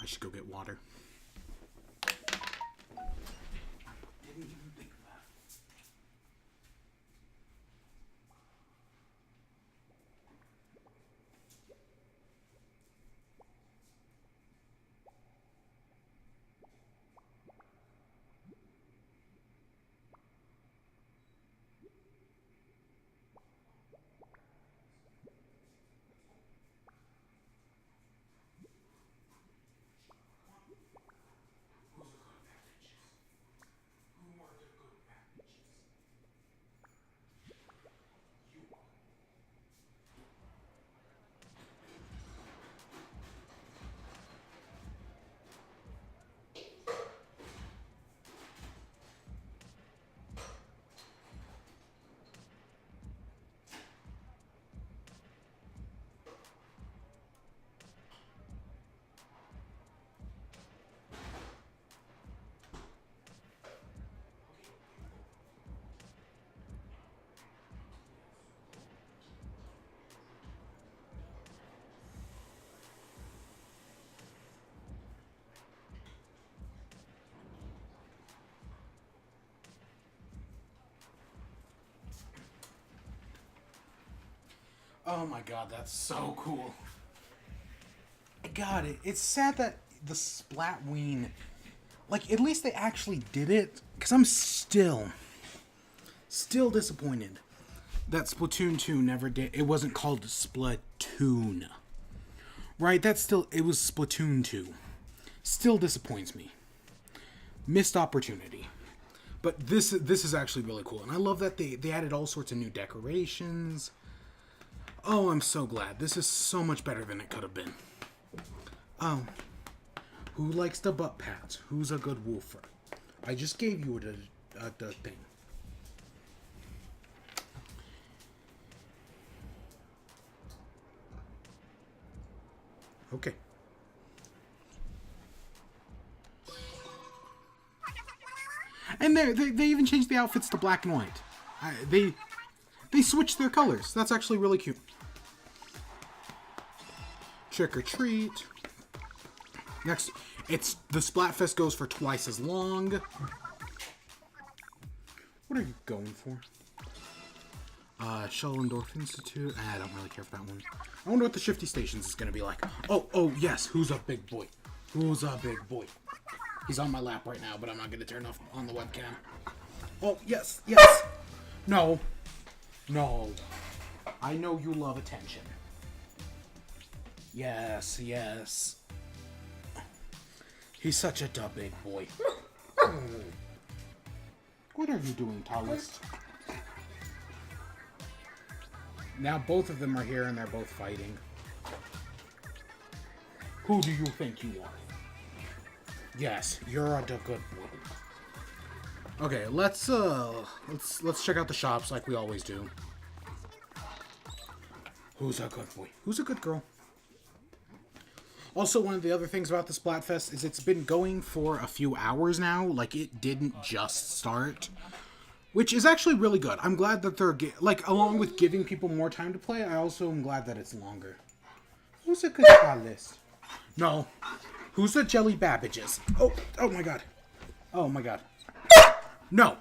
should go get water. Oh my god, that's so cool. I got it. It's sad that the Splatween, like, at least they actually did it, because I'm still disappointed that Splatoon 2 never did. It wasn't called Splatoon. Right, it was Splatoon 2. Still disappoints me. Missed opportunity. But this is actually really cool. And I love that they added all sorts of new decorations. Oh, I'm so glad. This is so much better than it could have been. Who likes the butt pats? Who's a good woofer? I just gave you the thing. Okay. And they even changed the outfits to black and white. They switched their colors. That's actually really cute. Trick or treat. Next, the Splatfest goes for twice as long. What are you going for? Shellendorf Institute. I don't really care for that one. I wonder what the Shifty Stations is going to be like. Oh, yes. Who's a big boy? Who's a big boy? He's on my lap right now, but I'm not going to turn off on the webcam. Oh, yes. No. I know you love attention. Yes. He's such a big boy. What are you doing, Tallest? Now both of them are here and they're both fighting. Who do you think you are? Yes, you're a good boy. Okay, let's check out the shops like we always do. Who's a good boy? Who's a good girl? Also, one of the other things about the Splatfest is it's been going for a few hours now. Like, it didn't just start. Which is actually really good. I'm glad that they're, along with giving people more time to play, I also am glad that it's longer. Who's a good list? No. Who's the Jelly Babbages? Oh my god. Oh my god. No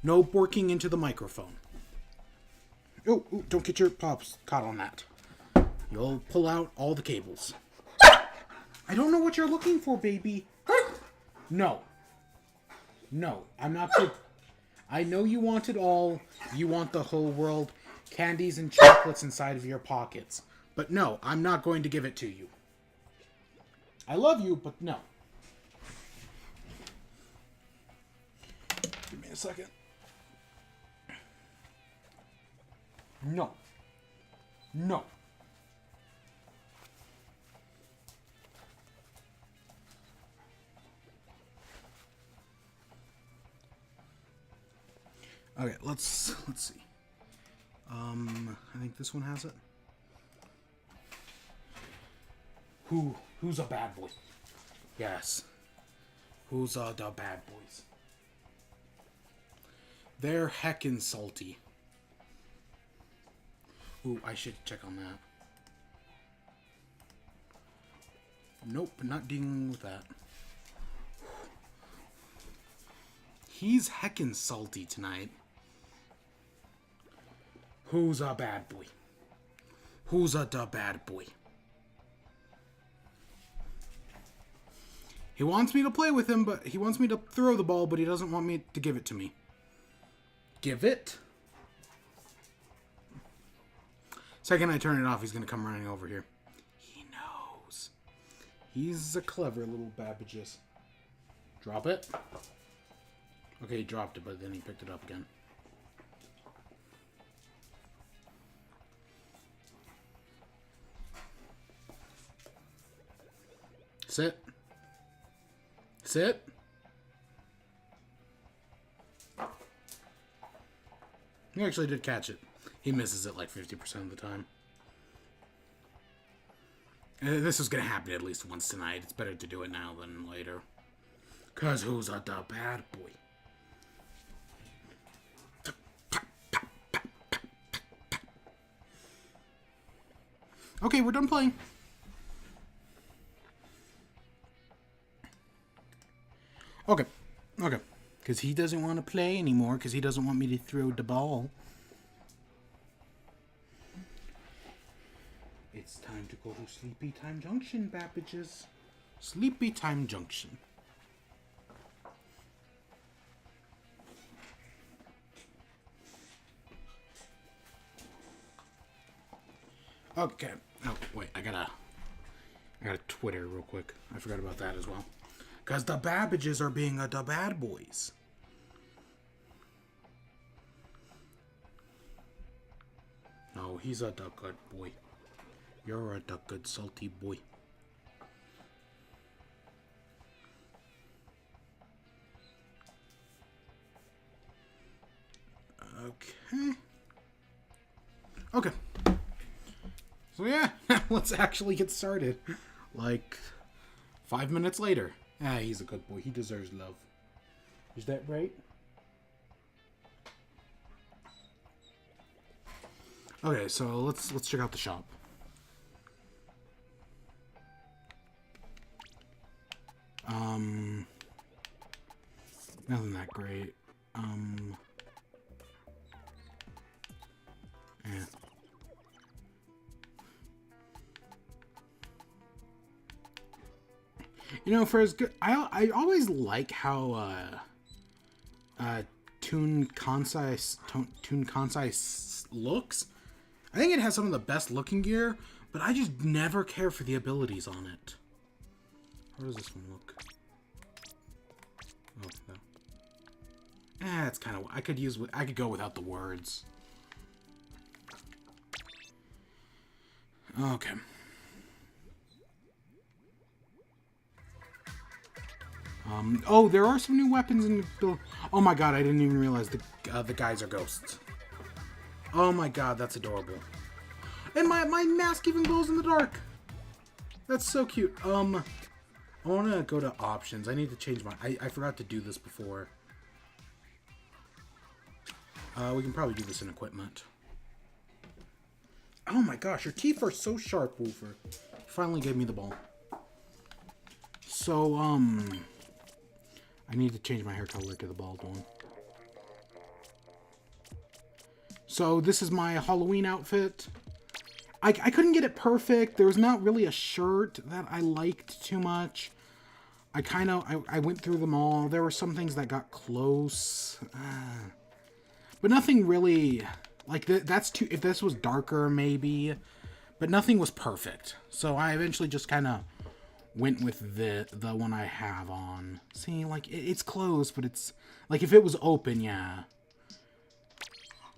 borking into the microphone. Oh, don't get your pops caught on that. You'll pull out all the cables. I don't know what you're looking for, baby. No, I'm not good. I know you want it all. You want the whole world. Candies and chocolates inside of your pockets. But no, I'm not going to give it to you. I love you, but no. Give me a second. No. Okay, let's see. I think this one has it. Who's a bad boy? Yes. Who's the bad boys? They're heckin' salty. Ooh, I should check on that. Nope, not dealing with that. He's heckin' salty tonight. Who's a bad boy? Who's a da bad boy? He wants me to play with him, but he wants me to throw the ball, but he doesn't want me to give it to me. Give it? Second I turn it off, he's going to come running over here. He knows. He's a clever little Babbages. Drop it. Okay, he dropped it, but then he picked it up again. Sit. Sit. He actually did catch it. He misses it like 50% of the time. This is going to happen at least once tonight. It's better to do it now than later. Because who's a da bad boy? Okay, we're done playing. Okay. Okay. Because he doesn't want to play anymore. Because he doesn't want me to throw the ball. It's time to go to Sleepy Time Junction, Babbages. Sleepy Time Junction. Okay. Oh, wait. I gotta Twitter real quick. I forgot about that as well. Because the Babbages are being the bad boys. No, he's a good boy. You're a good salty boy. Okay. Okay. So yeah, let's actually get started. Like 5 minutes later. Ah, he's a good boy. He deserves love. Is that right? Okay, so let's check out the shop. Nothing that great. Yeah. You know, for as good, I always like how Toon Kansai looks. I think it has some of the best looking gear, but I just never care for the abilities on it. How does this one look? Oh no. It's kind of. I could go without the words. Okay. Oh, there are some new weapons in the build. Oh my god, I didn't even realize the guys are ghosts. Oh my god, that's adorable. And my mask even glows in the dark. That's so cute. I want to go to options. I need to change my... I forgot to do this before. We can probably do this in equipment. Oh my gosh, your teeth are so sharp, Woofer. You finally gave me the ball. So, I need to change my hair color to the bald one. So, this is my Halloween outfit. I couldn't get it perfect. There was not really a shirt that I liked too much. I went through them all. There were some things that got close. But nothing really... Like, that's too... If this was darker, maybe. But nothing was perfect. So, I eventually just kind of went with the one I have on. See, like, it's close, but it's... Like, if it was open, yeah.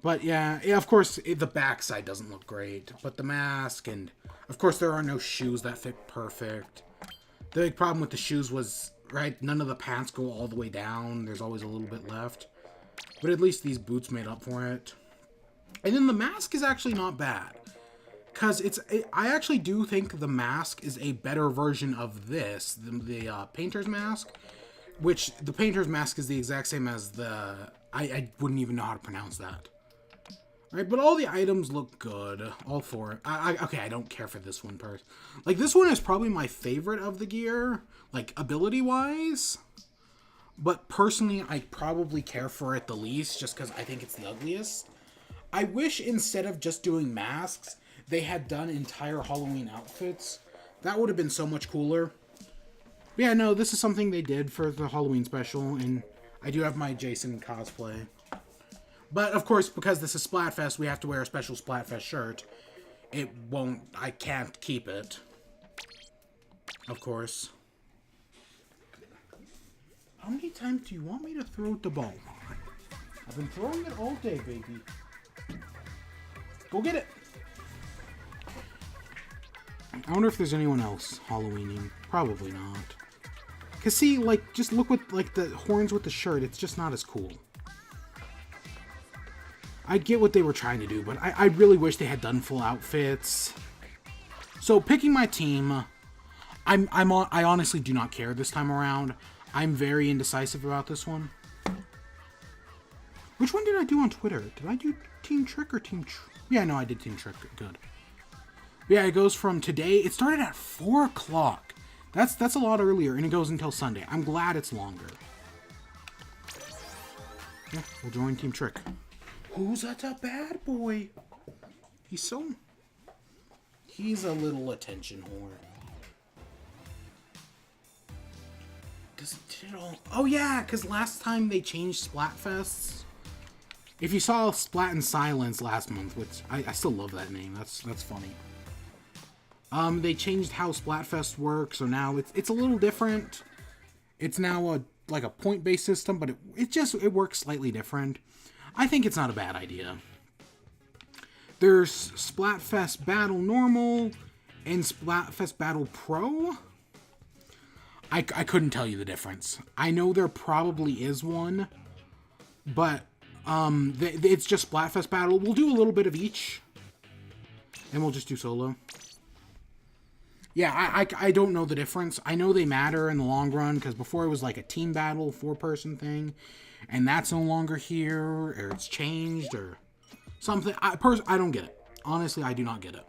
But, yeah, of course, the backside doesn't look great. But the mask, and... Of course, there are no shoes that fit perfect. The big problem with the shoes was, right, none of the pants go all the way down. There's always a little bit left. But at least these boots made up for it. And then the mask is actually not bad. Because I actually do think the mask is a better version of this, the painter's mask. Which, the painter's mask is the exact same as the... I wouldn't even know how to pronounce that. Right, but all the items look good. All four. Okay, I don't care for this one person. Like, this one is probably my favorite of the gear, like, ability-wise. But personally, I probably care for it the least, just because I think it's the ugliest. I wish instead of just doing masks, they had done entire Halloween outfits. That would have been so much cooler. But yeah, no, this is something they did for the Halloween special, and I do have my Jason cosplay. But, of course, because this is Splatfest, we have to wear a special Splatfest shirt. I can't keep it. Of course. How many times do you want me to throw the ball? I've been throwing it all day, baby. Go get it! I wonder if there's anyone else Halloweening. Probably not. Cause see, like, just look with, like, the horns with the shirt. It's just not as cool. I get what they were trying to do, but I really wish they had done full outfits. So, picking my team, I honestly do not care this time around. I'm very indecisive about this one. Which one did I do on Twitter? Did I do Team Trick or Team Yeah, no, I did Team Trick. Good. Yeah, it goes from today. It started at 4 o'clock. That's a lot earlier, and it goes until Sunday. I'm glad it's longer. Yeah, we'll join Team Trick. Who's that a bad boy? He's a little attention whore. Oh yeah, because last time they changed Splatfests. If you saw Splat and Silence last month, which I still love that name. That's funny. They changed how Splatfest works, so now it's a little different. It's now like a point-based system, but it works slightly different. I think it's not a bad idea. There's Splatfest Battle Normal and Splatfest Battle Pro. I couldn't tell you the difference. I know there probably is one, but it's just Splatfest Battle. We'll do a little bit of each, and we'll just do solo. Yeah, I don't know the difference. I know they matter in the long run, because before it was like a team battle, 4-person thing, and that's no longer here, or it's changed, or something. I don't get it. Honestly, I do not get it.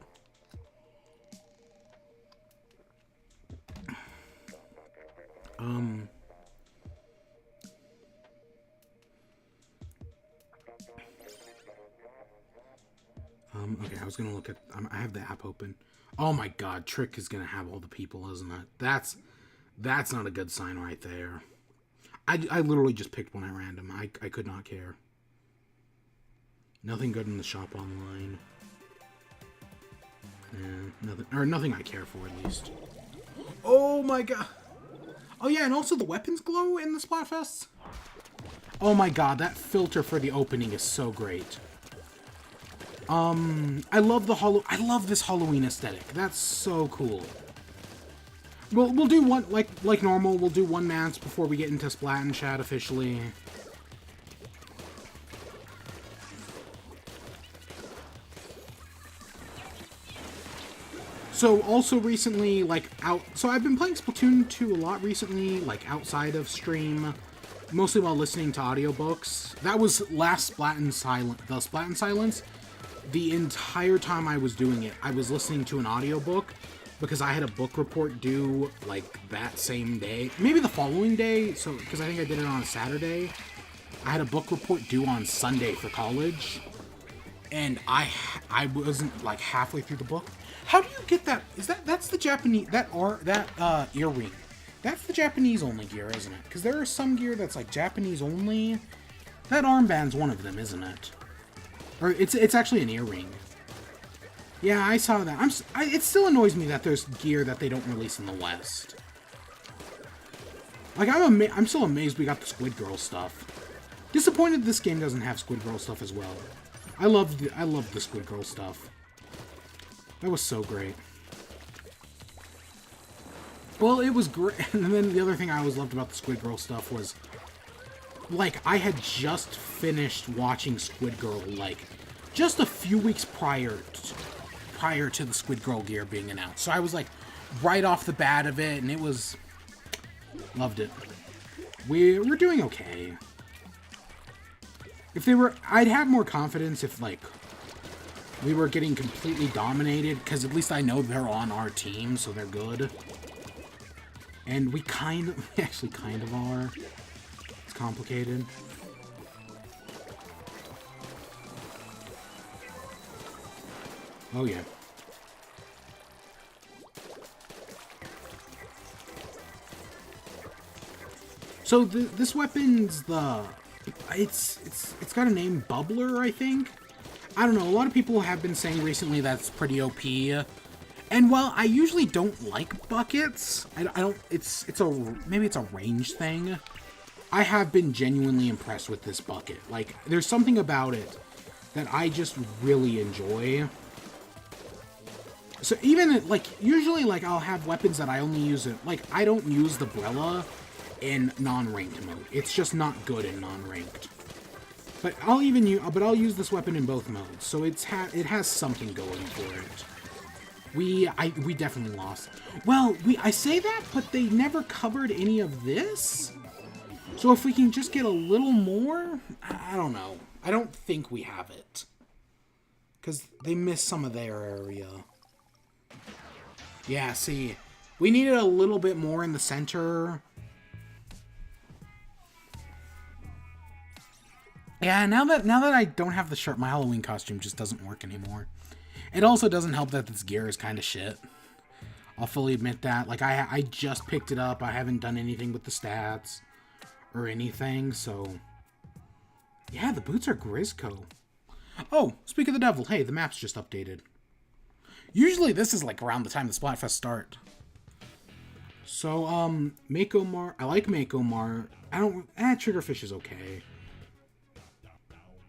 Okay, I was gonna look at. I have the app open. Oh my God, Trick is gonna have all the people, isn't it? That's not a good sign right there. I literally just picked one at random. I could not care. Nothing good in the shop online. Nothing I care for, at least. Oh my God. Oh yeah, and also the weapons glow in the Splatfests. Oh my God, that filter for the opening is so great. I love this Halloween aesthetic. That's so cool. We'll do one like normal. We'll do one match before we get into Splat and Chat officially. So also recently, so I've been playing Splatoon 2 a lot recently, like outside of stream, mostly while listening to audiobooks. That was last Splat and Silence. The entire time I was doing it, I was listening to an audiobook because I had a book report due like that same day, maybe the following day. So because I think I did it on a Saturday, I had a book report due on Sunday for college, and I wasn't like halfway through the book. How do you get that? That's the Japanese earring? That's the Japanese only gear, isn't it? Because there is some gear that's like Japanese only. That armband's one of them, isn't it? Or it's actually an earring. Yeah, I saw that. It still annoys me that there's gear that they don't release in the West. Like I'm still amazed we got the Squid Girl stuff. Disappointed this game doesn't have Squid Girl stuff as well. I loved the Squid Girl stuff. That was so great. Well, it was great. And then the other thing I always loved about the Squid Girl stuff was, like, I had just finished watching Squid Girl, like, just a few weeks prior to the Squid Girl gear being announced. So I was, like, right off the bat of it, and it was... Loved it. We're doing okay. I'd have more confidence if, like, we were getting completely dominated, because at least I know they're on our team, so they're good. And we actually kind of are. It's complicated. Oh yeah. So this weapon's it's got a name, Bubbler, I think. I don't know. A lot of people have been saying recently that's pretty OP. And while I usually don't like buckets, I don't. Maybe it's a range thing. I have been genuinely impressed with this bucket. Like, there's something about it that I just really enjoy. So even like usually like I'll have weapons that I only use it. Like, I don't use the Brella in non-ranked mode. It's just not good in non-ranked. But I'll use this weapon in both modes. So it has something going for it. We definitely lost. Well, I say that, but they never covered any of this. So if we can just get a little more, I don't know. I don't think we have it. Because they missed some of their area. Yeah, see, we needed a little bit more in the center. Yeah, now that I don't have the shirt, my Halloween costume just doesn't work anymore. It also doesn't help that this gear is kind of shit. I'll fully admit that. Like, I just picked it up. I haven't done anything with the stats or anything, so... Yeah, the boots are Grisco. Oh, speak of the devil. Hey, the map's just updated. Usually this is, like, around the time the Splatfest start. So, Mako Mar... I like Mako Mar. I don't... Triggerfish is okay.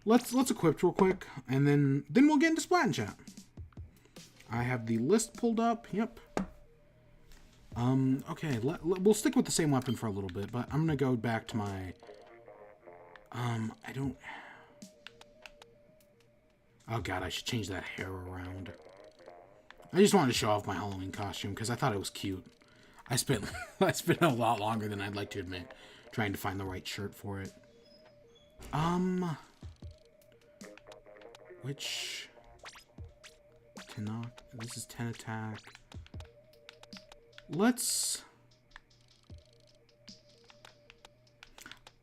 Let's equip real quick, and then we'll get into Splat and chat. I have the list pulled up. Yep. Okay, we'll stick with the same weapon for a little bit, but I'm gonna go back to my... I don't... Oh god, I should change that hair around. I just wanted to show off my Halloween costume, because I thought it was cute. I spent a lot longer than I'd like to admit trying to find the right shirt for it. Which... 10 knock. This is 10 attack. Let's...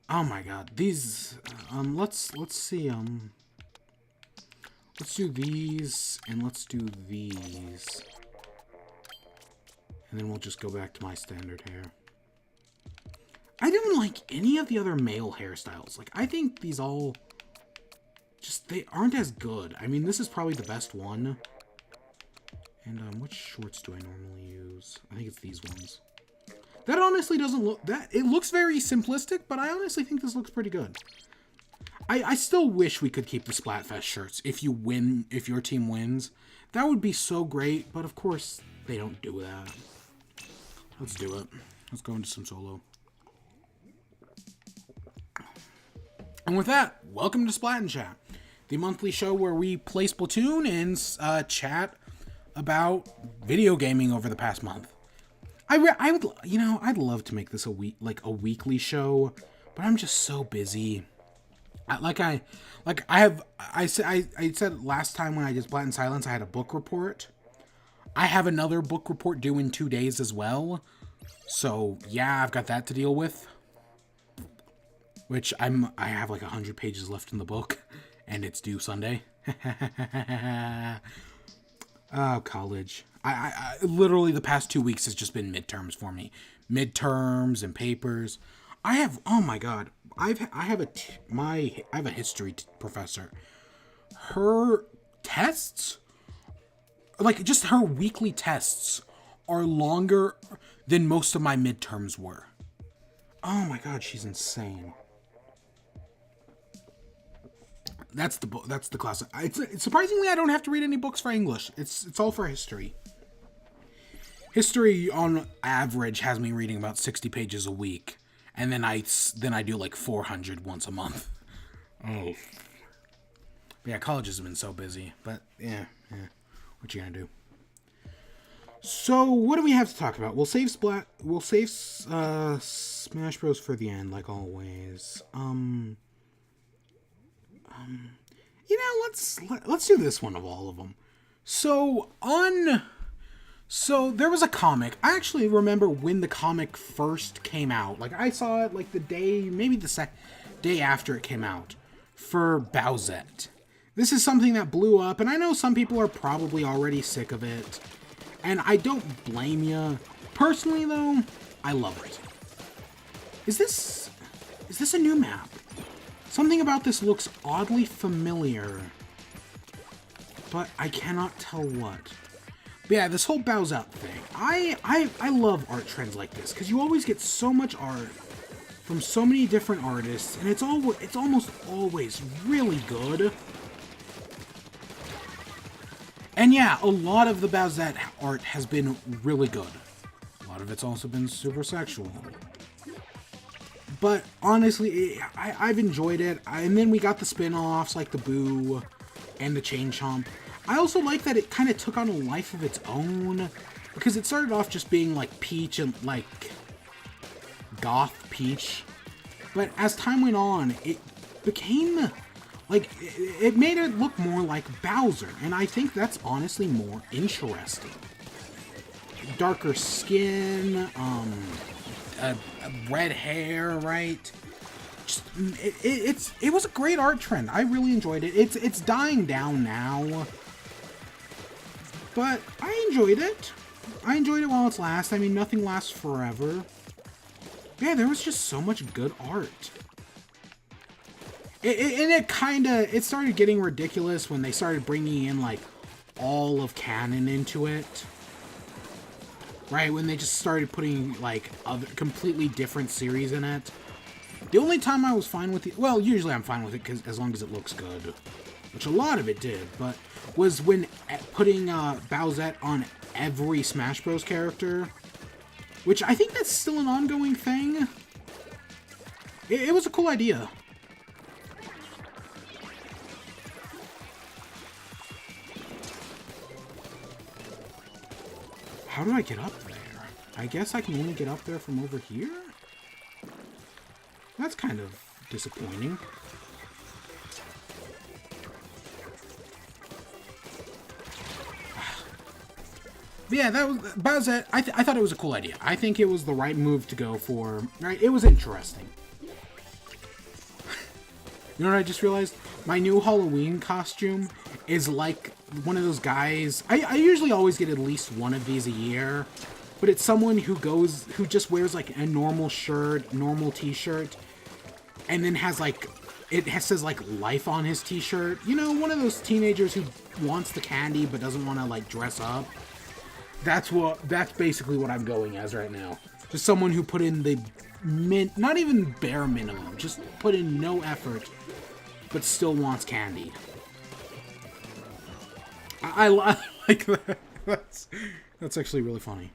Oh my god. These... let's see, let's do these, and let's do these. And then we'll just go back to my standard hair. I didn't like any of the other male hairstyles. Like, I think these all... just, they aren't as good. I mean, this is probably the best one. And, which shorts do I normally use? I think it's these ones. That honestly doesn't look... It looks very simplistic, but I honestly think this looks pretty good. I still wish we could keep the Splatfest shirts if your team wins. That would be so great, but of course, they don't do that. Let's do it. Let's go into some solo. And with that, welcome to Splat and Chat, the monthly show where we play Splatoon and chat about video gaming over the past month. I would, I'd love to make this a weekly show, but I'm just so busy. I said last time when I did Splat and Silence, I had a book report. I have another book report due in 2 days as well. So yeah, I've got that to deal with. Which I have like 100 pages left in the book, and it's due Sunday. Oh, college. I literally the past 2 weeks has just been midterms for me. Midterms and papers. Oh my god. I have a history professor. Her tests, like just her weekly tests, are longer than most of my midterms were. Oh my god, she's insane. That's the class. Surprisingly, I don't have to read any books for English. It's all for history. History, on average, has me reading about 60 pages a week, and then I do like 400 once a month. Oh, but yeah, college has been so busy. But yeah, what you gonna do? So what do we have to talk about? We'll save Splat. We'll save Smash Bros for the end, like always. let's do this one of all of them. So there was a comic. I actually remember when the comic first came out. Like I saw it like the day, maybe the day after it came out for Bowsette. This is something that blew up, and I know some people are probably already sick of it, and I don't blame you. Personally, though, I love it. Is this a new map? Something about this looks oddly familiar, but I cannot tell what. But yeah, this whole Bowsette thing. I love art trends like this, because you always get so much art from so many different artists, and it's almost always really good. And yeah, a lot of the Bowsette art has been really good. A lot of it's also been super sexual. But honestly, I've enjoyed it. And then we got the spin-offs like the Boo and the Chain Chomp. I also like that it kind of took on a life of its own. Because it started off just being like Peach and like goth Peach. But as time went on, it became like, it made it look more like Bowser, and I think that's honestly more interesting. Darker skin, red hair, right? Just, it was a great art trend. I really enjoyed it. It's dying down now, but I enjoyed it. I enjoyed it while it's last. I mean, nothing lasts forever. Yeah, there was just so much good art. It started getting ridiculous when they started bringing in, like, all of canon into it. Right, when they just started putting, like, other completely different series in it. The only time I was fine with it, well, usually I'm fine with it, 'cause as long as it looks good. Which a lot of it did, but was when putting Bowsette on every Smash Bros. Character. Which I think that's still an ongoing thing. It was a cool idea. How do I get up there? I guess I can only get up there from over here? That's kind of disappointing. But yeah, that was Bowsette. I thought it was a cool idea. I think it was the right move to go for. Right? It was interesting. You know what I just realized? My new Halloween costume is like one of those guys. I usually always get at least one of these a year, but it's someone who just wears like a normal shirt, normal t-shirt, and then has like, says like life on his t-shirt. You know, one of those teenagers who wants the candy but doesn't want to like dress up. That's basically what I'm going as right now. Just someone who put in the not even bare minimum, just put in no effort, but still wants candy. I like that. That's actually really funny.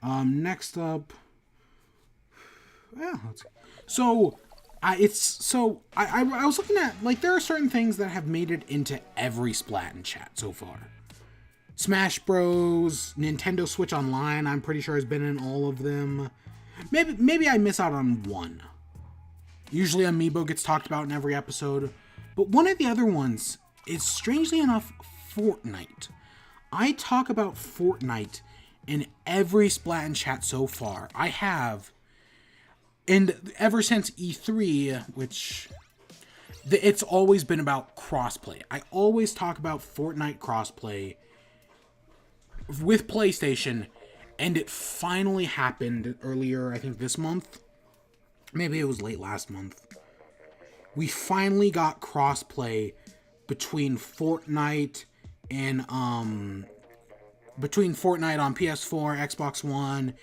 Next up, yeah. I was looking at, like, there are certain things that have made it into every Splat in chat so far. Smash Bros, Nintendo Switch Online, I'm pretty sure has been in all of them. Maybe I miss out on one. Usually Amiibo gets talked about in every episode, but one of the other ones is, strangely enough, Fortnite. I talk about Fortnite in every Splat in chat so far. I have, and ever since E3, which it's always been about crossplay. I always talk about Fortnite crossplay with PlayStation, and it finally happened earlier, I think this month. Maybe it was late last month. We finally got crossplay between Fortnite and between Fortnite on PS4, Xbox One,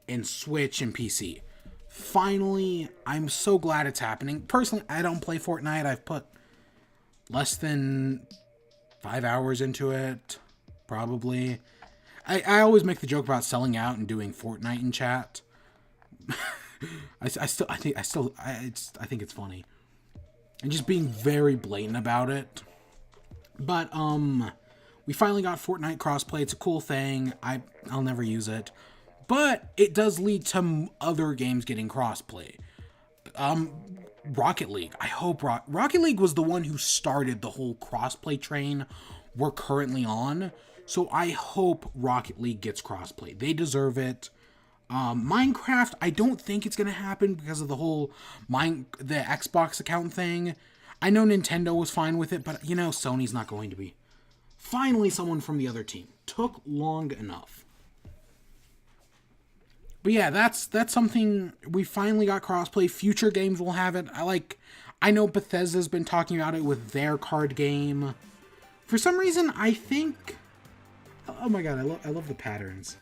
and Switch and PC. Finally, I'm so glad it's happening. Personally, I don't play Fortnite. I've put less than 5 hours into it, probably. I always make the joke about selling out and doing Fortnite in chat. I think it's funny, and just being very blatant about it. But we finally got Fortnite crossplay. It's a cool thing. I'll never use it, but it does lead to other games getting crossplay. Rocket League. I hope Rocket League was the one who started the whole crossplay train we're currently on. So I hope Rocket League gets crossplay. They deserve it. Minecraft, I don't think it's going to happen because of the whole the Xbox account thing. I know Nintendo was fine with it, but you know, Sony's not going to be. Finally, someone from the other team. Took long enough. But yeah, that's something we finally got crossplay. Future games will have it. I know Bethesda's been talking about it with their card game. For some reason, I think. Oh my god, I love the patterns.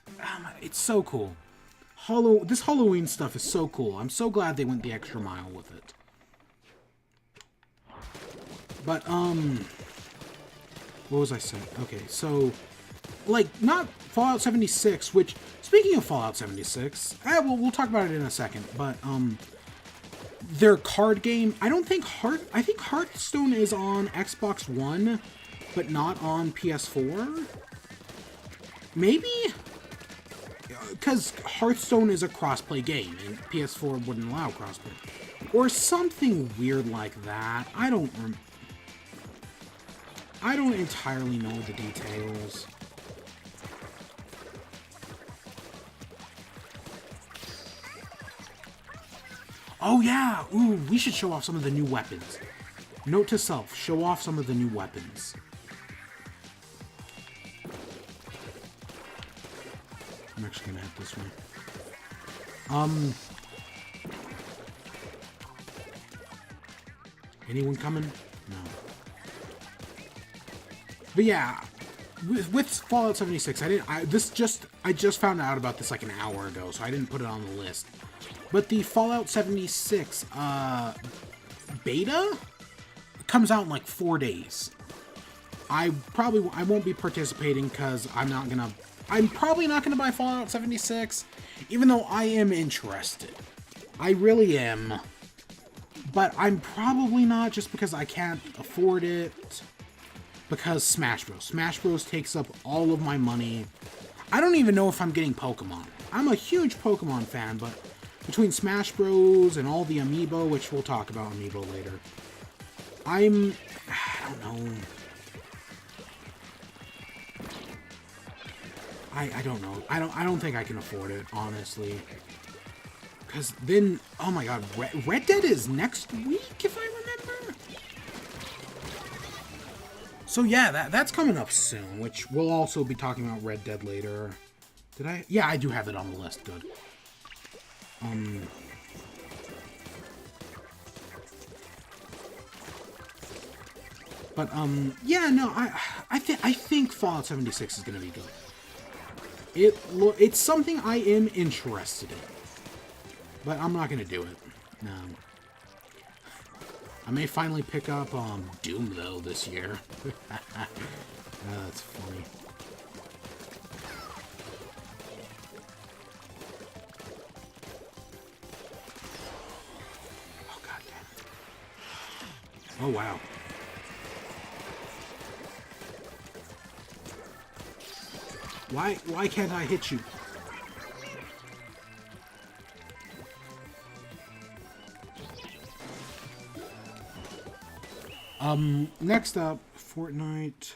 It's so cool. This Halloween stuff is so cool. I'm so glad they went the extra mile with it. But what was I saying? Okay, so not Fallout 76, which, speaking of Fallout 76, we'll talk about it in a second, but their card game, I think Hearthstone is on Xbox One, but not on PS4. Maybe? Because Hearthstone is a crossplay game, and PS4 wouldn't allow crossplay. Or something weird like that. I don't entirely know the details. Oh yeah! Ooh, we should show off some of the new weapons. Note to self, show off some of the new weapons. I'm actually gonna head this way. Anyone coming? No. But yeah, with Fallout 76, I just found out about this like an hour ago, so I didn't put it on the list. But the Fallout 76 beta comes out in like 4 days. I won't be participating because I'm probably not gonna buy Fallout 76, even though I am interested. I really am. But I'm probably not, just because I can't afford it. Because Smash Bros. Smash Bros. Takes up all of my money. I don't even know if I'm getting Pokemon. I'm a huge Pokemon fan, but between Smash Bros. And all the Amiibo, which we'll talk about Amiibo later, I don't know. I don't know. I don't think I can afford it, honestly. Because then, oh my god, Red Dead is next week, if I remember? So yeah, that's coming up soon, which we'll also be talking about Red Dead later. Did I? Yeah, I do have it on the list, good. But, yeah, no, I think Fallout 76 is gonna be good. It's something I am interested in. But I'm not gonna do it. No. I may finally pick up Doom though this year. That's funny. Oh god damn it. Oh wow. Why can't I hit you? Next up, Fortnite.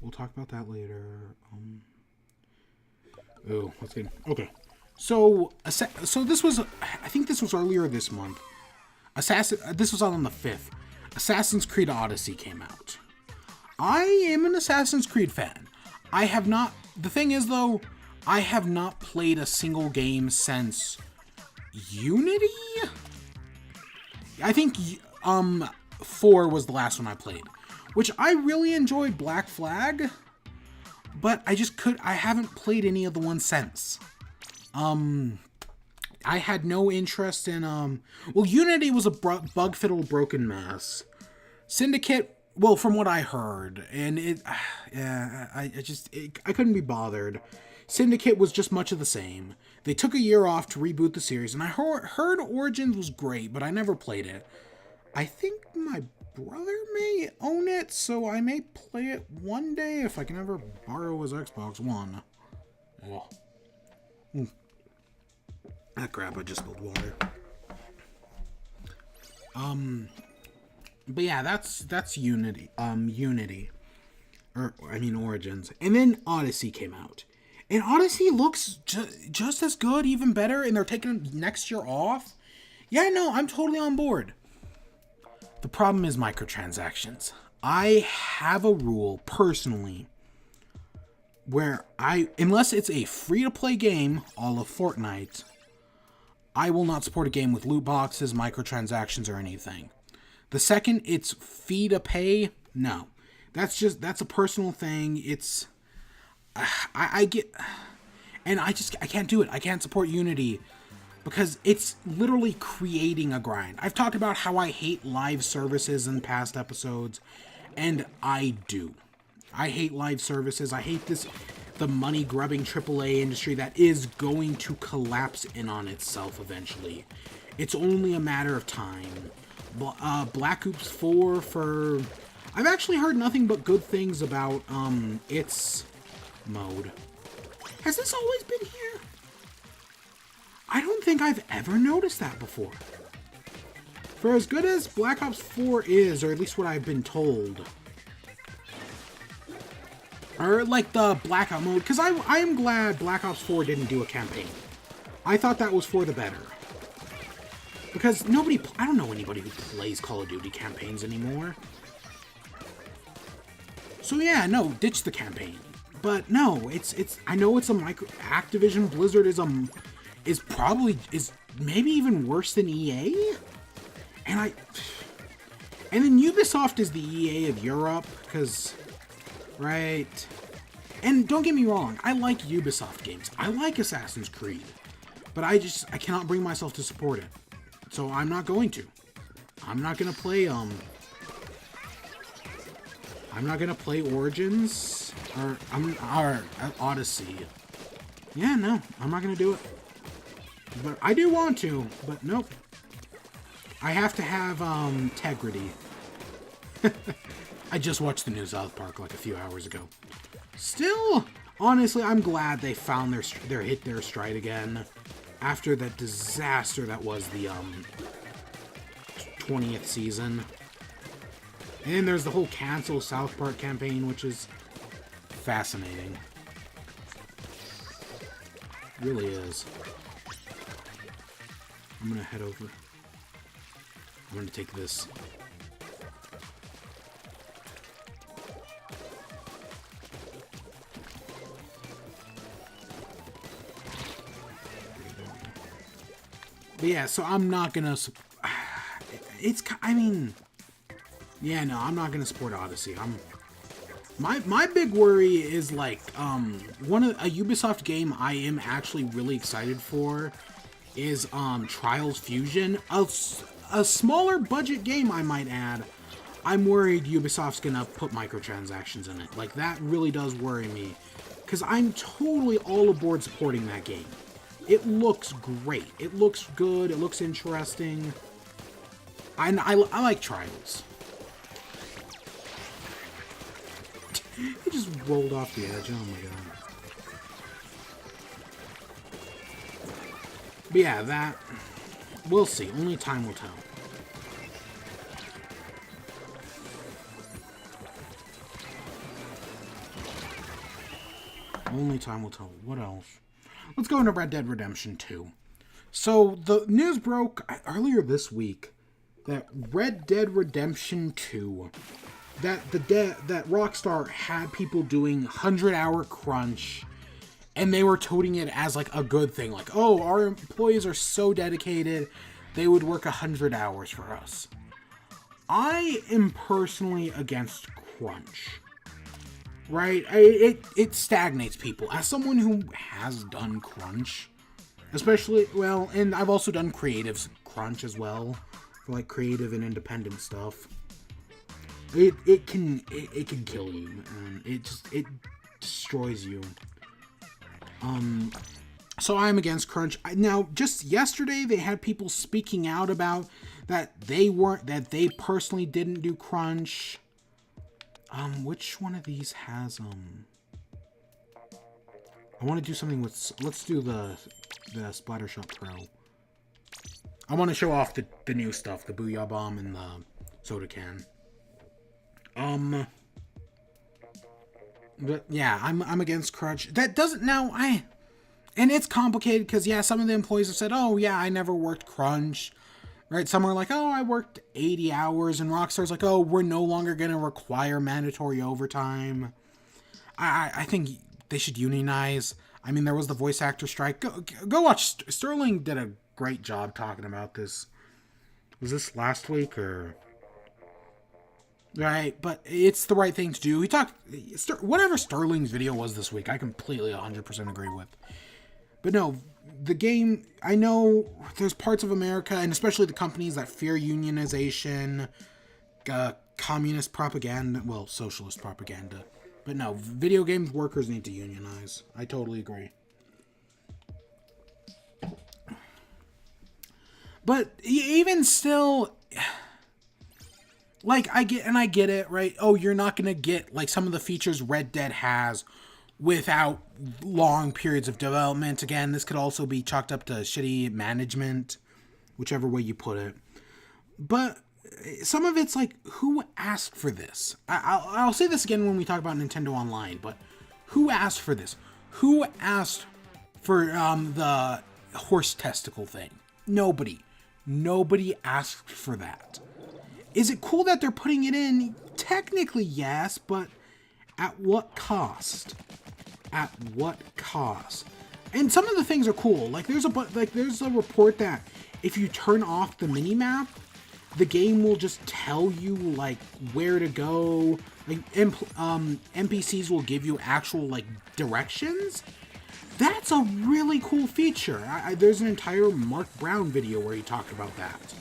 We'll talk about that later. Oh, let's get okay. So this was, I think this was earlier this month. This was on the 5th. Assassin's Creed Odyssey came out. I am an Assassin's Creed fan. I have not. The thing is, though, I have not played a single game since Unity. I think 4 was the last one I played, which I really enjoyed. Black Flag, but I haven't played any of the ones since. I had no interest in well, Unity was a bug-fiddled broken mess. Syndicate, well, from what I heard, and I couldn't be bothered. Syndicate was just much of the same. They took a year off to reboot the series, and I heard Origins was great, but I never played it. I think my brother may own it, so I may play it one day if I can ever borrow his Xbox One. Oh. That crap, I just spilled water. But yeah, that's Unity. Unity. Or, I mean, Origins. And then Odyssey came out. And Odyssey looks just as good, even better, and they're taking next year off. Yeah, no, I'm totally on board. The problem is microtransactions. I have a rule, personally, where unless it's a free-to-play game, all of Fortnite, I will not support a game with loot boxes, microtransactions, or anything. The second it's fee to pay, no. That's a personal thing. It's, I get, and I can't do it. I can't support Unity because it's literally creating a grind. I've talked about how I hate live services in past episodes, and I do. I hate live services. I hate the money-grubbing AAA industry that is going to collapse in on itself eventually. It's only a matter of time. Black Ops 4 I've actually heard nothing but good things about its mode. Has this always been here? I don't think I've ever noticed that before. For as good as Black Ops 4 is, or at least what I've been told, or like the Blackout mode, because I am glad Black Ops 4 didn't do a campaign. I thought that was for the better. Because I don't know anybody who plays Call of Duty campaigns anymore. So yeah, no, ditch the campaign. But no, I know it's a Activision Blizzard is maybe even worse than EA. And then Ubisoft is the EA of Europe, because, right? And don't get me wrong, I like Ubisoft games. I like Assassin's Creed. But I cannot bring myself to support it. So I'm not going to. I'm not gonna play Origins or Odyssey. Yeah, no, I'm not gonna do it. But I do want to, but nope. I have to have integrity. I just watched the new South Park like a few hours ago. Still, honestly, I'm glad they found their stride again after that disaster that was the 20th season. And there's the whole cancel South Park campaign, which is fascinating. It really is. I'm gonna head over. I'm gonna take this. But yeah, so I'm not gonna. Yeah, no, I'm not gonna support Odyssey. My big worry is like a Ubisoft game I am actually really excited for is Trials Fusion, a smaller budget game, I might add. I'm worried Ubisoft's gonna put microtransactions in it. Like, that really does worry me, because I'm totally all aboard supporting that game. It looks great. It looks good. It looks interesting. I like Trials. He just rolled off the edge. Oh my god. But yeah, that... We'll see. Only time will tell. Only time will tell. What else? Let's go into Red Dead Redemption 2. So, the news broke earlier this week that Red Dead Redemption 2, that Rockstar had people doing 100-hour crunch, and they were touting it as like a good thing. Like, oh, our employees are so dedicated, they would work 100 hours for us. I am personally against crunch. Right? It stagnates people. As someone who has done crunch, especially, well, and I've also done creative crunch as well, for like creative and independent stuff. It can kill you, and it destroys you. So I'm against crunch. Now, just yesterday they had people speaking out about that they personally didn't do crunch. Which one of these has, I want to do something with, let's do the Splattershot Pro. I want to show off the new stuff, the Booyah Bomb and the soda can. But yeah, I'm against crunch. That doesn't and it's complicated because yeah, some of the employees have said, oh yeah, I never worked crunch. Right? Some are like, oh, I worked 80 hours, and Rockstar's like, oh, we're no longer going to require mandatory overtime. I think they should unionize. I mean, there was the voice actor strike. Go watch. Sterling did a great job talking about this. Was this last week or? Right, but it's the right thing to do. He talked whatever Sterling's video was this week. I completely 100% agree with. But no, the game, I know there's parts of America, and especially the companies that fear unionization, communist propaganda, well, socialist propaganda. But no, video games workers need to unionize. I totally agree. But even still, like, I get it, right? Oh, you're not going to get, like, some of the features Red Dead has without long periods of development. Again, this could also be chalked up to shitty management, whichever way you put it. But some of it's like, who asked for this? I'll say this again when we talk about Nintendo Online, but who asked for this? Who asked for the horse testicle thing? Nobody. Nobody asked for that. Is it cool that they're putting it in? Technically, yes, but at what cost? At what cost? And some of the things are cool. Like there's a report that if you turn off the minimap, the game will just tell you like where to go. Like NPCs will give you actual like directions. That's a really cool feature. There's an entire Mark Brown video where he talked about that.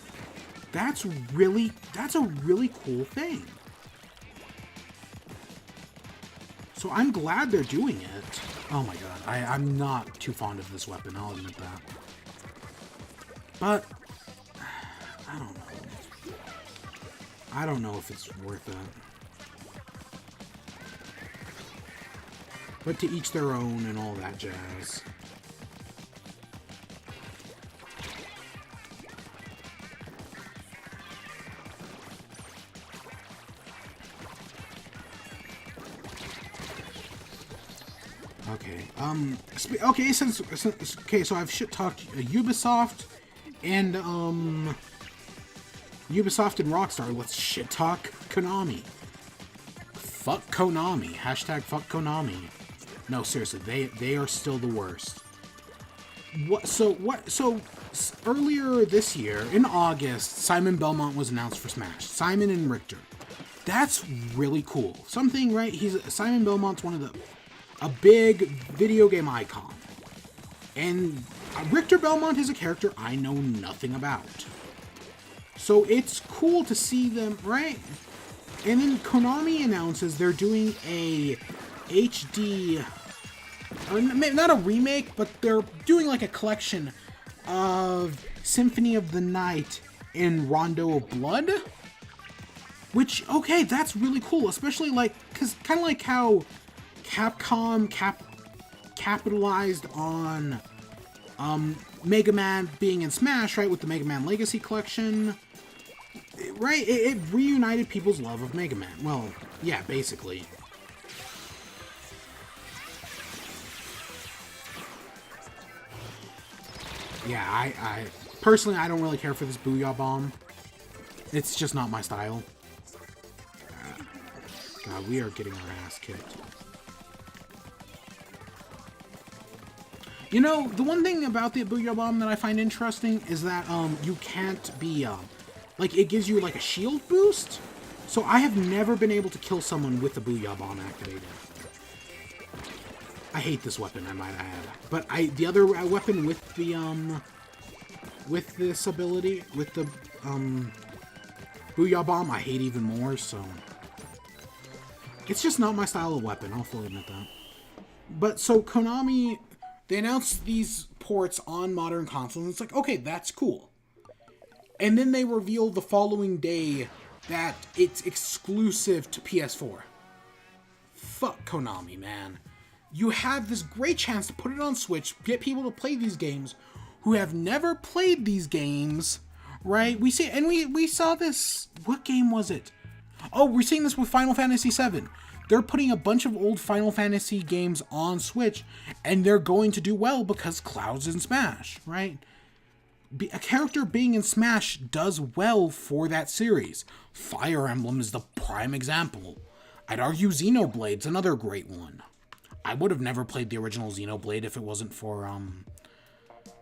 That's a really cool thing. So I'm glad they're doing it. Oh my god, I'm not too fond of this weapon, I'll admit that. But, I don't know. I don't know if it's worth it. But to each their own and all that jazz. Okay, so I've shit talked Ubisoft and Rockstar. Let's shit talk Konami. Fuck Konami. Hashtag fuck Konami. No, seriously, they are still the worst. So earlier this year in August, Simon Belmont was announced for Smash. Simon and Richter. That's really cool. Something, right? Simon Belmont's one of a big video game icon. And Richter Belmont is a character I know nothing about. So it's cool to see them, right? And then Konami announces they're doing a HD, or not a remake, but they're doing like a collection of Symphony of the Night and Rondo of Blood. Which, okay, that's really cool, especially like, because kind of like how Capcom capitalized on Mega Man being in Smash, right, with the Mega Man Legacy Collection, right? It reunited people's love of Mega Man. Well, yeah, basically. Yeah, I personally, I don't really care for this Booyah Bomb. It's just not my style. God, we are getting our ass kicked. You know, the one thing about the Booyah Bomb that I find interesting is that you can't be, like, it gives you, like, a shield boost. So I have never been able to kill someone with the Booyah Bomb activated. I hate this weapon, I might add. But the other weapon with the, with this ability, with the, Booyah Bomb, I hate even more, so... It's just not my style of weapon, I'll fully admit that. But, so, Konami... They announced these ports on modern consoles, and it's like, okay, that's cool. And then they reveal the following day that it's exclusive to PS4. Fuck Konami, man. You have this great chance to put it on Switch, get people to play these games who have never played these games, right? We saw this. What game was it? Oh, we're seeing this with Final Fantasy VII. They're putting a bunch of old Final Fantasy games on Switch, and they're going to do well because Cloud's in Smash, right? A character being in Smash does well for that series. Fire Emblem is the prime example. I'd argue Xenoblade's another great one. I would have never played the original Xenoblade if it wasn't for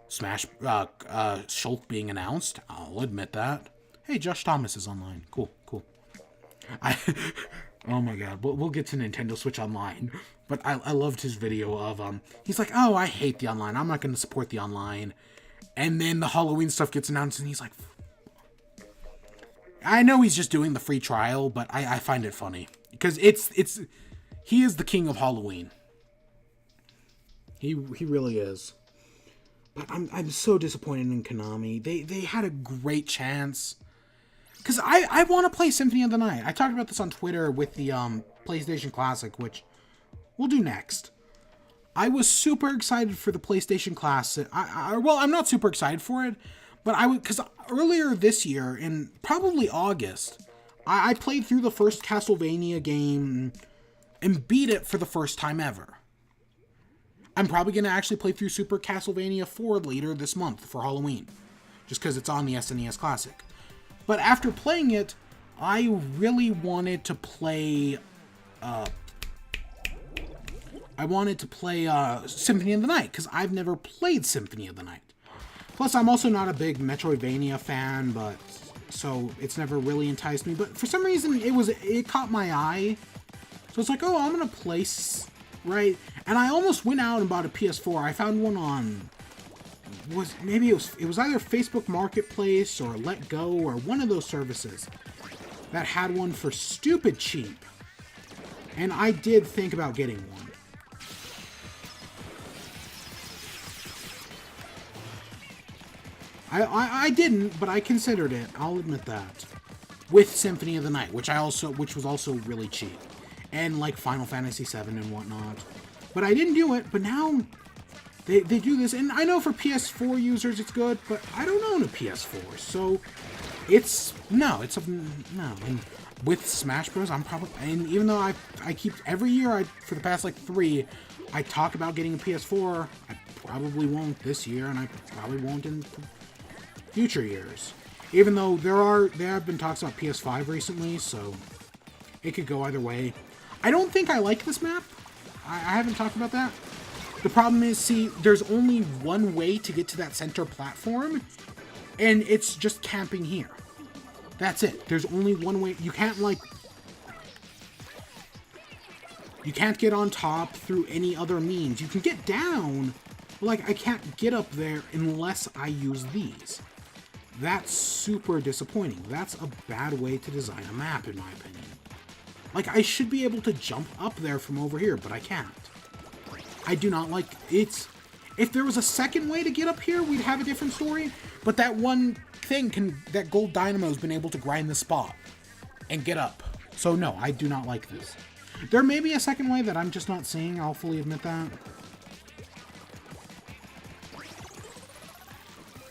Smash Shulk being announced. I'll admit that. Hey, Josh Thomas is online. Cool. Oh my god, we'll get to Nintendo Switch Online. But I loved his video of, he's like, oh, I hate the online. I'm not going to support the online. And then the Halloween stuff gets announced, and he's like, I know he's just doing the free trial, but I find it funny. Because he is the king of Halloween. He really is. But I'm so disappointed in Konami. They had a great chance. Because I want to play Symphony of the Night. I talked about this on Twitter with the PlayStation Classic, which we'll do next. I was super excited for the PlayStation Classic. Well, I'm not super excited for it, but because earlier this year, in probably August, I played through the first Castlevania game and beat it for the first time ever. I'm probably going to actually play through Super Castlevania 4 later this month for Halloween, just because it's on the SNES Classic. But after playing it, I really wanted to play Symphony of the Night, because I've never played Symphony of the Night. Plus, I'm also not a big Metroidvania fan, but so it's never really enticed me. But for some reason, it caught my eye. So it's like, oh, I'm gonna play, right? And I almost went out and bought a PS4. I found one on it was either Facebook Marketplace or Let Go or one of those services that had one for stupid cheap. And I did think about getting one. I didn't, but I considered it. I'll admit that. With Symphony of the Night, which was also really cheap, and like Final Fantasy VII and whatnot. But I didn't do it. But now they do this, and I know for PS4 users it's good, but I don't own a PS4, so no. And with Smash Bros, I'm probably, and even though I keep every year for the past like 3, I talk about getting a PS4. I probably won't this year, and I probably won't in future years. Even though there have been talks about PS5 recently, so it could go either way. I don't think I like this map. I haven't talked about that. The problem is, see, there's only one way to get to that center platform, and it's just camping here. That's it. There's only one way. You can't get on top through any other means. You can get down, but like, I can't get up there unless I use these. That's super disappointing. That's a bad way to design a map, in my opinion. Like, I should be able to jump up there from over here, but I can't. I do not like it. If there was a second way to get up here, we'd have a different story. But that one thing that Gold Dynamo's been able to grind the spot and get up. So no, I do not like this. There may be a second way that I'm just not seeing. I'll fully admit that.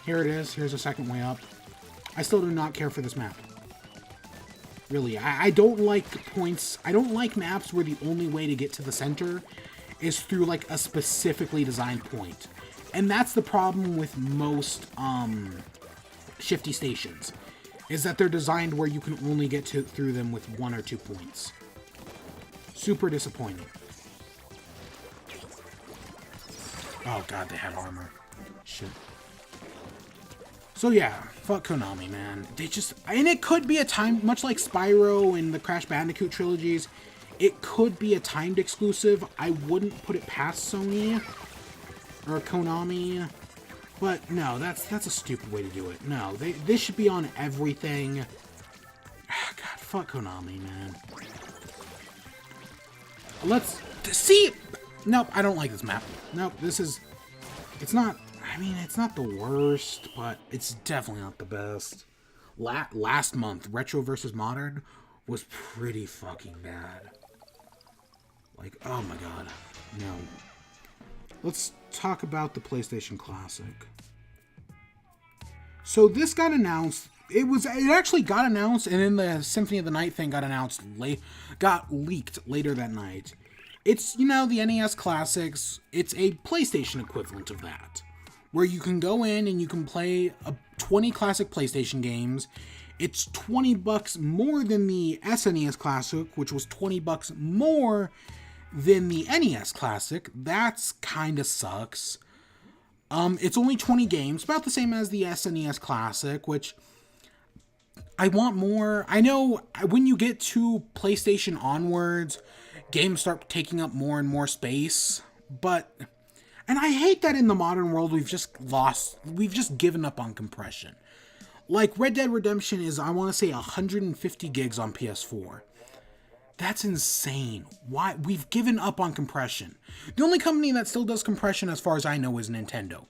Here it is. Here's a second way up. I still do not care for this map. Really, I don't like points. I don't like maps where the only way to get to the center is through like a specifically designed point. And that's the problem with most shifty stations, is that they're designed where you can only get through them with 1 or 2 points. Super disappointing. Oh god, they had armor. Shit. So yeah, fuck Konami, man. And it could be a time, much like Spyro and the Crash Bandicoot trilogies, it could be a timed exclusive. I wouldn't put it past Sony or Konami, but no, that's a stupid way to do it. No, this should be on everything. God, fuck Konami, man. Let's see. Nope, I don't like this map. Nope, it's not. I mean, it's not the worst, but it's definitely not the best. Last month, Retro vs. Modern was pretty fucking bad. Like, oh my god. No. Let's talk about the PlayStation Classic. So this got announced. It actually got announced, and then the Symphony of the Night thing got leaked later that night. It's, the NES Classics. It's a PlayStation equivalent of that, where you can go in and you can play 20 classic PlayStation games. It's $20 more than the SNES Classic, which was $20 more than the NES Classic. That's kind of sucks. It's only 20 games, about the same as the SNES Classic, which I want more. I know when you get to PlayStation onwards, games start taking up more and more space, and I hate that in the modern world we've just given up on compression. Like, Red Dead Redemption is, I want to say, 150 gigs on PS4. That's insane. Why? We've given up on compression. The only company that still does compression, as far as I know, is Nintendo.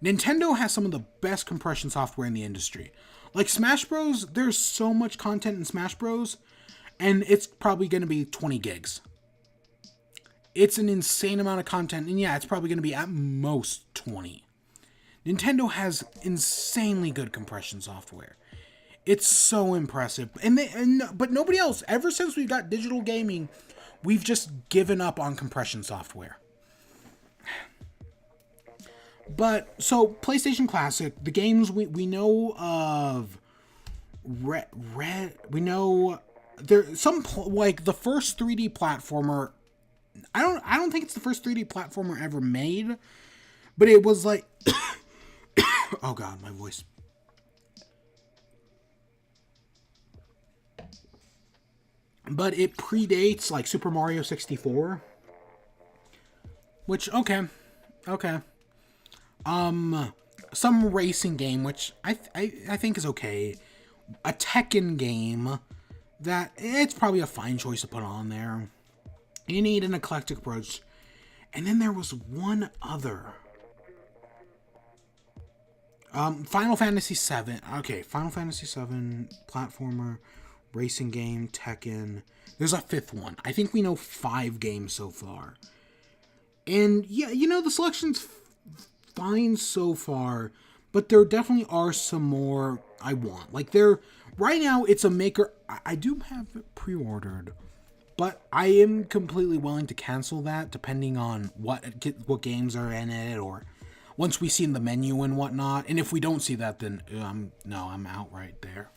Nintendo has some of the best compression software in the industry. Like Smash Bros, there's so much content in Smash Bros, and it's probably going to be 20 gigs. It's an insane amount of content, and yeah, it's probably going to be at most 20. Nintendo has insanely good compression software. It's so impressive. But nobody else, ever since we got digital gaming, we've just given up on compression software. But, so, PlayStation Classic, the games we know of, we know, there's some, like, the first 3D platformer, I don't think it's the first 3D platformer ever made, but it was like, oh god, my voice. But it predates, like, Super Mario 64. Which, okay. Some racing game, which I think is okay. A Tekken game that it's probably a fine choice to put on there. You need an eclectic approach. And then there was one other. Final Fantasy VII. Okay, Final Fantasy VII, platformer, racing game, Tekken. There's a fifth one. I think we know 5 games so far. And yeah, the selection's fine so far, but there definitely are some more I want. Like, right now it's a maker. I do have it pre-ordered, but I am completely willing to cancel that depending on what games are in it, or once we see the menu and whatnot. And if we don't see that, then I'm out right there.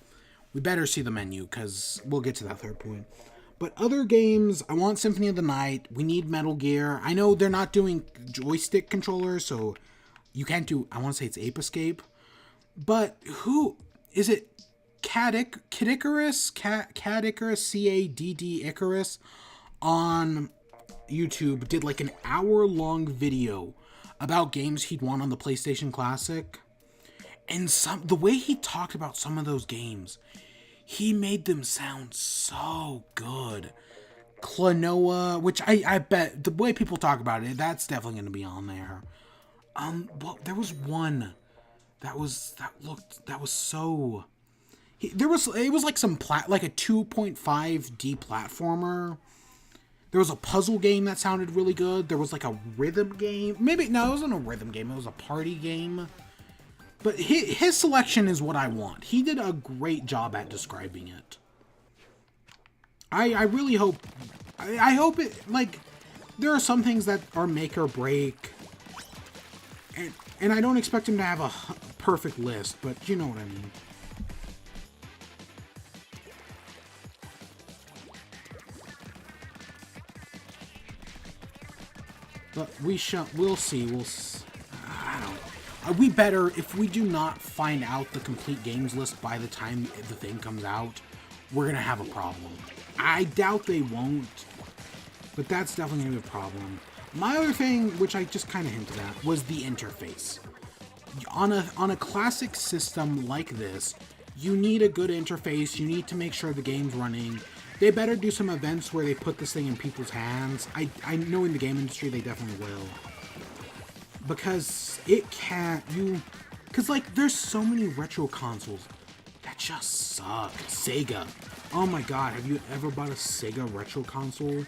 We better see the menu, because we'll get to that third point. But other games, I want Symphony of the Night. We need Metal Gear. I know they're not doing joystick controllers, so you can't do, I want to say it's Ape Escape. But who, is it Cad Icarus, C-A-D-D Icarus, on YouTube, did like an hour-long video about games he'd want on the PlayStation Classic. And the way he talked about some of those games, he made them sound so good. Klonoa, which I bet, the way people talk about it, that's definitely going to be on there. Well, there was one it was like like a 2.5D platformer. There was a puzzle game that sounded really good. There was like a rhythm game. It wasn't a rhythm game. It was a party game. But his selection is what I want. He did a great job at describing it. I really hope... I hope it... Like, there are some things that are make or break. And I don't expect him to have a perfect list, but you know what I mean. But we'll see. I don't know. We better, if we do not find out the complete games list by the time the thing comes out, we're going to have a problem. I doubt they won't, but that's definitely going to be a problem. My other thing, which I just kind of hinted at, was the interface. On a classic system like this, you need a good interface. You need to make sure the game's running. They better do some events where they put this thing in people's hands. I know in the game industry they definitely will. Because it can't, because like there's so many retro consoles that just suck. Sega. Oh my god, have you ever bought a Sega retro console?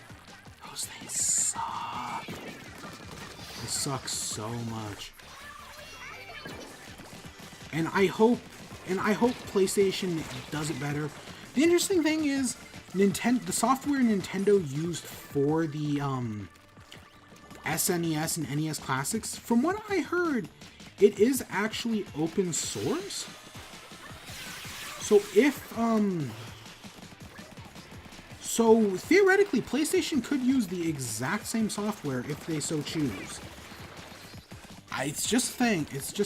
Those things suck. They suck so much. And I hope and I hope PlayStation does it better. The interesting thing is, the software Nintendo used for the SNES and NES Classics, from what I heard, it is actually open source. So so theoretically, PlayStation could use the exact same software if they so choose. It's just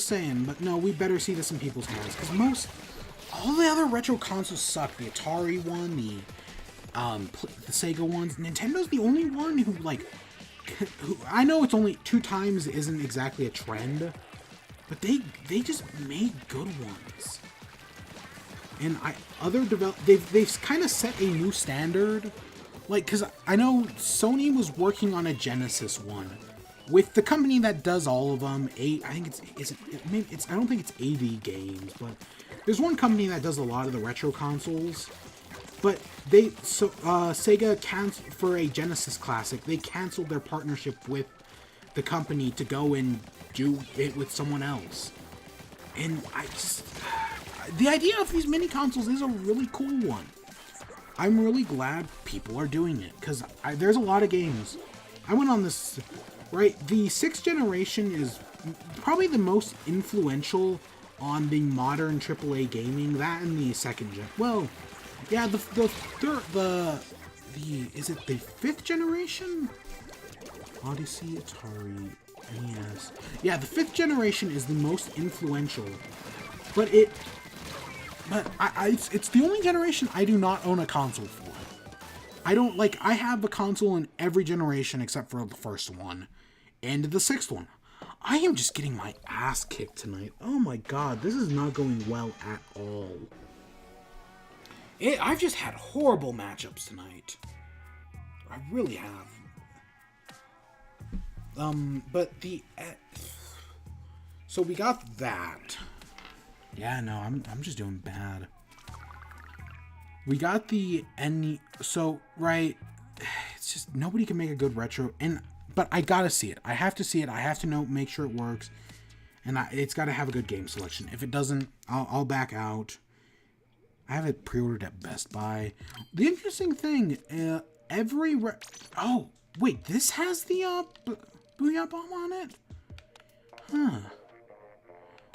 saying, but no, we better see this in people's hands, because all the other retro consoles suck. The Atari one, the Sega ones. Nintendo's the only one who, I know it's only 2 times isn't exactly a trend, but they just made good ones. And they've kind of set a new standard, because I know Sony was working on a Genesis one with the company that does all of them. I don't think it's AV Games, but there's one company that does a lot of the retro consoles. But Sega canceled for a Genesis Classic. They canceled their partnership with the company to go and do it with someone else. And the idea of these mini consoles is a really cool one. I'm really glad people are doing it, because there's a lot of games. I went on this, right? The 6th generation is probably the most influential on the modern AAA gaming. That and the 2nd gen. Well, yeah, is it the 5th generation? Odyssey, Atari, NES. Yeah, the 5th generation is the most influential, but it's the only generation I do not own a console for. I have a console in every generation except for the first one and the 6th one. I am just getting my ass kicked tonight. Oh my god, this is not going well at all. I've just had horrible matchups tonight. I really have. So we got that. Yeah, no, I'm just doing bad. We got the right, it's just nobody can make a good retro, but I gotta see it. I have to see it. I have to make sure it works, and it's got to have a good game selection. If it doesn't, I'll back out. I have it pre-ordered at Best Buy. The interesting thing, oh wait, this has the Booyah Bomb on it? Huh.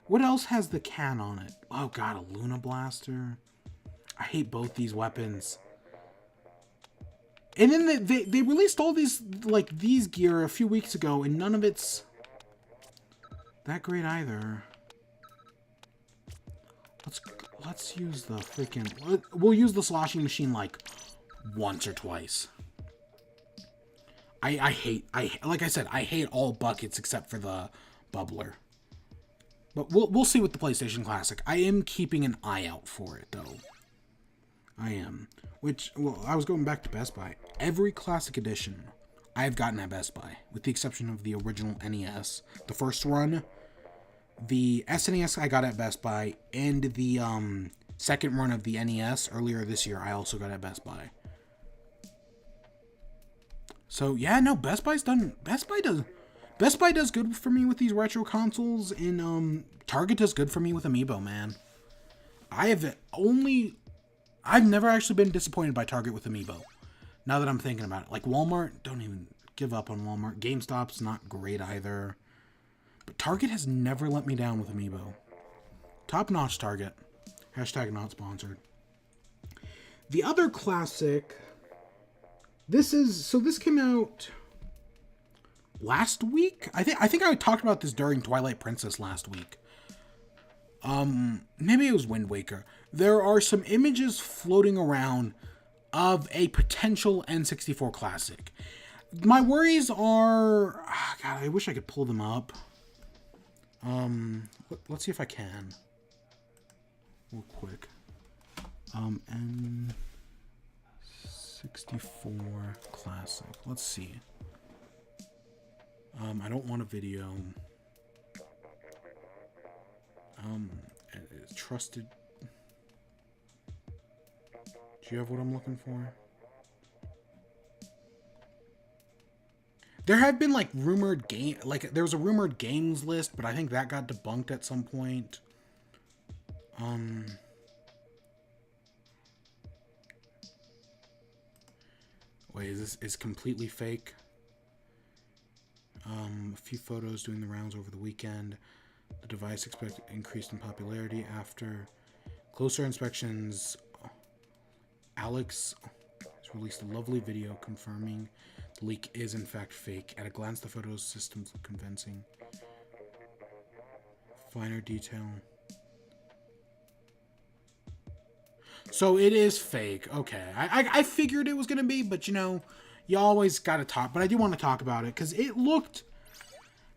What else has the can on it? Oh god, a Luna Blaster. I hate both these weapons. And then they released all these gear a few weeks ago, and none of it's that great either. Let's use the freaking... We'll use the sloshing machine once or twice. Like I said, I hate all buckets except for the bubbler. But we'll see with the PlayStation Classic. I am keeping an eye out for it, though. I am. I was going back to Best Buy. Every Classic Edition I have gotten at Best Buy, with the exception of the original NES. The first run, the SNES I got at Best Buy, and the second run of the NES earlier this year I also got at Best Buy. So yeah, no, Best Buy does good for me with these retro consoles, and Target does good for me with Amiibo, man. I've never actually been disappointed by Target with Amiibo. Now that I'm thinking about it. Walmart, don't even give up on Walmart. GameStop's not great either. But Target has never let me down with Amiibo. Top-notch Target. Hashtag not sponsored. The other classic... This came out last week? I think I talked about this during Twilight Princess last week. Maybe it was Wind Waker. There are some images floating around of a potential N64 classic. My worries are... God, I wish I could pull them up. Let's see if I can. Real quick. N64 classic. Let's see. I don't want a video. Trusted. Do you have what I'm looking for? There have been rumored there was a rumored games list, but I think that got debunked at some point. Wait, is completely fake? A few photos doing the rounds over the weekend. The device expected increased in popularity after closer inspections. Alex has released a lovely video confirming the leak is in fact fake. At a glance, the photos systems look convincing. Finer detail. So it is fake. Okay. I figured it was going to be, but you know, you always got to talk. But I do want to talk about it because it looked...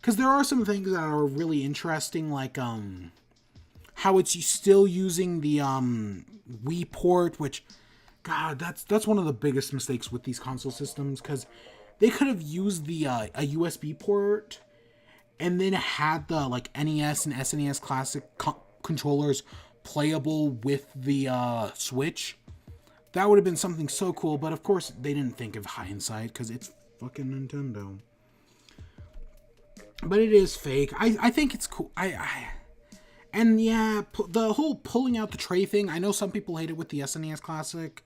Because there are some things that are really interesting, like how it's still using the Wii port, which, God, that's one of the biggest mistakes with these console systems, because they could have used the a USB port and then had the like NES and SNES Classic controllers playable with the Switch. That would have been something so cool, but of course they didn't think of hindsight because it's fucking Nintendo. But it is fake. I think it's cool. And yeah, the whole pulling out the tray thing, I know some people hate it with the SNES Classic.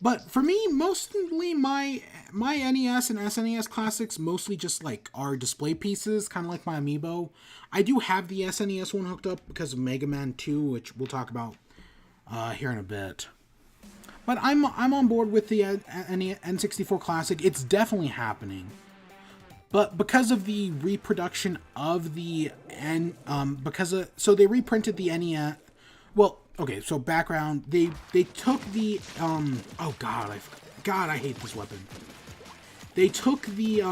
But for me, mostly my NES and SNES Classics mostly just like are display pieces, kind of like my Amiibo. I do have the SNES one hooked up because of Mega Man 2, which we'll talk about here in a bit. But I'm on board with the N64 Classic. It's definitely happening. But because of the reproduction of the so they reprinted the NES. Well, okay. So background, they took the oh God, I hate this weapon. They took the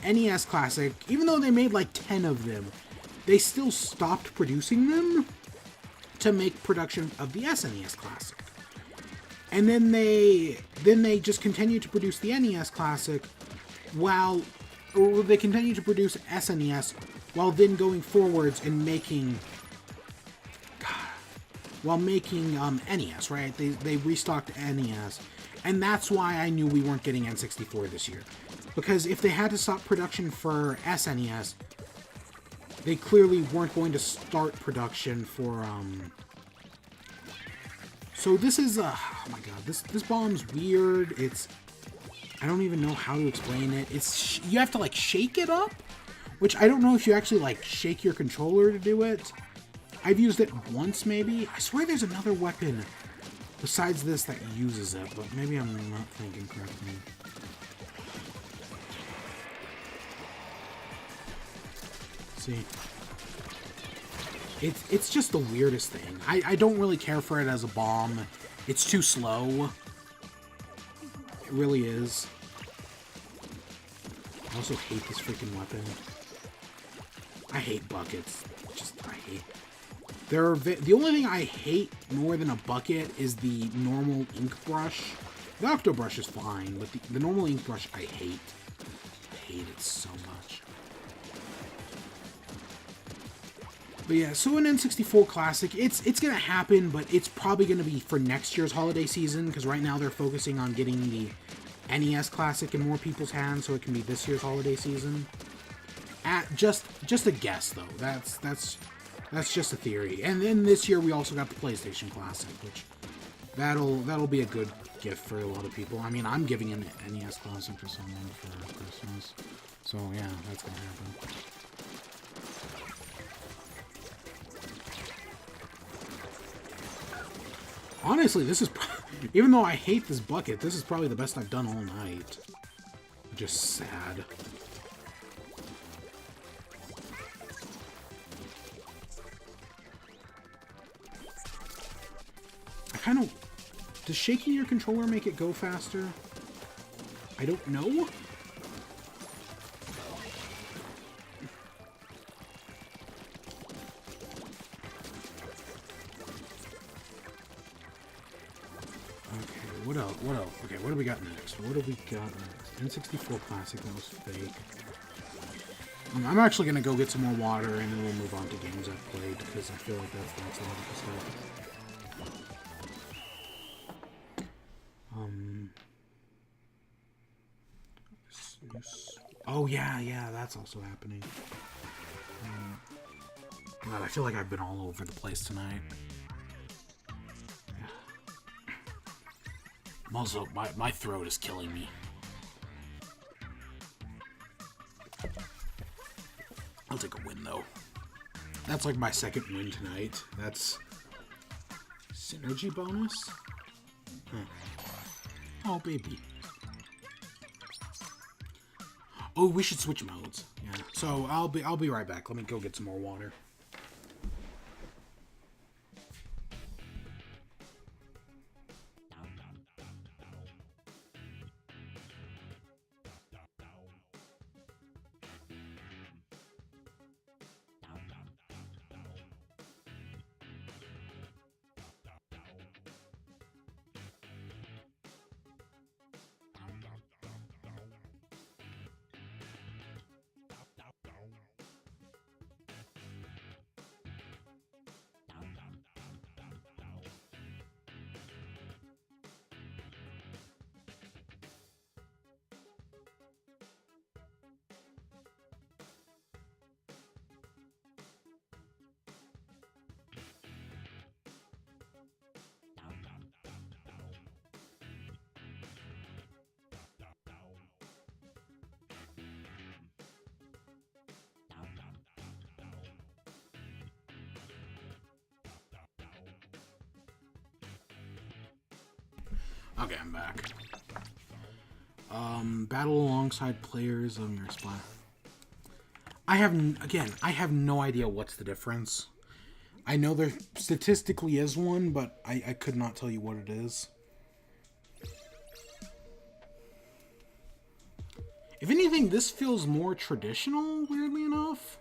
NES Classic, even though they made like 10 of them, they still stopped producing them to make production of the SNES Classic. And then they just continued to produce the NES Classic while they continue to produce SNES while then going forwards and making NES, right? They restocked NES, and that's why I knew we weren't getting N64 this year, because if they had to stop production for SNES, they clearly weren't going to start production for So this is oh my God, this bomb's weird. I don't even know how to explain it. You have to like shake it up, which I don't know if you actually like shake your controller to do it. I've used it once maybe. I swear there's another weapon besides this that uses it, but maybe I'm not thinking correctly. See, it's just the weirdest thing. I don't really care for it as a bomb. It's too slow. It really is. I also hate this freaking weapon. I hate buckets. I hate. The only thing I hate more than a bucket is the normal ink brush. The octo brush is fine, but the normal ink brush I hate. I hate it so much. But yeah, so an N64 Classic, it's gonna happen, but it's probably gonna be for next year's holiday season, because right now they're focusing on getting the NES Classic in more people's hands, so it can be this year's holiday season. Just a guess though. That's just a theory. And then this year we also got the PlayStation Classic, which that'll be a good gift for a lot of people. I mean, I'm giving an NES Classic to someone for Christmas, so yeah, that's gonna happen. Honestly, this is, even though I hate this bucket, this is probably the best I've done all night. Just sad. I kind of, does shaking your controller make it go faster? I don't know. What else? Okay, what do we got next? N64 Classic, that was fake. I'm actually going to go get some more water, and then we'll move on to games I've played, because I feel like that's a lot of stuff. Oh, yeah, that's also happening. God, I feel like I've been all over the place tonight. I'm also, my throat is killing me. I'll take a win, though. That's like my second win tonight. That's synergy bonus? Huh. Oh, baby. Oh, we should switch modes. Yeah. So I'll be right back. Let me go get some more water. Okay, I'm back. Battle alongside players of your Splat. I have no idea what's the difference. I know there statistically is one, but I could not tell you what it is. If anything, this feels more traditional, weirdly enough.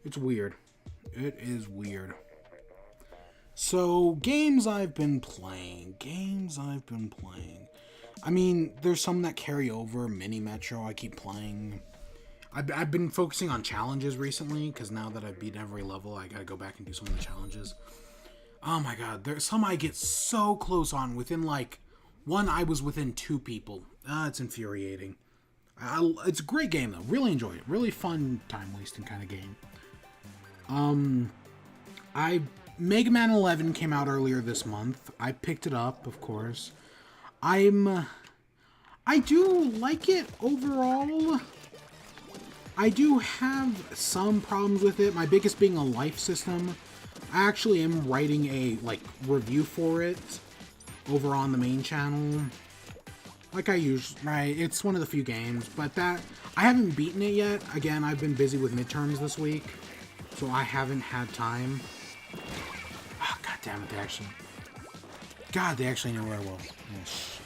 It's weird. It is weird. So, games I've been playing. I mean, there's some that carry over. Mini Metro, I keep playing. I've been focusing on challenges recently, because now that I've beaten every level, I gotta go back and do some of the challenges. Oh my god, there's some I get so close on. Within, like, one I was within 2 people. It's infuriating. It's a great game, though. Really enjoy it. Really fun, time-wasting kind of game. Mega Man 11 came out earlier this month. I picked it up, of course. I do like it overall. I do have some problems with it. My biggest being a life system. I actually am writing a, review for it over on the main channel. Like I usually, right? It's one of the few games, but I haven't beaten it yet. Again, I've been busy with midterms this week, so I haven't had time. Oh, God damn it, they actually know where I was. Yes.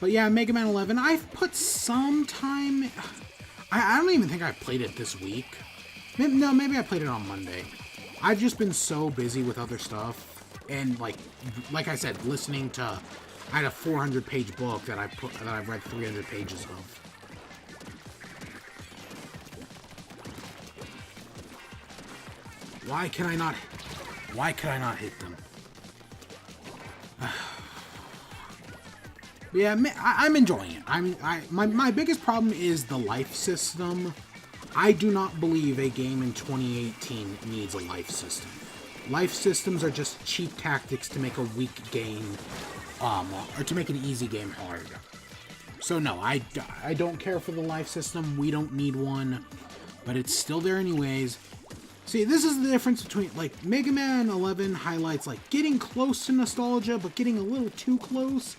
But yeah, Mega Man 11, I've put some time... I don't even think I played it this week. Maybe I played it on Monday. I've just been so busy with other stuff. And, like I said, listening to... I had a 400-page book that I've read 300 pages of. Why can I not hit them? Yeah, I'm enjoying it. My biggest problem is the life system. I do not believe a game in 2018 needs a life system. Life systems are just cheap tactics to make a weak game, or to make an easy game hard. So no, I don't care for the life system. We don't need one, but it's still there anyways. See, this is the difference between, Mega Man 11 highlights, getting close to nostalgia, but getting a little too close.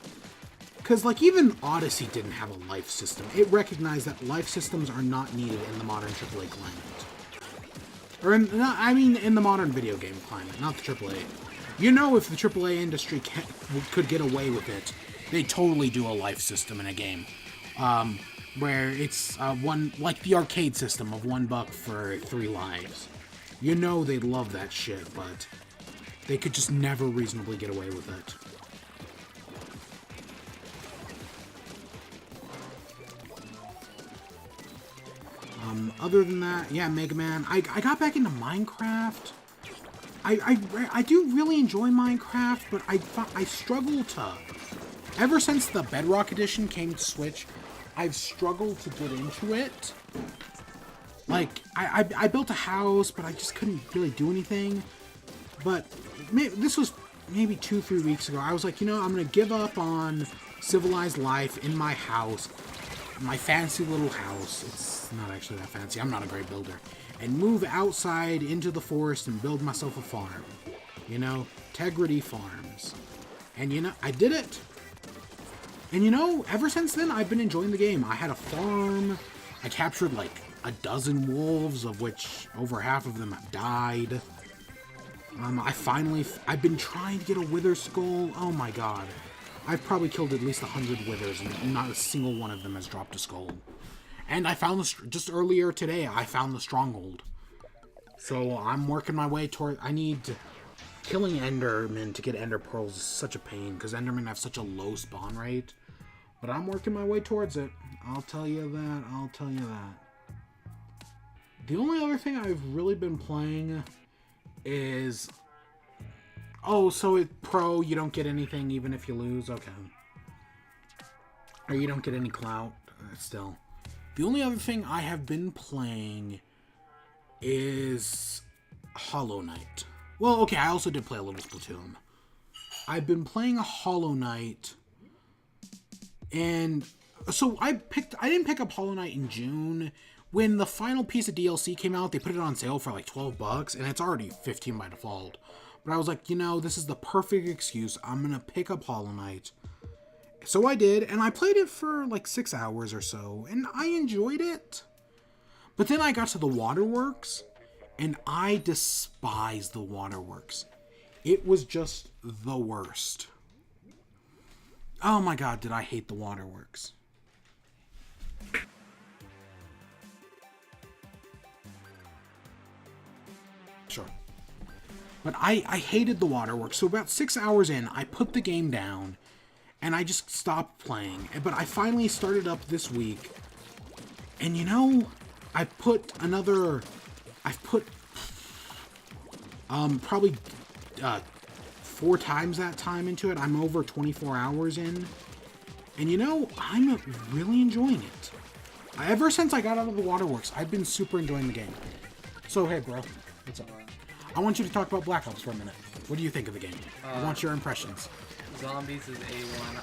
Because, even Odyssey didn't have a life system. It recognized that life systems are not needed in the modern AAA climate. Or, in the modern video game climate, not the AAA. You know, if the AAA industry could get away with it, they'd totally do a life system in a game. Where it's like the arcade system of $1 for 3 lives. You know they'd love that shit, but they could just never reasonably get away with it. Other than that, yeah, Mega Man. I got back into Minecraft. I do really enjoy Minecraft, but I struggle to... Ever since the Bedrock Edition came to Switch, I've struggled to get into it. Like, I built a house, but I just couldn't really do anything. But this was maybe 2-3 weeks ago. I was like, you know, I'm going to give up on civilized life in my house, my fancy little house. It's not actually that fancy. I'm not a great builder. And move outside into the forest and build myself a farm. You know, Integrity Farms. And, you know, I did it. And, you know, ever since then, I've been enjoying the game. I had a farm. I captured, like, a dozen wolves, of which over half of them have died. I've been trying to get a wither skull. Oh my god. I've probably killed at least 100 withers, and not a single one of them has dropped a skull. And I found this, just earlier today, I found the stronghold. So I'm working my way toward, killing Endermen to get Ender Pearls is such a pain, because Endermen have such a low spawn rate. But I'm working my way towards it. I'll tell you that. The only other thing I've really been playing is... Oh, so it's pro, you don't get anything even if you lose? Okay. Or you don't get any clout, still. The only other thing I have been playing is Hollow Knight. Well, okay, I also did play a little Splatoon. I've been playing a Hollow Knight, and so I didn't pick up Hollow Knight in June. When the final piece of DLC came out, they put it on sale for like $12, and it's already $15 by default. But I was like, you know, this is the perfect excuse. I'm gonna pick up Hollow Knight. So I did, and I played it for like 6 hours or so, and I enjoyed it. But then I got to the Waterworks, and I despise the Waterworks. It was just the worst. Oh my god, did I hate the Waterworks. Sure. But I hated the Waterworks, so about 6 hours in, I put the game down, and I just stopped playing. But I finally started up this week, and you know, I've put probably 4 times that time into it. I'm over 24 hours in, and you know, I'm really enjoying it. Ever since I got out of the Waterworks, I've been super enjoying the game. So hey bro, what's up? I want you to talk about Black Ops for a minute. What do you think of the game? I want your impressions. Zombies is A1.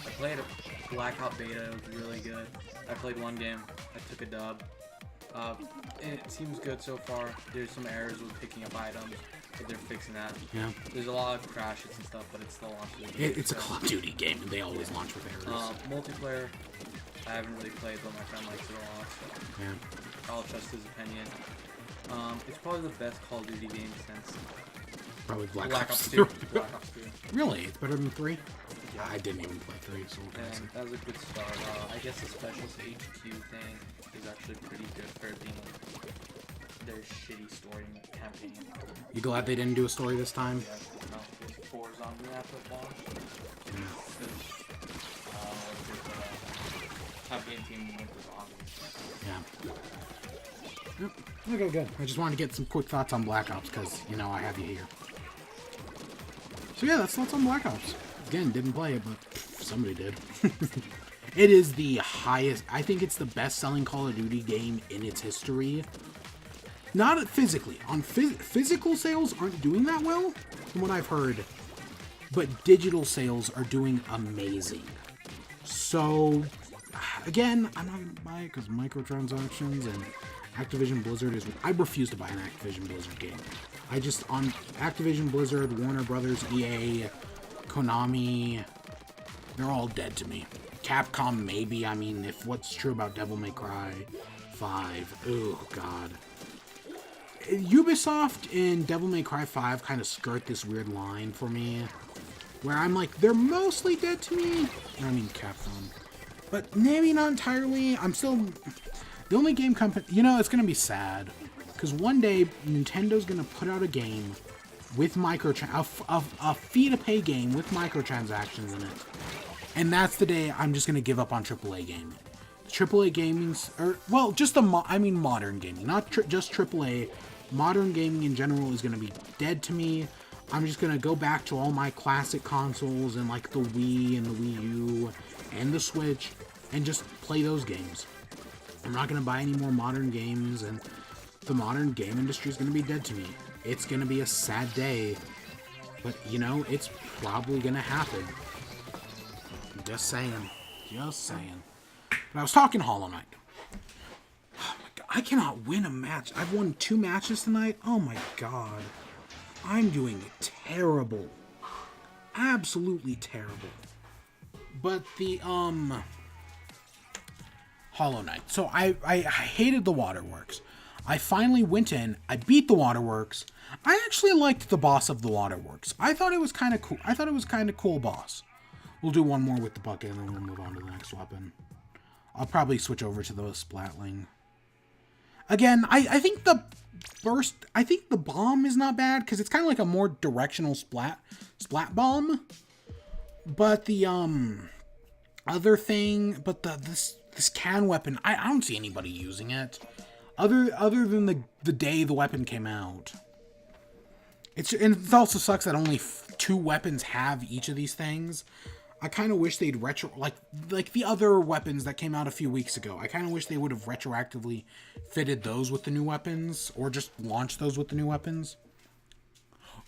I played a Blackout beta. It was really good. I played one game. I took a dub. It seems good so far. There's some errors with picking up items, but they're fixing that. Yeah. There's a lot of crashes and stuff, but it's still launches. It's a Call of Duty game, and they always launch with errors. Multiplayer, I haven't really played, but my friend likes it a lot. So yeah. I'll trust his opinion. It's probably the best Call of Duty game since probably Black Ops 2. Black Ops 2. Really? It's better than 3? Yeah. I didn't even play 3, so and that was a good start. I guess the Specialist HQ thing is actually pretty good for it being their shitty story campaign. You glad they didn't do a story this time? Yeah, no, there's 4 zombie maps that launched. Yeah. Campaign team went to zombies. Yeah. Yep. Okay, good. I just wanted to get some quick thoughts on Black Ops, because, you know, I have you here. So yeah, that's thoughts on Black Ops. Again, didn't play it, but somebody did. It is the highest, I think it's the best-selling Call of Duty game in its history. Not physically. On physical sales aren't doing that well, from what I've heard. But digital sales are doing amazing. So, again, I'm not going to buy it because microtransactions and Activision Blizzard is... I refuse to buy an Activision Blizzard game. On Activision Blizzard, Warner Brothers, EA, Konami, they're all dead to me. Capcom, maybe. I mean, if what's true about Devil May Cry 5, oh god. Ubisoft and Devil May Cry 5 kind of skirt this weird line for me, where I'm like, they're mostly dead to me. I mean, Capcom. But maybe not entirely. I'm still... The only game company... You know, it's going to be sad. Because one day, Nintendo's going to put out a game with a fee-to-pay game with microtransactions in it. And that's the day I'm just going to give up on AAA gaming. AAA gaming's... well, just modern gaming. Not just AAA. Modern gaming in general is going to be dead to me. I'm just going to go back to all my classic consoles and like the Wii and the Wii U and the Switch and just play those games. I'm not going to buy any more modern games, and the modern game industry is going to be dead to me. It's going to be a sad day, but, you know, it's probably going to happen. Just saying. Just saying. But I was talking Hollow Knight. Oh my god, I cannot win a match. I've won 2 matches tonight. Oh my god. I'm doing terrible. Absolutely terrible. But the, Hollow Knight. So I hated the Waterworks. I finally went in. I beat the Waterworks. I actually liked the boss of the Waterworks. I thought it was kind of cool. I thought it was kind of cool boss. We'll do one more with the bucket and then we'll move on to the next weapon. I'll probably switch over to the Splatling. Again, I think the burst, I think the bomb is not bad because it's kind of like a more directional splat bomb. But the other thing, but this can weapon, I don't see anybody using it other than the day the weapon came out. And it also sucks that only 2 weapons have each of these things. I kind of wish they'd like the other weapons that came out a few weeks ago. I kind of wish they would have retroactively fitted those with the new weapons, or just launched those with the new weapons.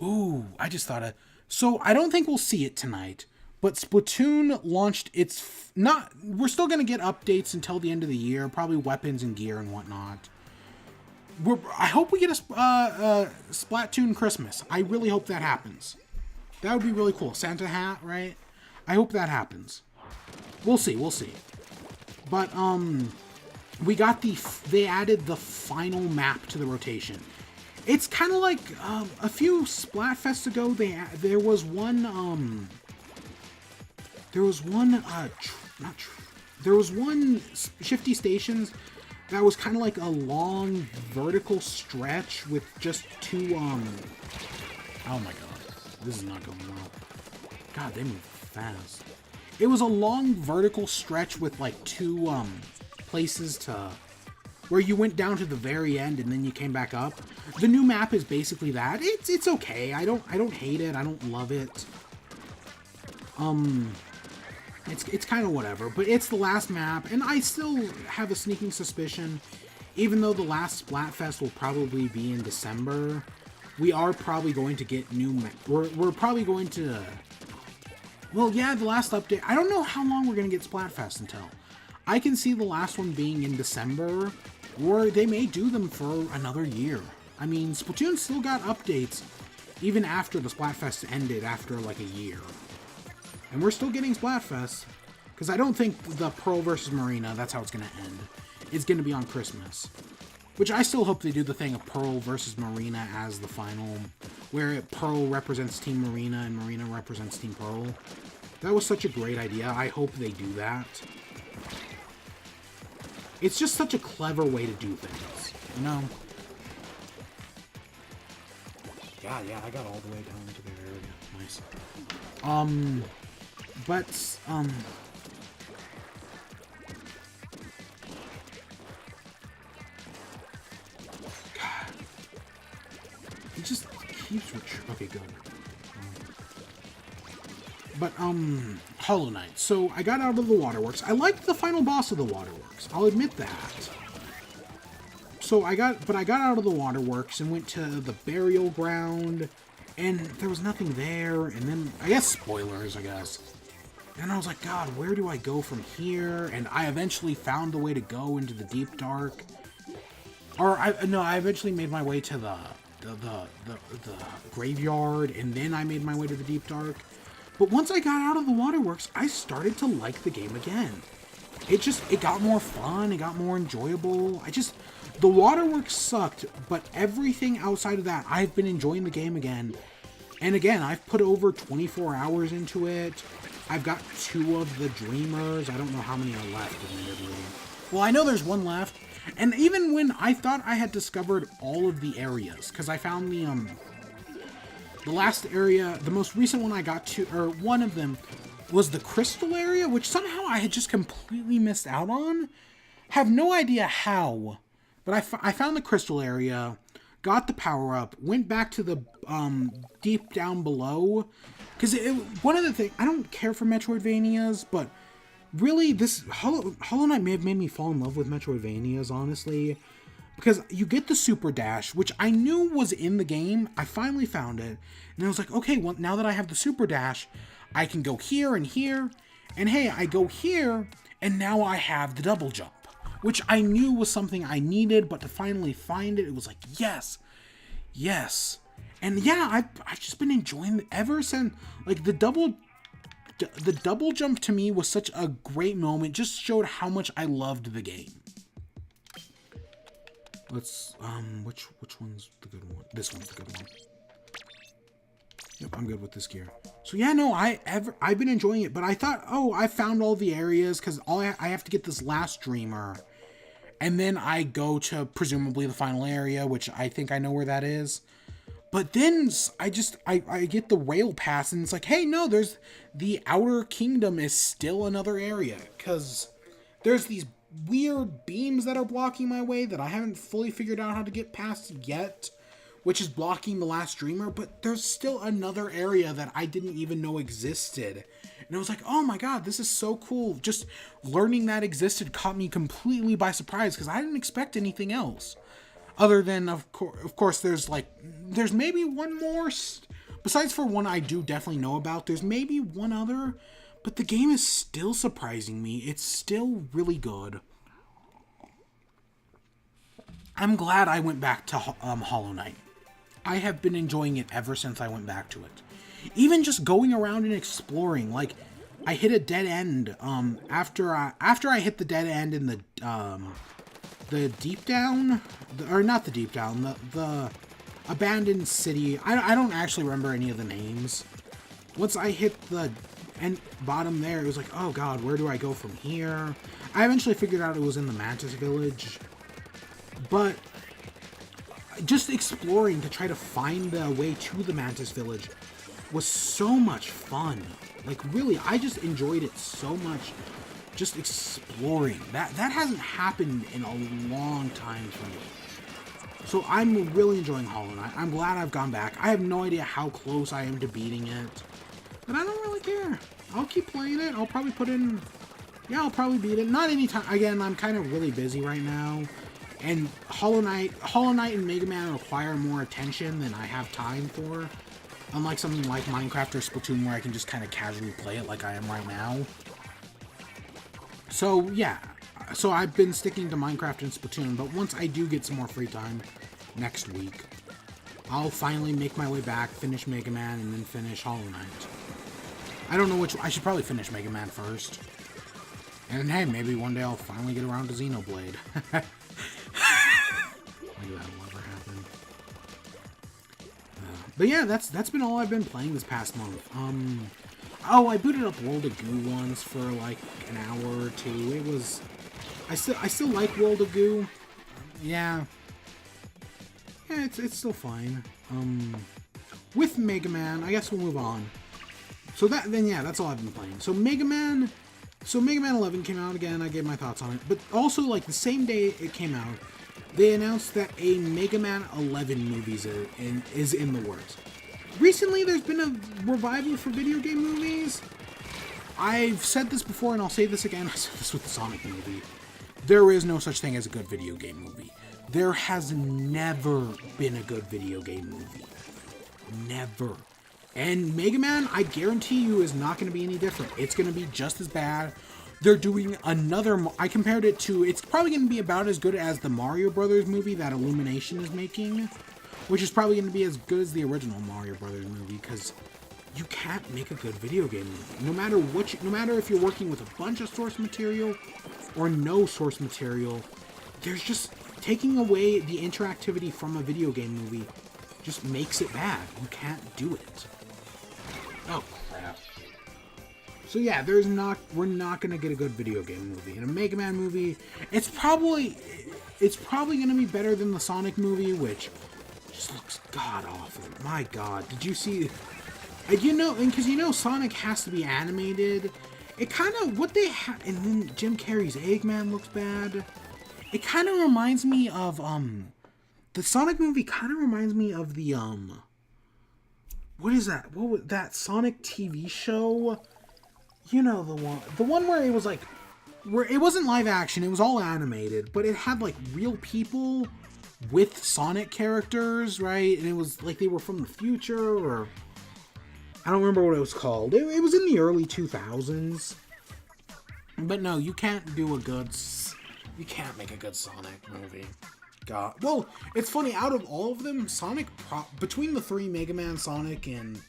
Ooh, I just thought of... So, I don't think we'll see it tonight, but Splatoon launched its... We're still going to get updates until the end of the year, probably weapons and gear and whatnot. I hope we get a Splatoon Christmas. I really hope that happens. That would be really cool. Santa hat, right? I hope that happens. We'll see, we'll see. But, we got they added the final map to the rotation. It's kind of like, a few Splatfests ago, there was one Shifty Stations that was kind of like a long vertical stretch with just 2, oh my god, this is not going well. God, they move fast. It was a long vertical stretch with like 2 places to where you went down to the very end and then you came back up. The new map is basically that. It's okay. I don't hate it. I don't love it. It's kind of whatever, but it's the last map, and I still have a sneaking suspicion, even though the last Splatfest will probably be in December, we are probably going to get new we're probably going to... Well, yeah, the last update... I don't know how long we're going to get Splatfest until. I can see the last one being in December, or they may do them for another year. I mean, Splatoon still got updates, even after the Splatfest ended after, like, a year. And we're still getting Splatfest, because I don't think the Pearl versus Marina, that's how it's going to end. It's going to be on Christmas. Which I still hope they do the thing of Pearl versus Marina as the final, where Pearl represents Team Marina and Marina represents Team Pearl. That was such a great idea. I hope they do that. It's just such a clever way to do things, you know? Yeah, I got all the way down to their area. Nice. God. It just keeps okay, good. Hollow Knight. So, I got out of the Waterworks. I liked the final boss of the Waterworks. I'll admit that. So, I got out of the Waterworks and went to the Burial Ground, and there was nothing there, and then, I guess spoilers, I guess. And I was like, God, where do I go from here? And I eventually found the way to go into the Deep Dark. I eventually made my way to the graveyard, and then I made my way to the Deep Dark. But once I got out of the Waterworks, I started to like the game again. It got more fun, it got more enjoyable. The Waterworks sucked, but everything outside of that, I've been enjoying the game again. And again, I've put over 24 hours into it. I've got 2 of the Dreamers. I don't know how many are left, admittedly. Well, I know there's 1 left. And even when I thought I had discovered all of the areas, because I found the last area, the most recent one I got to, or one of them, was the Crystal area, which somehow I had just completely missed out on. Have no idea how, but I found the Crystal area, got the power-up, went back to the deep down below, because one of the things, I don't care for Metroidvanias, but really, this Hollow Knight may have made me fall in love with Metroidvanias, honestly. Because you get the super dash, which I knew was in the game. I finally found it. And I was like, okay, well, now that I have the super dash, I can go here and here. And hey, I go here, and now I have the double jump. Which I knew was something I needed, but to finally find it, it was like, yes. Yes. And yeah, I've just been enjoying it ever since, like, the double jump to me was such a great moment. Just showed how much I loved the game. Let's, which one's the good one? This one's the good one. Yep, I'm good with this gear. So yeah, no, I've been enjoying it, but I thought, oh, I found all the areas, because I have to get this last dreamer. And then I go to presumably the final area, which I think I know where that is. But then I get the rail pass, and it's like, hey, no, there's the Outer Kingdom is still another area, because there's these weird beams that are blocking my way that I haven't fully figured out how to get past yet, which is blocking the last dreamer. But there's still another area that I didn't even know existed, and I was like, oh my god, this is so cool. Just learning that existed caught me completely by surprise, because I didn't expect anything else other than, of course, there's maybe one more besides for one I do definitely know about. There's maybe one other. But the game is still surprising me. It's still really good. I'm glad I went back to Hollow Knight. I have been enjoying it ever since I went back to it. Even just going around and exploring. Like, I hit a dead end. After I hit the dead end in the deep down, or not the deep down, the abandoned city. I don't actually remember any of the names. Once I hit the bottom there, it was like, oh god, where do I go from here? I eventually figured out it was in the Mantis Village, but just exploring to try to find the way to the Mantis Village was so much fun. Like, really, I just enjoyed it so much, just exploring. That hasn't happened in a long time for me. So I'm really enjoying Hollow Knight. I'm glad I've gone back. I have no idea how close I am to beating it, but I don't really care. I'll keep playing it. I'll probably put in... Yeah, I'll probably beat it. Not anytime... Again, I'm kind of really busy right now. And Hollow Knight and Mega Man require more attention than I have time for. Unlike something like Minecraft or Splatoon, where I can just kind of casually play it like I am right now. So, yeah. So I've been sticking to Minecraft and Splatoon, but once I do get some more free time next week, I'll finally make my way back, finish Mega Man, and then finish Hollow Knight. I don't know which... I should probably finish Mega Man first. And hey, maybe one day I'll finally get around to Xenoblade. Maybe that'll ever happen. But yeah, that's been all I've been playing this past month. Oh, I booted up World of Goo once for like an hour or two. It was... I still like World of Goo. Yeah. Yeah, it's still fine. With Mega Man, I guess we'll move on. So that's all I've been playing. So Mega Man 11 came out again. I gave my thoughts on it. But also, like, the same day it came out, they announced that a Mega Man 11 movie is in the works. Recently, there's been a revival for video game movies. I've said this before, and I'll say this again. I said this with the Sonic movie. There is no such thing as a good video game movie. There has never been a good video game movie. Never. And Mega Man, I guarantee you, is not going to be any different. It's going to be just as bad. They're doing another... I compared it to... It's probably going to be about as good as the Mario Brothers movie that Illumination is making, which is probably going to be as good as the original Mario Brothers movie, because you can't make a good video game movie. No matter if you're working with a bunch of source material or no source material, there's just... Taking away the interactivity from a video game movie just makes it bad. You can't do it. Oh, crap. So yeah, we're not gonna get a good video game movie. In a Mega Man movie, it's probably gonna be better than the Sonic movie, which just looks god-awful. My god, did you see... because Sonic has to be animated. It kind of, and then Jim Carrey's Eggman looks bad. It kind of reminds me of, the Sonic movie kind of reminds me of the, what is that? What was that Sonic TV show? You know the one where it was like, where it wasn't live action, it was all animated, but it had like real people with Sonic characters, right? And it was like they were from the future, or I don't remember what it was called. It was in the early 2000s. But no, you can't make a good Sonic movie. God. Well, it's funny, out of all of them, between the three, Mega Man, Sonic, and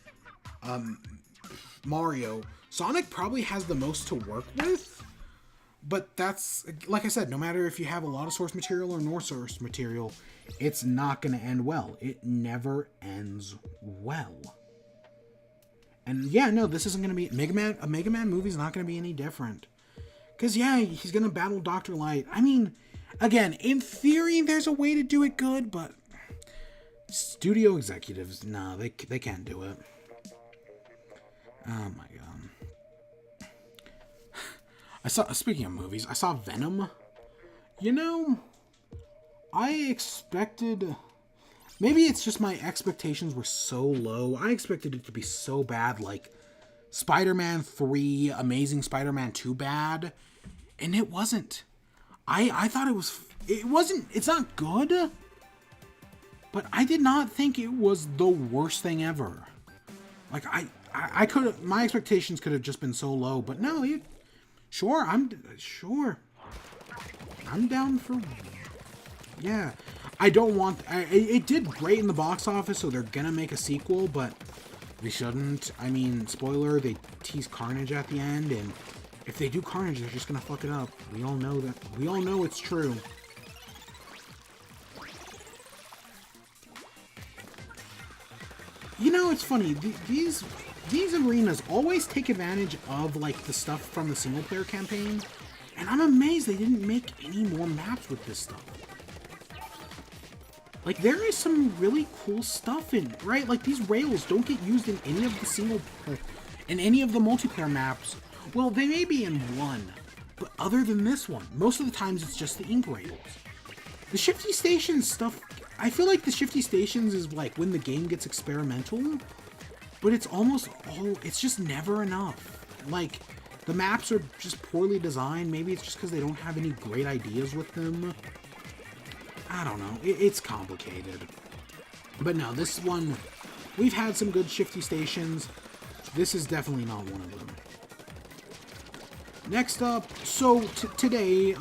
Mario, Sonic probably has the most to work with. But that's, like I said, no matter if you have a lot of source material or no source material, it's not going to end well. It never ends well. And yeah, no, this isn't going to be a Mega Man movie is not going to be any different. Because yeah, he's going to battle Dr. Light. I mean, again, in theory, there's a way to do it good, but studio executives, no, they can't do it. Oh my god. Speaking of movies, I saw Venom. You know, I expected, maybe it's just my expectations were so low. I expected it to be so bad, like Spider-Man 3, Amazing Spider-Man 2 bad, and it wasn't. I thought it's not good, but I did not think it was the worst thing ever. Like, my expectations could have just been so low, but no, I'm down for, yeah. It did great in the box office, so they're gonna make a sequel, but they shouldn't. I mean, spoiler, they tease Carnage at the end, and if they do Carnage, they're just gonna fuck it up. We all know that. We all know it's true. You know, it's funny. These arenas always take advantage of, like, the stuff from the single-player campaign, and I'm amazed they didn't make any more maps with this stuff. Like, there is some really cool stuff in, right? Like, these rails don't get used in any of the multiplayer maps. Well, they may be in one, but other than this one, most of the times it's just the ink rails. The Shifty Stations stuff, I feel like the Shifty Stations is like when the game gets experimental, but it's just never enough. Like, the maps are just poorly designed. Maybe it's just because they don't have any great ideas with them. I don't know. It's complicated. But no, this one, we've had some good Shifty Stations. This is definitely not one of them. Next up, so today,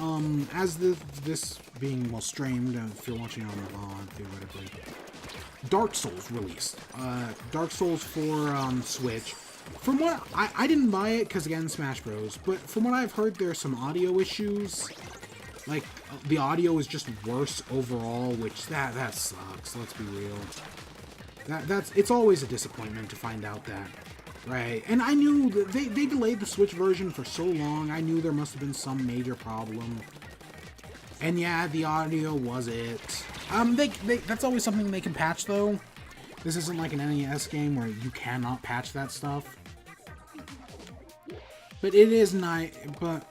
as this being streamed, if you're watching on the VOD, theoretically, Dark Souls released. Dark Souls for Switch. From what I didn't buy it because again Smash Bros. But from what I've heard, there's some audio issues. Like, the audio is just worse overall, which that sucks. Let's be real. It's always a disappointment to find out that. Right, and I knew that they delayed the Switch version for so long. I knew there must have been some major problem. And yeah, the audio was it. That's always something they can patch, though. This isn't like an NES game where you cannot patch that stuff. But it is nice, but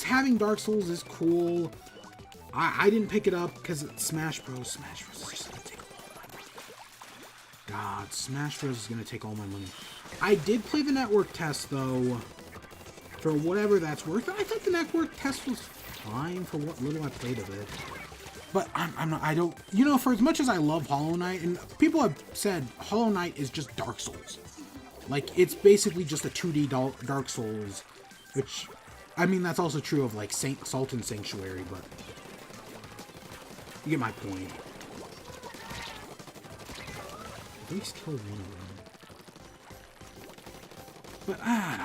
having Dark Souls is cool. I didn't pick it up because it's Smash Bros. Smash Bros. Is just gonna take all my money. God, Smash Bros. Is gonna take all my money. I did play the network test though, for whatever that's worth. I thought the network test was fine for what little I played of it. But I don't, you know, for as much as I love Hollow Knight, and people have said Hollow Knight is just Dark Souls. Like, it's basically just a 2D Dark Souls, which, I mean, that's also true of, like, Sultan Sanctuary, but you get my point. At least kill one of them. But, I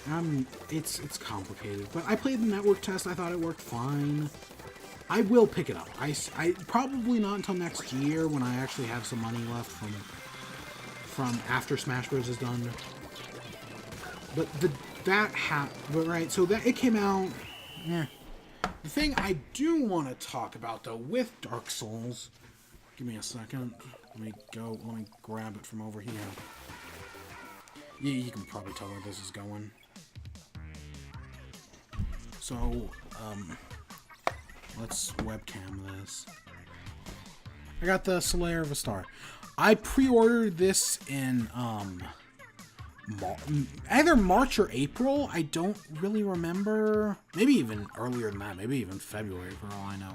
don't know. It's complicated. But I played the network test, I thought it worked fine. I will pick it up. I probably not until next year when I actually have some money left from after Smash Bros. Is done. But right, so that it came out. Yeah. The thing I do want to talk about though with Dark Souls, give me a second. Let me grab it from over here. Yeah, you can probably tell where this is going. So, let's webcam this. I got the Slayer of a Star. I pre-ordered this in either March or April. I don't really remember. Maybe even earlier than that. Maybe even February, for all I know.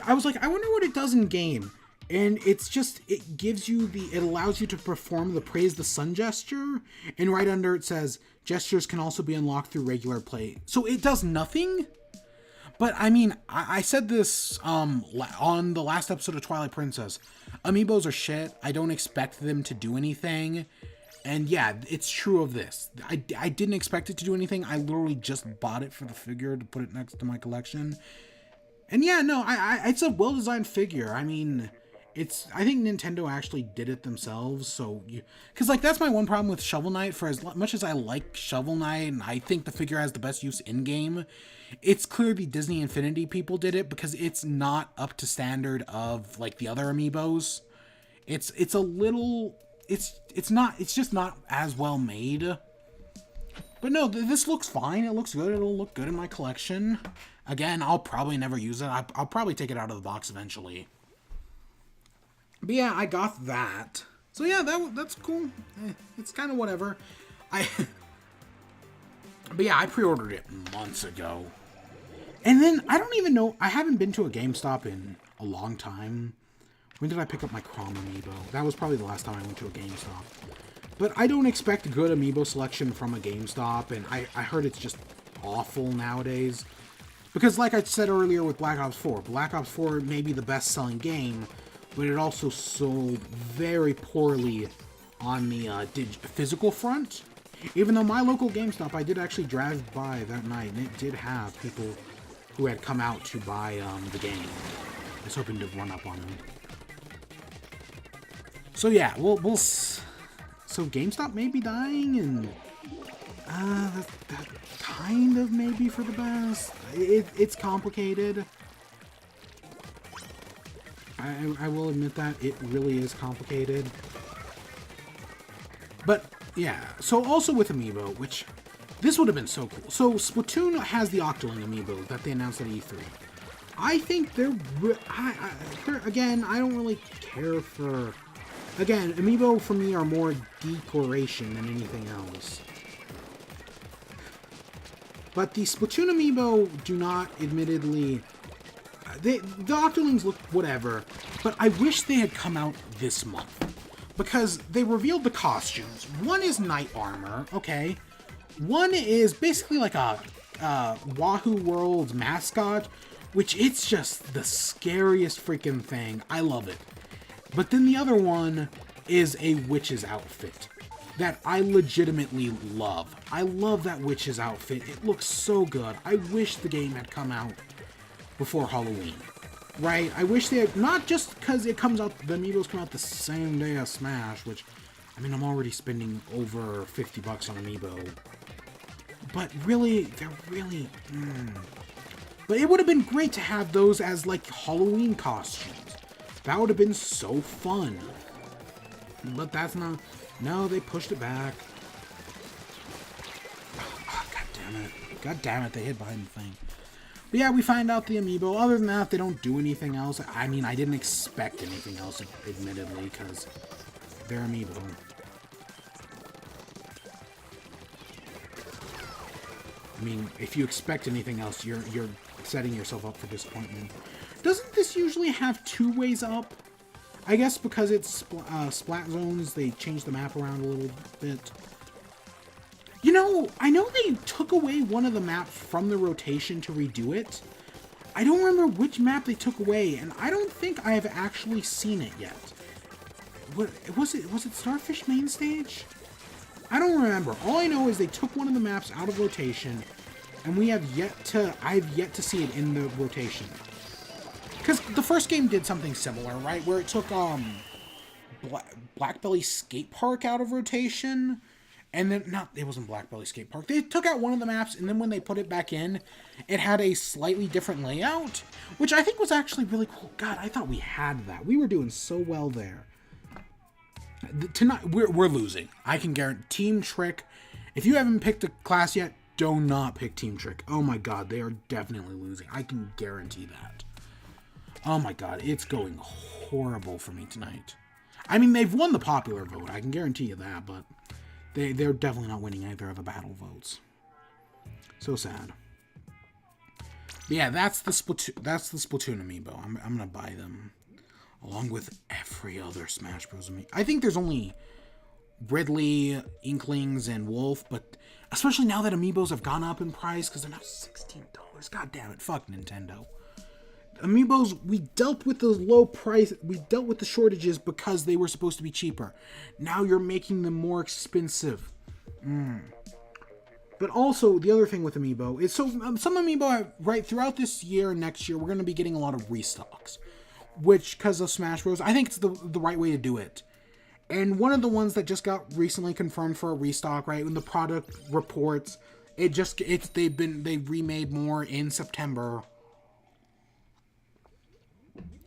I was like, I wonder what it does in game. And it's just, it gives you it allows you to perform the praise the sun gesture. And right under it says, gestures can also be unlocked through regular play. So it does nothing. But I mean, I said this on the last episode of Twilight Princess. Amiibos are shit. I don't expect them to do anything. And yeah, it's true of this. I didn't expect it to do anything. I literally just bought it for the figure to put it next to my collection. And yeah, no, it's a well-designed figure. I mean, I think Nintendo actually did it themselves. So, because like that's my one problem with Shovel Knight. For as much as I like Shovel Knight, and I think the figure has the best use in game, it's clear the Disney Infinity people did it because it's not up to standard of like the other Amiibos. It's a little, it's just not as well made. But no, this looks fine. It looks good. It'll look good in my collection. Again, I'll probably never use it. I'll probably take it out of the box eventually. But yeah, I got that. So yeah, that's cool. It's kind of whatever. But yeah, I pre-ordered it months ago. And then, I don't even know, I haven't been to a GameStop in a long time. When did I pick up my Crom Amiibo? That was probably the last time I went to a GameStop. But I don't expect good Amiibo selection from a GameStop, and I heard it's just awful nowadays. Because like I said earlier with Black Ops 4, Black Ops 4 may be the best-selling game, but it also sold very poorly on the physical front. Even though my local GameStop, I did actually drive by that night, and it did have people who had come out to buy the game. I was hoping to run up on them. So yeah, so GameStop may be dying, and that kind of may be for the best. It's complicated. I will admit that it really is complicated. But yeah, so also with Amiibo, which this would have been so cool. So Splatoon has the Octoling Amiibo that they announced at E3. I think they're again, I don't really care for. Again, Amiibo for me are more decoration than anything else. But the Splatoon Amiibo do not, admittedly... the Octolings look whatever, but I wish they had come out this month. Because they revealed the costumes. One is Knight Armor, okay. One is basically like a Wahoo World's mascot, which it's just the scariest freaking thing. I love it. But then the other one is a witch's outfit that I legitimately love. I love that witch's outfit. It looks so good. I wish the game had come out before Halloween. Right? I wish they had, not just because it comes out, the Amiibos come out the same day as Smash, which, I mean, I'm already spending over $50 on Amiibo. But really, they're really, But it would have been great to have those as, like, Halloween costumes. That would have been so fun. But that's not... No, they pushed it back. Oh, God damn it. God damn it, they hid behind the thing. But yeah, we find out the Amiibo. Other than that, they don't do anything else. I mean, I didn't expect anything else, admittedly, because they're Amiibo. I mean, if you expect anything else, you're setting yourself up for disappointment. Doesn't this usually have 2 ways up? I guess because it's Splat zones, they changed the map around a little bit. You know, I know they took away one of the maps from the rotation to redo it. I don't remember which map they took away, and I don't think I have actually seen it yet. What was it Starfish Main Stage? I don't remember. All I know is they took one of the maps out of rotation, and I've yet to see it in the rotation. Because the first game did something similar, right? Where it took Blackbelly Skate Park out of rotation, and then it wasn't Blackbelly Skate Park. They took out one of the maps, and then when they put it back in, it had a slightly different layout, which I think was actually really cool. God, I thought we had that. We were doing so well there. Tonight we're losing. I can guarantee Team Trick. If you haven't picked a class yet, do not pick Team Trick. Oh my God, they are definitely losing. I can guarantee that. Oh my God, it's going horrible for me tonight. I mean, they've won the popular vote. I can guarantee you that, but they're definitely not winning either of the battle votes. So sad. But yeah, that's the Splatoon amiibo. I'm gonna buy them along with every other Smash Bros. Amiibo. I think there's only Ridley, Inklings, and Wolf, but especially now that amiibos have gone up in price because they're now $16. God damn it, fuck Nintendo. Amiibos, we dealt with the low price, we dealt with the shortages because they were supposed to be cheaper. Now you're making them more expensive. But also, the other thing with Amiibo is, so some Amiibo, right, throughout this year and next year, we're going to be getting a lot of restocks. Which, because of Smash Bros., I think it's the right way to do it. And one of the ones that just got recently confirmed for a restock, right, when the product reports, they remade more in September,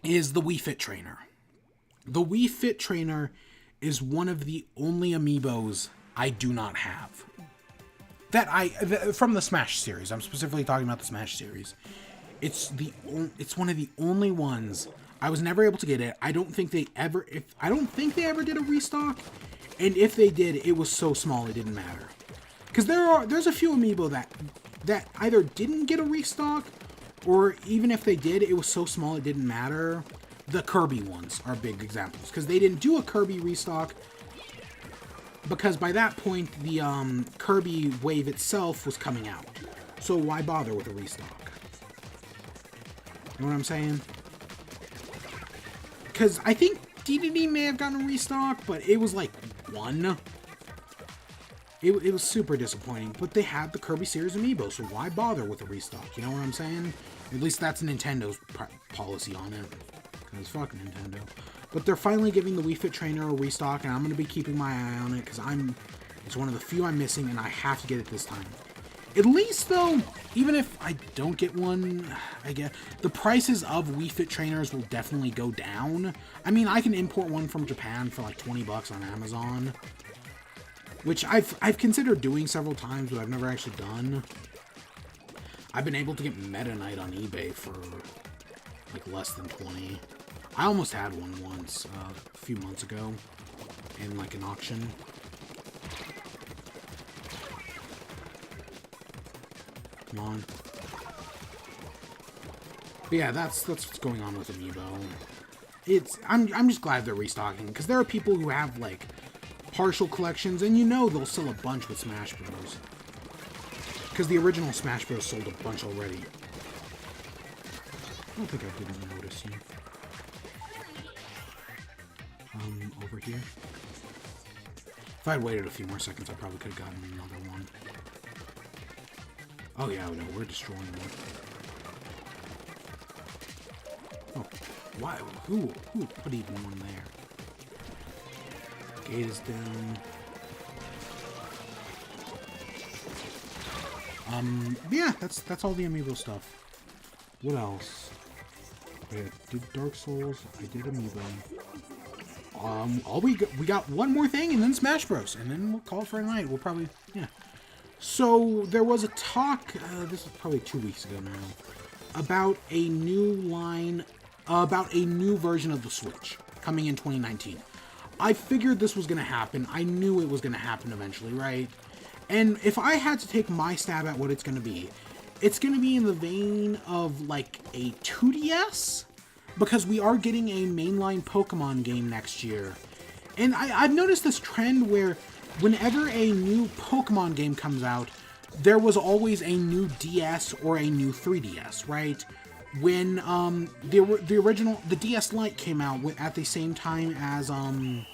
is the Wii Fit Trainer. The Wii Fit Trainer is one of the only Amiibos I do not have. From the Smash series. I'm specifically talking about the Smash series. It's one of the only ones. I was never able to get it. I don't think they ever did a restock. And if they did, it was so small it didn't matter. Because there's a few Amiibo that either didn't get a restock, or even if they did, it was so small it didn't matter. The Kirby ones are big examples. Because they didn't do a Kirby restock. Because by that point, the Kirby wave itself was coming out. So why bother with a restock? You know what I'm saying? Because I think DDD may have gotten a restock, but it was like one. It was super disappointing. But they had the Kirby series amiibo, so why bother with a restock? You know what I'm saying? At least that's Nintendo's policy on it. Because fuck Nintendo. But they're finally giving the Wii Fit Trainer a restock, and I'm going to be keeping my eye on it, because it's one of the few I'm missing, and I have to get it this time. At least, though, even if I don't get one, I guess, the prices of Wii Fit Trainers will definitely go down. I mean, I can import one from Japan for like $20 on Amazon, which I've considered doing several times, but I've never actually done. I've been able to get Meta Knight on eBay for like less than 20. I almost had one once, a few months ago, in like an auction. Come on. But yeah, that's what's going on with Amiibo. I'm just glad they're restocking, because there are people who have like partial collections, and you know they'll sell a bunch with Smash Bros. Because the original Smash Bros. Sold a bunch already. I don't think I didn't notice you. Over here. If I had waited a few more seconds, I probably could have gotten another one. Oh yeah, no, we're destroying them. Oh, why? Who put even one there? Gate is down. Yeah, that's all the Amiibo stuff. What else? I did Dark Souls. I did Amiibo. We got one more thing, and then Smash Bros, and then we'll call it for a night. We'll probably, yeah. So there was a talk. This was probably 2 weeks ago now, about a new line, about a new version of the Switch coming in 2019. I figured this was gonna happen. I knew it was gonna happen eventually, right? And if I had to take my stab at what it's gonna be in the vein of like a 2DS. Because we are getting a mainline Pokemon game next year. And I've noticed this trend where whenever a new Pokemon game comes out, there was always a new DS or a new 3DS, right? When the original, the DS Lite came out at the same time as Diamond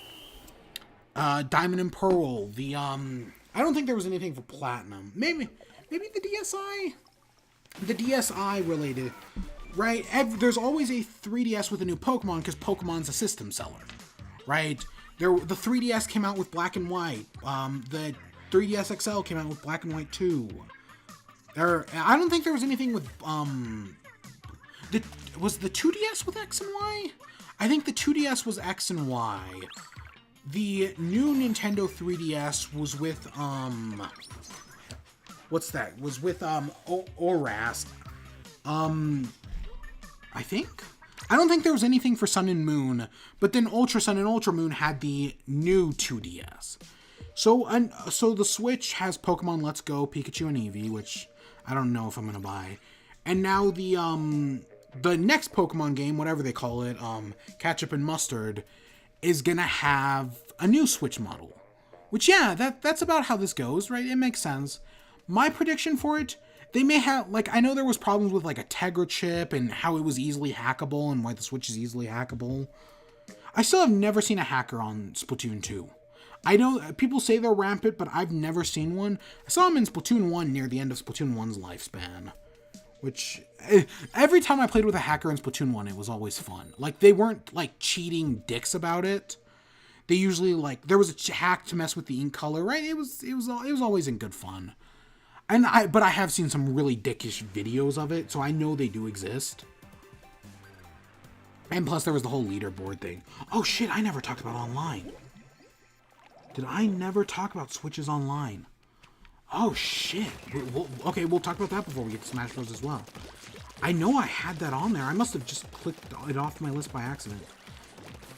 and Pearl. I don't think there was anything for Platinum. Maybe the DSi? The DSi related. Right? There's always a 3DS with a new Pokemon because Pokemon's a system seller, right? The 3DS came out with Black and White. The 3DS XL came out with Black and White 2. I don't think there was anything with was the 2DS with X and Y? I think the 2DS was X and Y. The new Nintendo 3DS was with what's that? Was with ORAS. I think? I don't think there was anything for Sun and Moon, but then Ultra Sun and Ultra Moon had the new 2DS. So the Switch has Pokemon Let's Go, Pikachu, and Eevee, which I don't know if I'm gonna buy. And now the next Pokemon game, whatever they call it, Ketchup and Mustard, is gonna have a new Switch model. Which, yeah, that's about how this goes, right? It makes sense. My prediction for it, they may have, like, I know there was problems with, like, a Tegra chip and how it was easily hackable and why the Switch is easily hackable. I still have never seen a hacker on Splatoon 2. I know people say they're rampant, but I've never seen one. I saw them in Splatoon 1 near the end of Splatoon 1's lifespan. Which, every time I played with a hacker in Splatoon 1, it was always fun. Like, they weren't, like, cheating dicks about it. They usually, like, there was a hack to mess with the ink color, right? It was always in good fun. But I have seen some really dickish videos of it, so I know they do exist. And plus, there was the whole leaderboard thing. Oh shit, I never talked about online. Did I never talk about Switches online? Oh shit. Okay, we'll talk about that before we get to Smash Bros. As well. I know I had that on there. I must have just clicked it off my list by accident.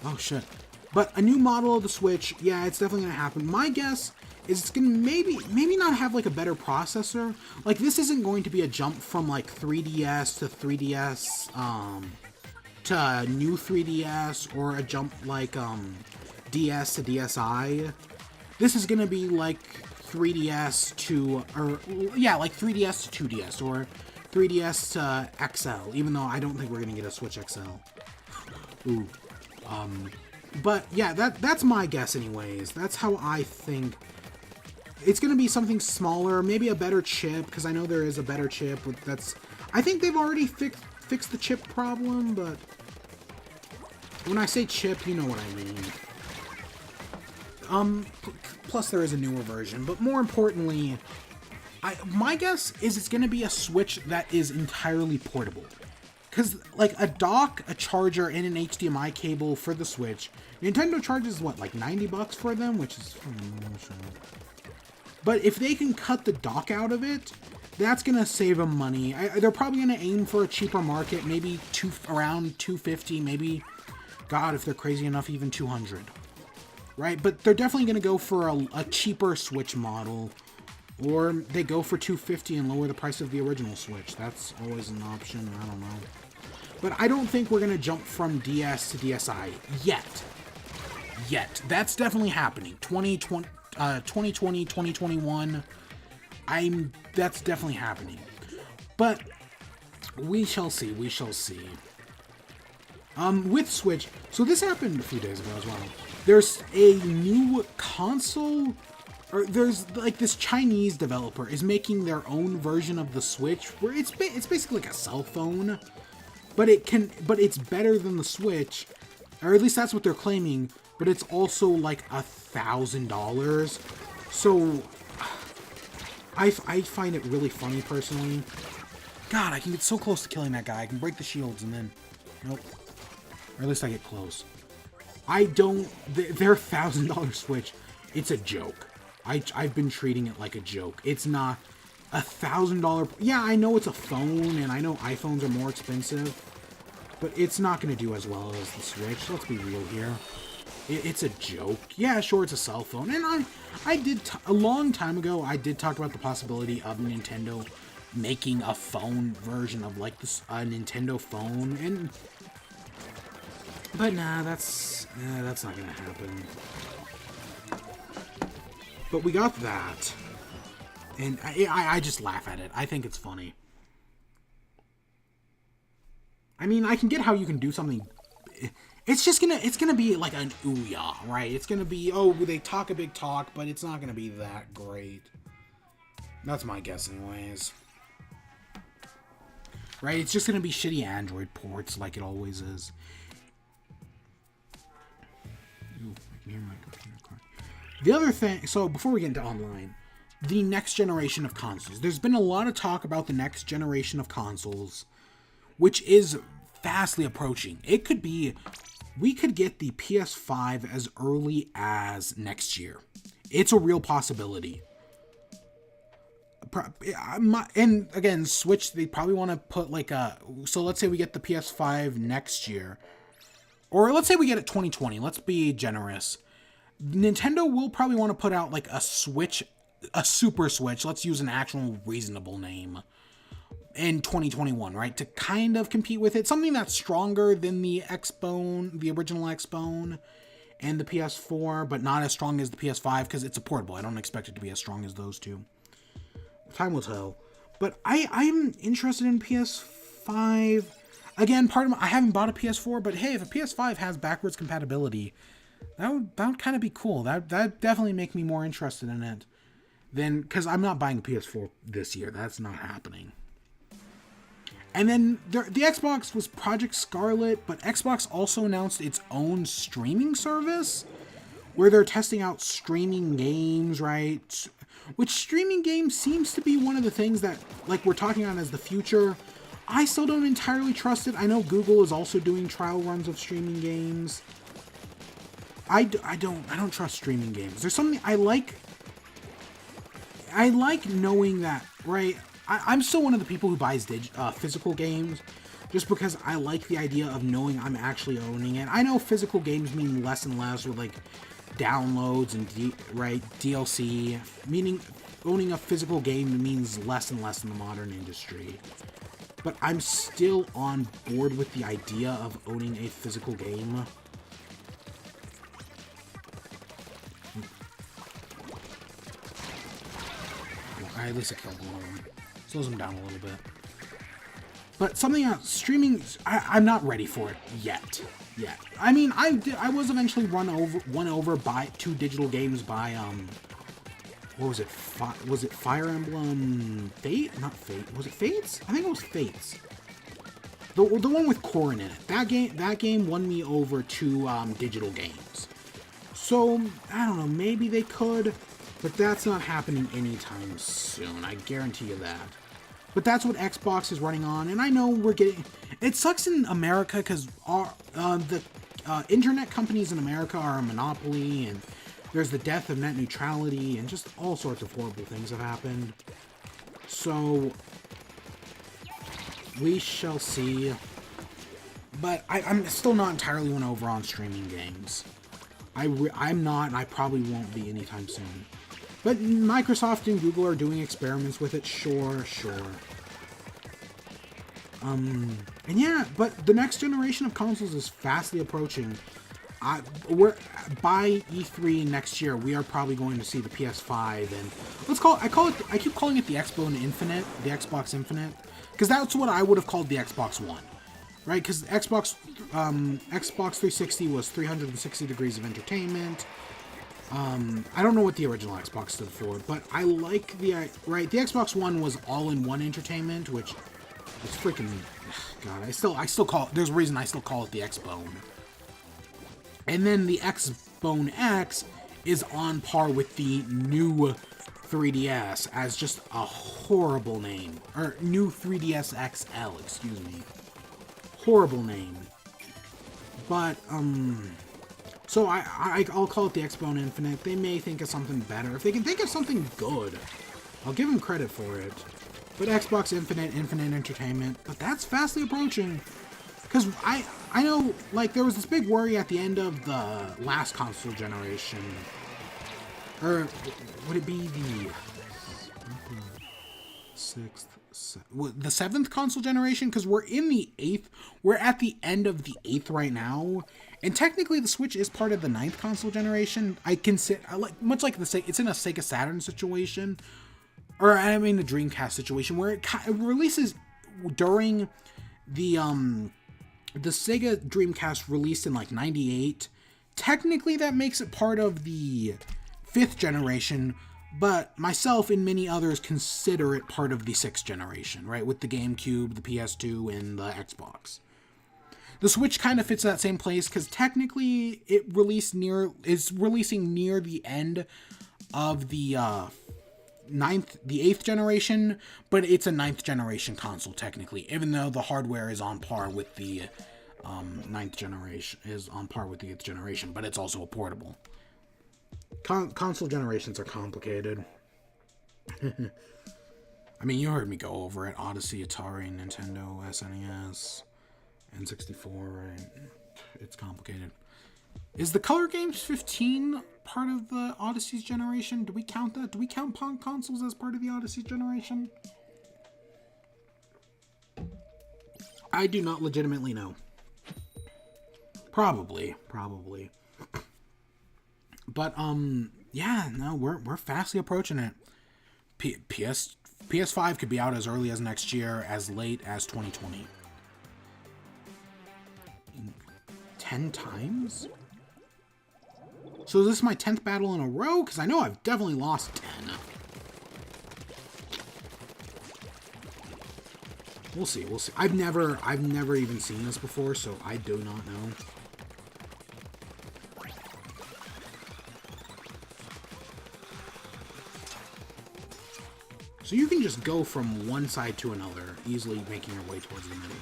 Oh shit. But a new model of the Switch, yeah, it's definitely gonna happen. My guess is it's gonna maybe not have like a better processor. Like, this isn't going to be a jump from like 3DS to 3DS to new 3DS, or a jump like DS to DSi. This is gonna be like 3DS to, or yeah, like 3DS to 2DS, or 3DS to XL, even though I don't think we're gonna get a Switch XL. Ooh. But yeah, that's my guess anyways. That's how I think. It's going to be something smaller, maybe a better chip, because I know there is a better chip. I think they've already fixed the chip problem, but when I say chip, you know what I mean. Plus there is a newer version, but more importantly, my guess is it's going to be a Switch that is entirely portable. Because, like, a dock, a charger, and an HDMI cable for the Switch, Nintendo charges, what, like $90 for them? Which is... But if they can cut the dock out of it, that's going to save them money. They're probably going to aim for a cheaper market, maybe around $250, maybe, God, if they're crazy enough, even $200. Right? But they're definitely going to go for a cheaper Switch model. Or they go for $250 and lower the price of the original Switch. That's always an option. I don't know. But I don't think we're going to jump from DS to DSi yet. That's definitely happening. 2020, 2021. That's definitely happening. But we shall see. We shall see. With Switch, so this happened a few days ago as well. There's a new console, or there's like this Chinese developer is making their own version of the Switch where it's basically like a cell phone, but it's better than the Switch, or at least that's what they're claiming. But it's also like $1,000. So I find it really funny personally. God, I can get so close to killing that guy. I can break the shields and then nope. Or at least I get close. Their $1,000 Switch, it's a joke. I've been treating it like a joke. It's not $1,000. Yeah, I know it's a phone, and I know iPhones are more expensive, but it's not going to do as well as the Switch. Let's be real here. It's a joke. Yeah, sure, it's a cell phone. And a long time ago, I did talk about the possibility of Nintendo making a phone version of like a Nintendo phone, but nah, that's not gonna happen. But we got that, and I just laugh at it. I think it's funny. I mean, I can get how you can do something. It's gonna be like an ooh-yah, right? It's gonna be, oh, they talk a big talk, but it's not gonna be that great. That's my guess anyways. Right? It's just gonna be shitty Android ports like it always is. Ooh, I can hear my computer crying. The other thing, so before we get into online, the next generation of consoles. There's been a lot of talk about the next generation of consoles, which is fastly approaching. We could get the PS5 as early as next year. It's a real possibility. And again, Switch, they probably want to put like a, so let's say we get the PS5 next year, or let's say we get it 2020, let's be generous. Nintendo will probably want to put out like a Switch, a Super Switch, let's use an actual reasonable name, in 2021, right? To kind of compete with it. Something that's stronger than the Xbone, the original Xbone, and the PS4, but not as strong as the PS5, because it's a portable. I don't expect it to be as strong as those two. Time will tell. But I'm interested in PS5. Again, I haven't bought a PS4, but hey, if a PS5 has backwards compatibility, that would kind of be cool. That definitely make me more interested in it. Then, because I'm not buying a PS4 this year. That's not happening. And then the Xbox was Project Scarlet, but Xbox also announced its own streaming service where they're testing out streaming games, right? Which streaming games seems to be one of the things that, like, we're talking on as the future. I still don't entirely trust it. I know Google is also doing trial runs of streaming games. I don't trust streaming games. There's something I like knowing that, right? I'm still one of the people who buys physical games just because I like the idea of knowing I'm actually owning it. I know physical games mean less and less with like downloads and DLC, meaning owning a physical game means less and less in the modern industry. But I'm still on board with the idea of owning a physical game. At least I killed one of them. Slows them down a little bit. But something else, streaming, I'm not ready for it yet. I mean, I was eventually won over by 2 digital games by, what was it? Was it Fire Emblem Fate? Not Fate. Was it Fates? I think it was Fates. The one with Corrin in it. That game won me over 2 digital games. So, I don't know, maybe they could, but that's not happening anytime soon. I guarantee you that. But that's what Xbox is running on, and I know we're getting... It sucks in America because the internet companies in America are a monopoly, and there's the death of net neutrality, and just all sorts of horrible things have happened. So, we shall see. But I'm still not entirely won over on streaming games. I'm not, and I probably won't be anytime soon. But Microsoft and Google are doing experiments with it, sure. And yeah, but the next generation of consoles is fastly approaching. We're by E3 next year. We are probably going to see the PS5, and I keep calling it the Xbox Infinite, the Xbox Infinite, because that's what I would have called the Xbox One, right? Because Xbox 360 was 360 degrees of entertainment. I don't know what the original Xbox stood for, but I like the Xbox One was all-in-one entertainment, which is freaking, God, I still call it, there's a reason I still call it the Xbone. And then the Xbone X is on par with the new 3DS as just a horrible name, or new 3DS XL, excuse me. Horrible name. But, so I'll call it the Xbone Infinite. They may think of something better. If they can think of something good, I'll give them credit for it. But Xbox Infinite Entertainment, but that's fastly approaching. Because I know, like, there was this big worry at the end of the last console generation. Or, would it be the 7th console generation? Because we're in the 8th. We're at the end of the 8th right now. And technically, the Switch is part of the 9th console generation. Much like it's in a Sega Saturn situation, or I mean the Dreamcast situation, where it releases during the Sega Dreamcast released in like '98. Technically, that makes it part of the 5th generation, but myself and many others consider it part of the 6th generation, right? With the GameCube, the PS2, and the Xbox. The Switch kind of fits that same place because technically it is releasing near the end of the 8th generation, but it's a 9th generation console technically, even though the hardware is on par with the 9th generation, is on par with the 8th generation, but it's also a portable. Console generations are complicated. I mean, you heard me go over it. Odyssey, Atari, Nintendo, SNES, N64, right? It's complicated. Is the Color Games 15 part of the Odyssey's generation? Do we count that? Do we count Pong consoles as part of the Odyssey generation? I do not legitimately know. Probably. But, yeah, no, we're fastly approaching it. PS5 could be out as early as next year, as late as 2020. 10 times? So is this my 10th battle in a row? Because I know I've definitely lost 10. We'll see. I've never even seen this before, so I do not know. So you can just go from one side to another, easily making your way towards the middle.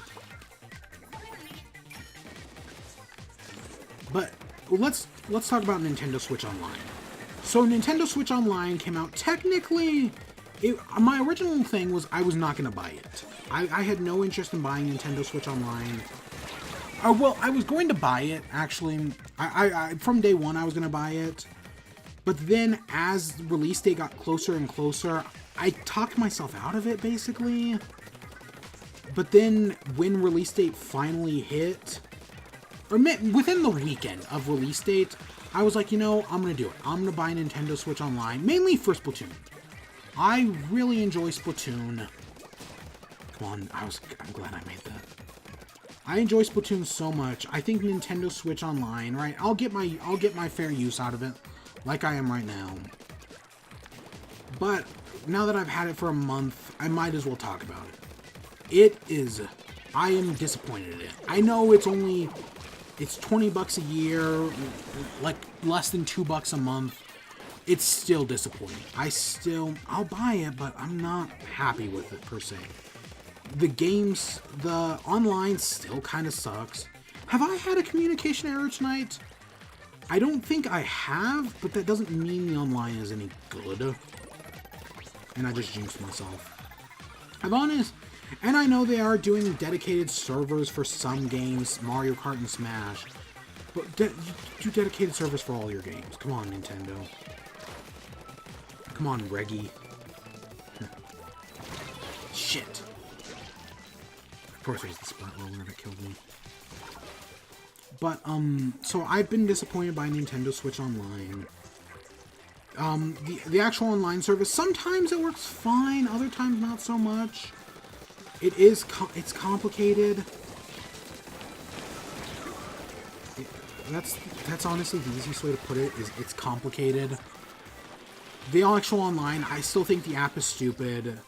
But let's talk about Nintendo Switch Online. So Nintendo Switch Online came out. Technically, my original thing was I was not going to buy it. I had no interest in buying Nintendo Switch Online. Well, I was going to buy it, actually. I from day one, I was going to buy it. But then, as release date got closer and closer, I talked myself out of it, basically. But then, when release date finally hit, or within the weekend of release date, I was like, you know, I'm going to do it. I'm going to buy Nintendo Switch Online, mainly for Splatoon. I really enjoy Splatoon. Come on, I'm glad I made that. I enjoy Splatoon so much. I think Nintendo Switch Online, right? I'll get my fair use out of it, like I am right now. But now that I've had it for a month, I might as well talk about it. I am disappointed in it. I know it's $20 a year, like less than $2 a month. It's still disappointing. I'll buy it, but I'm not happy with it per se. The online still kind of sucks. Have I had a communication error tonight? I don't think I have, but that doesn't mean the online is any good. And I just jinxed myself. I'm honest, and I know they are doing dedicated servers for some games, Mario Kart and Smash, but do dedicated servers for all your games. Come on, Nintendo. Come on, Reggie. Shit. Of course it was the Splat roller that killed me. But, so I've been disappointed by Nintendo Switch Online. The actual online service, sometimes it works fine, other times not so much. It's complicated. That's honestly the easiest way to put it, is it's complicated. The actual online, I still think the app is stupid.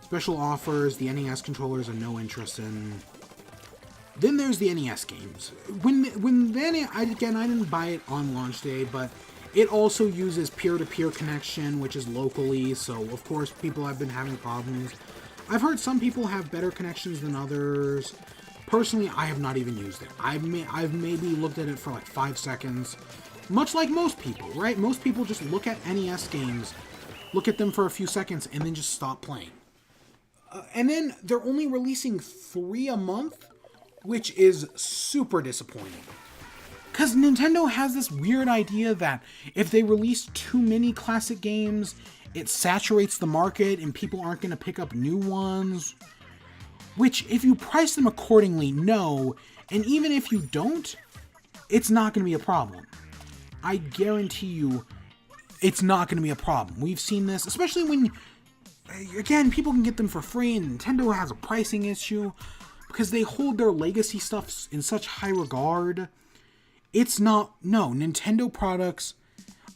Special offers, the NES controllers are no interest in. Then there's the NES games. I didn't buy it on launch day, but it also uses peer-to-peer connection, which is locally, so of course people have been having problems. I've heard some people have better connections than others. Personally, I have not even used it. I've maybe looked at it for like 5 seconds. Much like most people, right? Most people just look at NES games, look at them for a few seconds, and then just stop playing. And then they're only releasing 3 a month, which is super disappointing. Because Nintendo has this weird idea that if they release too many classic games, it saturates the market and people aren't going to pick up new ones. Which, if you price them accordingly, no. And even if you don't, it's not going to be a problem. I guarantee you, it's not going to be a problem. We've seen this, especially when, again, people can get them for free and Nintendo has a pricing issue because they hold their legacy stuff in such high regard. Nintendo products,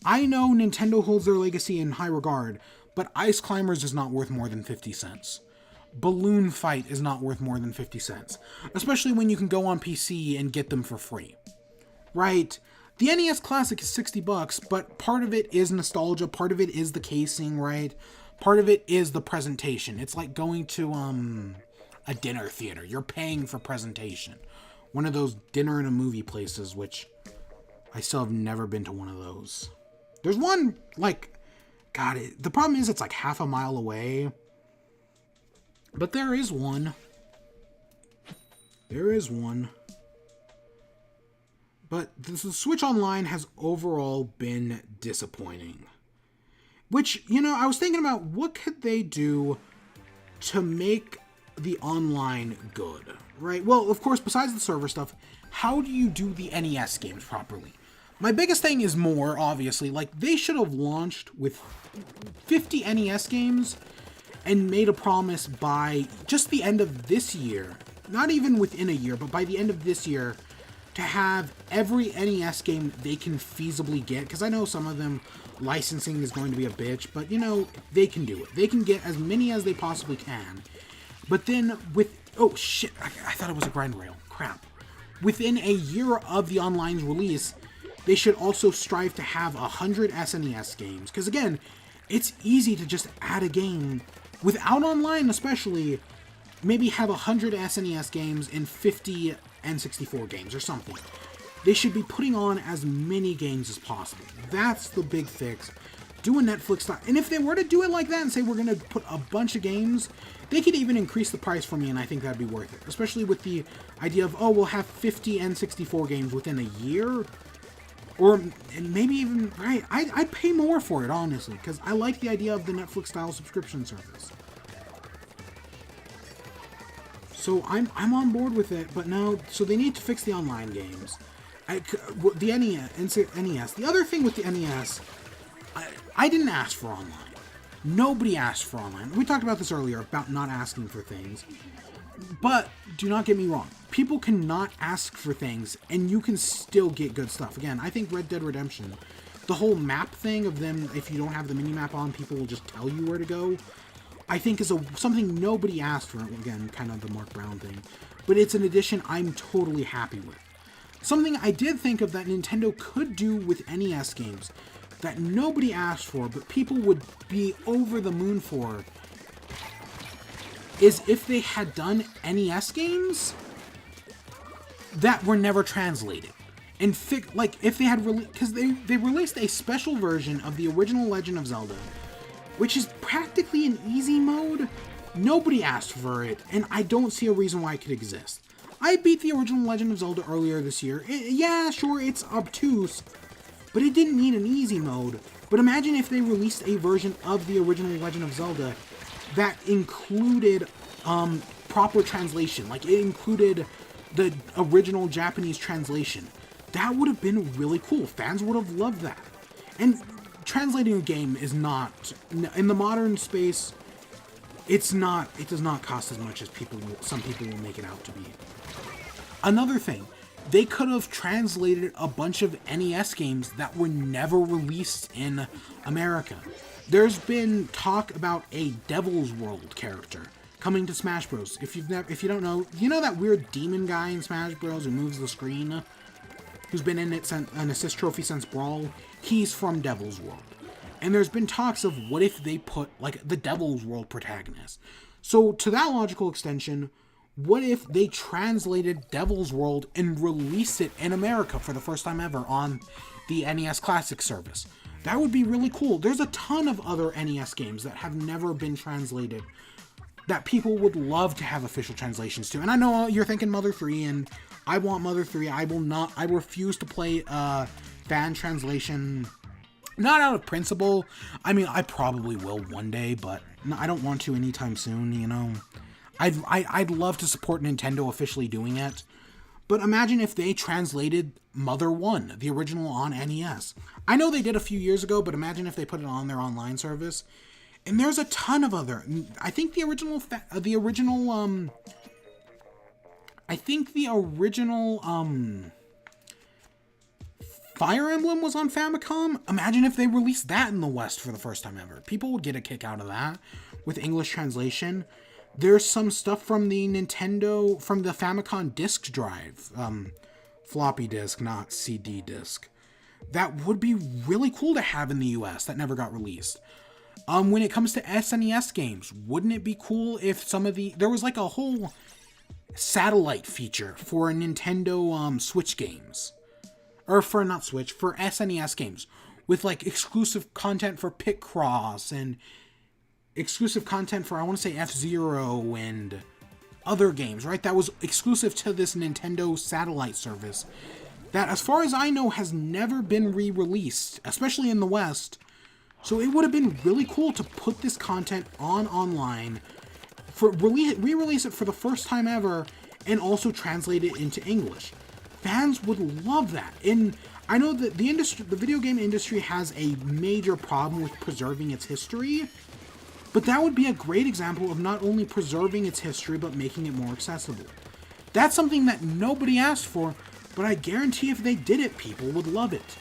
I know Nintendo holds their legacy in high regard, but Ice Climbers is not worth more than 50 cents. Balloon Fight is not worth more than 50 cents. Especially when you can go on PC and get them for free. Right? The NES Classic is $60, but part of it is nostalgia, part of it is the casing, right? Part of it is the presentation. It's like going to a dinner theater. You're paying for presentation. One of those dinner and a movie places, which I still have never been to one of those. There's one, the problem is it's like half a mile away. But there is one. There is one. But the Switch Online has overall been disappointing. Which, you know, I was thinking about what could they do to make the online good, right? Well, of course, besides the server stuff, how do you do the NES games properly? My biggest thing is more, obviously, like, they should have launched with 50 NES games and made a promise by just the end of this year, not even within a year, but by the end of this year, to have every NES game they can feasibly get, because I know some of them licensing is going to be a bitch, but, you know, they can do it. They can get as many as they possibly can. But then with... Oh, shit. I thought it was a grind rail. Crap. Within a year of the online's release, they should also strive to have 100 SNES games. Because, again, it's easy to just add a game, without online especially, maybe have 100 SNES games and 50 N64 games or something. They should be putting on as many games as possible. That's the big fix. Do a Netflix style. And if they were to do it like that and say we're going to put a bunch of games, they could even increase the price for me, and I think that'd be worth it. Especially with the idea of, oh, we'll have 50 N64 games within a year. Or maybe even, right, I'd pay more for it, honestly, because I like the idea of the Netflix-style subscription service. So I'm on board with it, but no, so they need to fix the online games. The NES. The other thing with the NES, I didn't ask for online. Nobody asked for online. We talked about this earlier, about not asking for things. But, do not get me wrong. People cannot ask for things, and you can still get good stuff. Again, I think Red Dead Redemption, the whole map thing of them, if you don't have the mini-map on, people will just tell you where to go, I think is something nobody asked for. Again, kind of the Mark Brown thing. But it's an addition I'm totally happy with. Something I did think of that Nintendo could do with NES games that nobody asked for, but people would be over the moon for, is if they had done NES games that were never translated. And like, if they had because they released a special version of the original Legend of Zelda, which is practically an easy mode. Nobody asked for it, and I don't see a reason why it could exist. I beat the original Legend of Zelda earlier this year. Yeah, sure, it's obtuse, but it didn't need an easy mode. But imagine if they released a version of the original Legend of Zelda that included proper translation. Like, it included the original Japanese translation. That would have been really cool. Fans would have loved that. And translating a game is not, in the modern space, it does not cost as much as some people will make it out to be. Another thing, they could have translated a bunch of NES games that were never released in America. There's been talk about a Devil's World character coming to Smash Bros. If you don't know, you know that weird demon guy in Smash Bros. Who moves the screen, who's been in it an assist trophy since Brawl? He's from Devil's World. And there's been talks of what if they put, like, the Devil's World protagonist. So, to that logical extension, what if they translated Devil's World and released it in America for the first time ever on the NES Classic service? That would be really cool. There's a ton of other NES games that have never been translated that people would love to have official translations to. And I know you're thinking Mother 3, and I want Mother 3. I refuse to play fan translation. Not out of principle. I mean, I probably will one day, but I don't want to anytime soon, you know. I'd love to support Nintendo officially doing it. But imagine if they translated Mother 1, the original on NES. I know they did a few years ago, but imagine if they put it on their online service. And there's a ton of other... I think the original Fire Emblem was on Famicom. Imagine if they released that in the West for the first time ever. People would get a kick out of that with English translation. There's some stuff from the Famicom disk drive. Floppy disk, not CD disk. That would be really cool to have in the US that never got released. When it comes to SNES games, wouldn't it be cool if there was like a whole satellite feature for Nintendo Switch games? Or for SNES games, with like exclusive content for Picross and exclusive content for, I want to say, F-Zero and other games, right? That was exclusive to this Nintendo satellite service that, as far as I know, has never been re-released, especially in the West. So it would have been really cool to put this content on online, for re-release it for the first time ever, and also translate it into English. Fans would love that. And I know that the video game industry has a major problem with preserving its history, but that would be a great example of not only preserving its history, but making it more accessible. That's something that nobody asked for, but I guarantee if they did it, people would love it.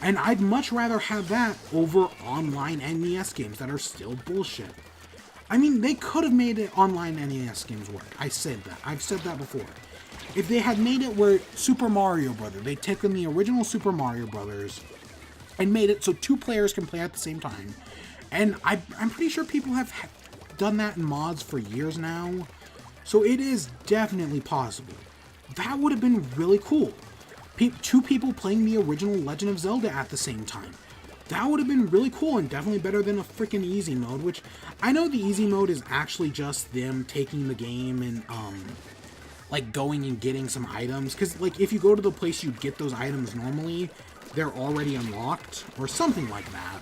And I'd much rather have that over online NES games that are still bullshit. I mean, they could have made it online NES games work. I've said that before. If they had made it where Super Mario Brothers, they'd taken the original Super Mario Brothers and made it so 2 players can play at the same time. And I'm pretty sure people have done that in mods for years now. So it is definitely possible. That would have been really cool. 2 people playing the original Legend of Zelda at the same time. That would have been really cool and definitely better than a freaking easy mode, which I know the easy mode is actually just them taking the game and, like, going and getting some items. Because, like, if you go to the place you get those items normally, they're already unlocked or something like that.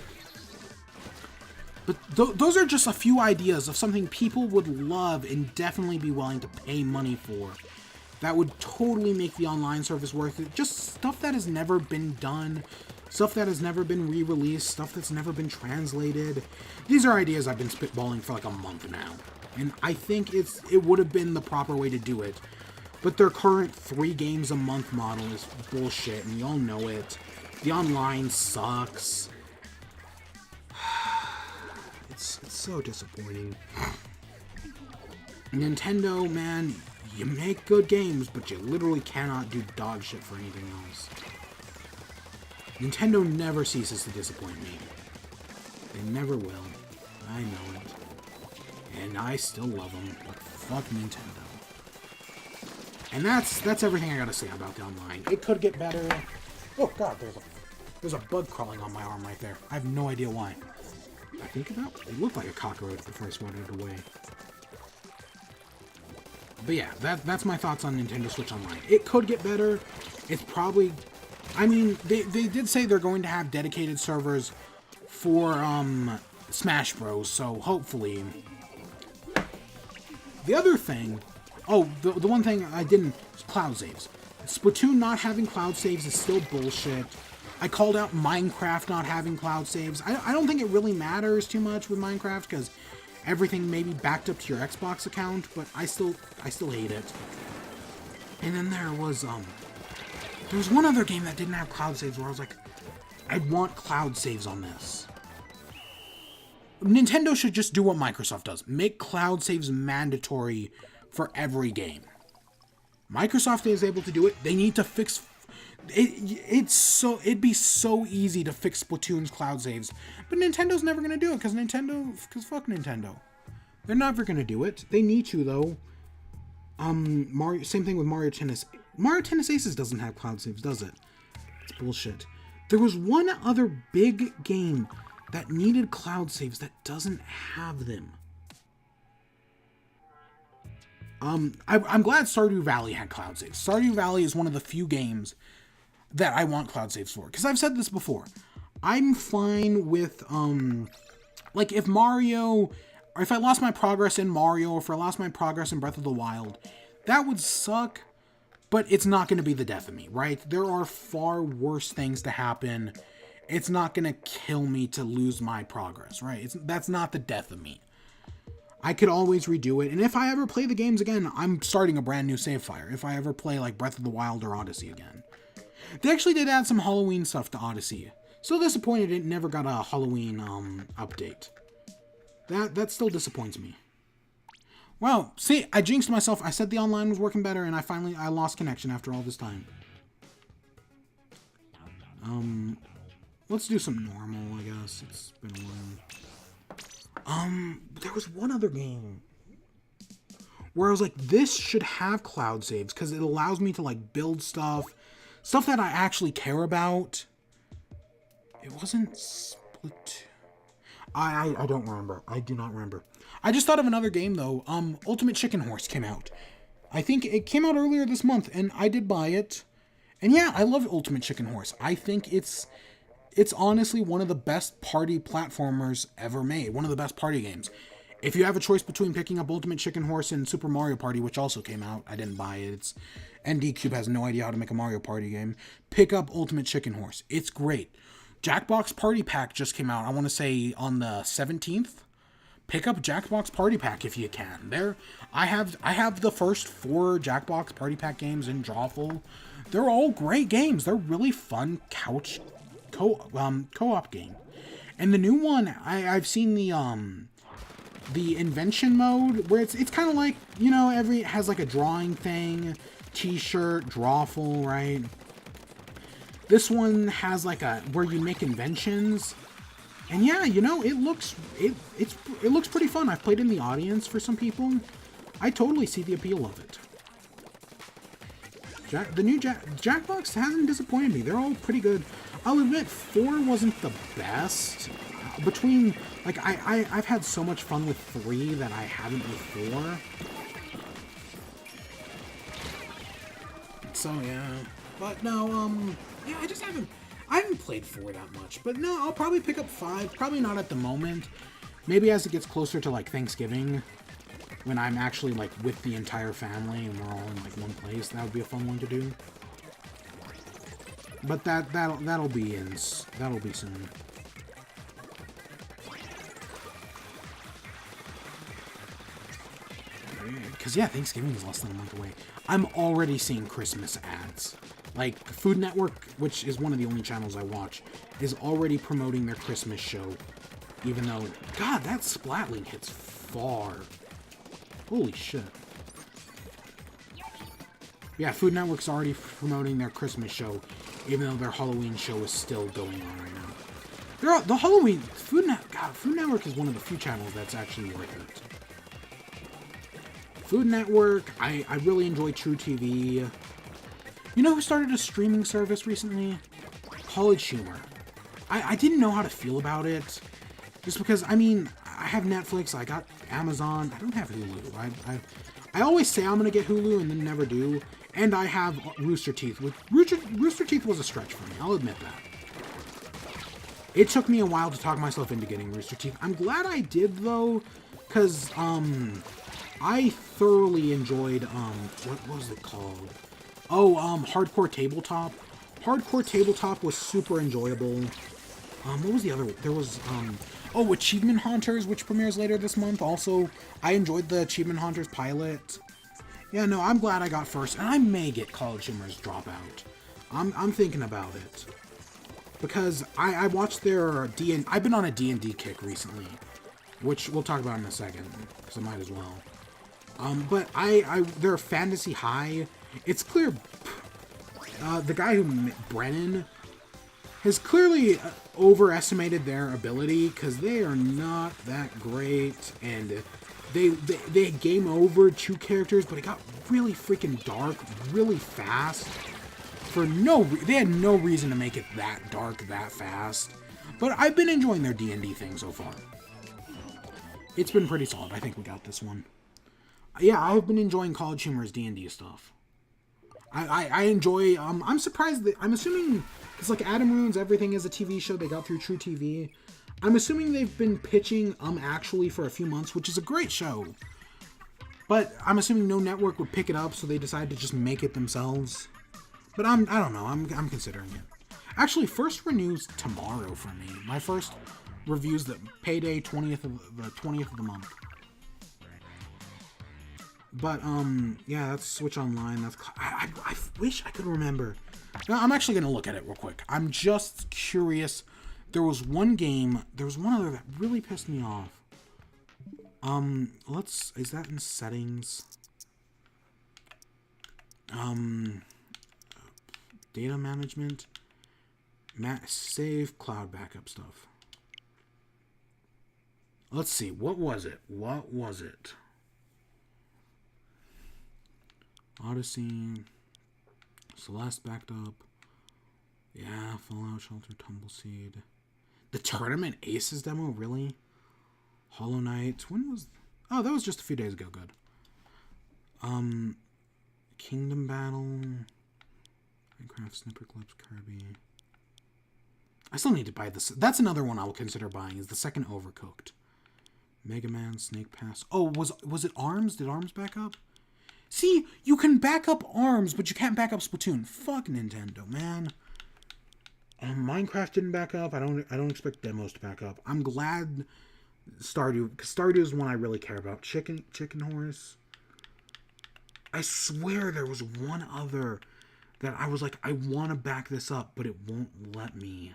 But those are just a few ideas of something people would love and definitely be willing to pay money for. That would totally make the online service worth it. Just stuff that has never been done, stuff that has never been re-released, stuff that's never been translated. These are ideas I've been spitballing for like a month now, and I think it would have been the proper way to do it. But their current 3 games a month model is bullshit, and you all know it. The online sucks. It's so disappointing. Nintendo, man, you make good games, but you literally cannot do dog shit for anything else. Nintendo never ceases to disappoint me. They never will. I know it. And I still love them, but fuck Nintendo. And that's everything I gotta say about the online. It could get better. Oh god, there's a bug crawling on my arm right there. I have no idea why. I think about it looked like a cockroach before I swatted it away. But yeah, that's my thoughts on Nintendo Switch Online. It could get better. It's probably... I mean, they did say they're going to have dedicated servers for Smash Bros, so hopefully... The other thing... Oh, the one thing I didn't... Cloud saves. Splatoon not having cloud saves is still bullshit. I called out Minecraft not having cloud saves. I don't think it really matters too much with Minecraft, because everything may be backed up to your Xbox account, but I still hate it. And then there was one other game that didn't have cloud saves where I was like, I want cloud saves on this. Nintendo should just do what Microsoft does. Make cloud saves mandatory for every game. Microsoft is able to do it. They need to fix... It'd be so easy to fix Splatoon's cloud saves, but Nintendo's never gonna do it because fuck Nintendo. They're never gonna do it. They need to though. Same thing with Mario Tennis. Mario Tennis Aces doesn't have cloud saves, does it? It's bullshit. There was one other big game that needed cloud saves that doesn't have them. I'm glad Stardew Valley had cloud saves. Stardew Valley is one of the few games that I want cloud saves for. Because I've said this before. I'm fine with, like, if Mario... Or if I lost my progress in Mario, or if I lost my progress in Breath of the Wild, that would suck, but it's not going to be the death of me, right? There are far worse things to happen. It's not going to kill me to lose my progress, right? That's not the death of me. I could always redo it, and if I ever play the games again, I'm starting a brand new save file. If I ever play, like, Breath of the Wild or Odyssey again. They actually did add some Halloween stuff to Odyssey. Still disappointed it never got a Halloween update. That still disappoints me. Well, see, I jinxed myself. I said the online was working better, and I lost connection after all this time. Let's do some normal, I guess. It's been a while. There was one other game where I was like, this should have cloud saves, because it allows me to, like, build stuff that I actually care about. It wasn't Splat. I don't remember. I do not remember. I just thought of another game though. Ultimate Chicken Horse came out. I think it came out earlier this month, and I did buy it. And yeah, I love Ultimate Chicken Horse. I think it's honestly one of the best party platformers ever made. One of the best party games. If you have a choice between picking up Ultimate Chicken Horse and Super Mario Party, which also came out, I didn't buy it. It's ND Cube has no idea how to make a Mario Party game. Pick up Ultimate Chicken Horse. It's great. Jackbox Party Pack just came out. I want to say on the 17th. Pick up Jackbox Party Pack if you can. I have the first 4 Jackbox Party Pack games in Drawful. They're all great games. They're really fun couch co-op game. And the new one, I've seen the invention mode where it's kind of like, you know, it has like a drawing thing, t-shirt, Drawful, right? This one has like where you make inventions. And yeah, you know, it looks pretty fun. I've played in the audience for some people. I totally see the appeal of it. The new Jackbox hasn't disappointed me. They're all pretty good. I'll admit, 4 wasn't the best. Between, like, I've had so much fun with 3 that I haven't with 4. So yeah, but no, yeah, I haven't played 4 that much. But no, I'll probably pick up 5. Probably not at the moment. Maybe as it gets closer to like Thanksgiving, when I'm actually like with the entire family and we're all in like one place. That would be a fun one to do. But that'll be soon. Because yeah, Thanksgiving is less than a month away. I'm already seeing Christmas ads. Like, Food Network, which is one of the only channels I watch, is already promoting their Christmas show. Even though, God, that Splat link hits far. Holy shit. Yeah, Food Network's already promoting their Christmas show, even though their Halloween show is still going on right now. The Halloween, Food Network is one of the few channels that's actually worth it. Food Network, I really enjoy True TV. You know who started a streaming service recently? College Humor. I didn't know how to feel about it. Just because, I mean, I have Netflix, I got Amazon, I don't have Hulu. I always say I'm going to get Hulu and then never do. And I have Rooster Teeth. Rooster Teeth was a stretch for me, I'll admit that. It took me a while to talk myself into getting Rooster Teeth. I'm glad I did, though, because, I thoroughly enjoyed, what was it called? Oh, Hardcore Tabletop. Hardcore Tabletop was super enjoyable. What was the other? There was, oh, Achievement Hunters, which premieres later this month. Also, I enjoyed the Achievement Hunters pilot. Yeah, no, I'm glad I got first, and I may get College Humor's Dropout. I'm thinking about it. Because I watched their D&D, I've been on a D&D kick recently, which we'll talk about in a second, because I might as well. But their Fantasy High, it's clear, the guy who, Brennan, has clearly overestimated their ability, because they are not that great, and they game over 2 characters, but it got really freaking dark, really fast, they had no reason to make it that dark, that fast, but I've been enjoying their D&D thing so far. It's been pretty solid. I think we got this one. Yeah, I've been enjoying College Humor's D&D stuff. I enjoy, I'm surprised that, I'm assuming, it's like Adam Ruins Everything is a TV show they got through True TV. I'm assuming they've been pitching, actually for a few months, which is a great show. But I'm assuming no network would pick it up, so they decided to just make it themselves. But I don't know, I'm considering it. Actually, first renews tomorrow for me. My first review's the payday 20th of the month. But, yeah, that's Switch Online. That's I wish I could remember. Now, I'm actually going to look at it real quick. I'm just curious. There was one other that really pissed me off. Is that in settings? Data management? Save cloud backup stuff. Let's see. What was it? Odyssey, Celeste backed up. Yeah, Fallout Shelter, Tumbleseed. The Tournament Aces demo, really? Hollow Knight. When was... Oh, that was just a few days ago. Good. Kingdom Battle. Minecraft, Snipper Clips, Kirby. I still need to buy this. That's another one I'll consider buying, is the second Overcooked. Mega Man, Snake Pass. Oh, was it ARMS? Did ARMS back up? See, you can back up ARMS, but you can't back up Splatoon. Fuck Nintendo, man. Minecraft didn't back up. I don't expect demos to back up. I'm glad Stardew, because Stardew is one I really care about. Chicken Horse. I swear there was one other that I was like, I want to back this up, but it won't let me.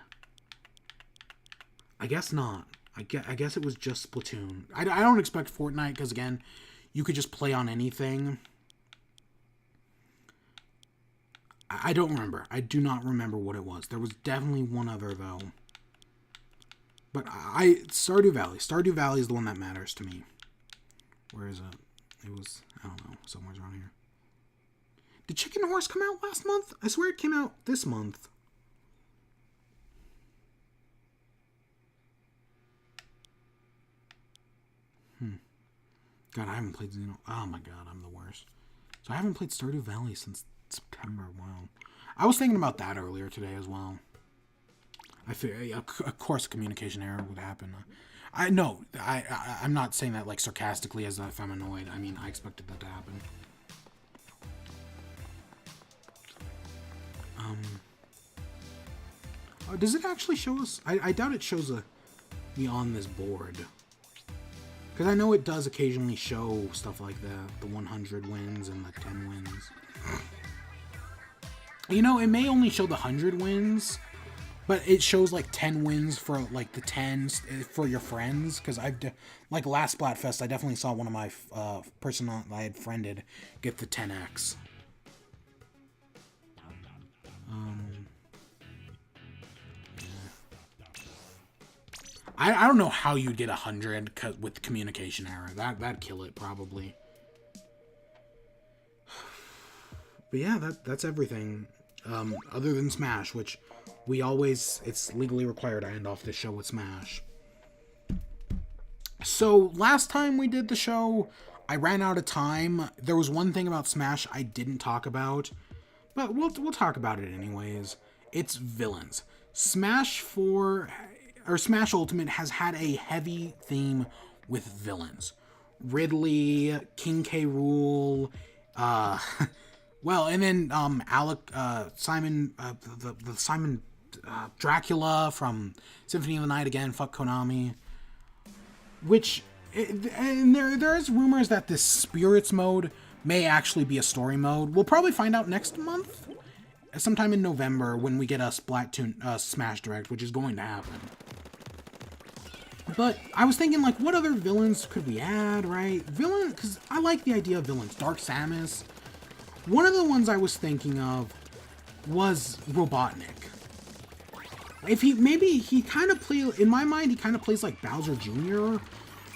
I guess not. I guess it was just Splatoon. I don't expect Fortnite, because again, you could just play on anything. I don't remember. I do not remember what it was. There was definitely one other, though. But Stardew Valley. Stardew Valley is the one that matters to me. Where is it? It was, I don't know, somewhere around here. Did Chicken Horse come out last month? I swear it came out this month. God, I haven't played Xeno. Oh my god, I'm the worst. So I haven't played Stardew Valley since September. Wow. I was thinking about that earlier today as well. I feel, of course, a communication error would happen. I'm not saying that like sarcastically as if I'm annoyed. I mean, I expected that to happen. Does it actually show us? I doubt it shows me on this board. Because I know it does occasionally show stuff like that. The 100 wins and the 10 wins. You know, it may only show the 100 wins, but it shows like 10 wins for like the 10s for your friends. Because like last Splatfest, I definitely saw one of my person I had friended get the 10x. I don't know how you get 100 with communication error. That'd kill it probably. But yeah, that's everything. Other than Smash, which it's legally required I end off the show with Smash. So last time we did the show, I ran out of time. There was one thing about Smash I didn't talk about, but we'll talk about it anyways. It's villains. Smash Ultimate has had a heavy theme with villains. Ridley, King K. Rool, well, and then Simon Dracula from Symphony of the Night again. Fuck Konami. And there is rumors that this Spirits mode may actually be a story mode. We'll probably find out next month, sometime in November, when we get a Splatoon Smash Direct, which is going to happen. But I was thinking, like, what other villains could we add, right? Because I like the idea of villains. Dark Samus. One of the ones I was thinking of was Robotnik. He kind of plays, in my mind, he kind of plays like Bowser Jr.,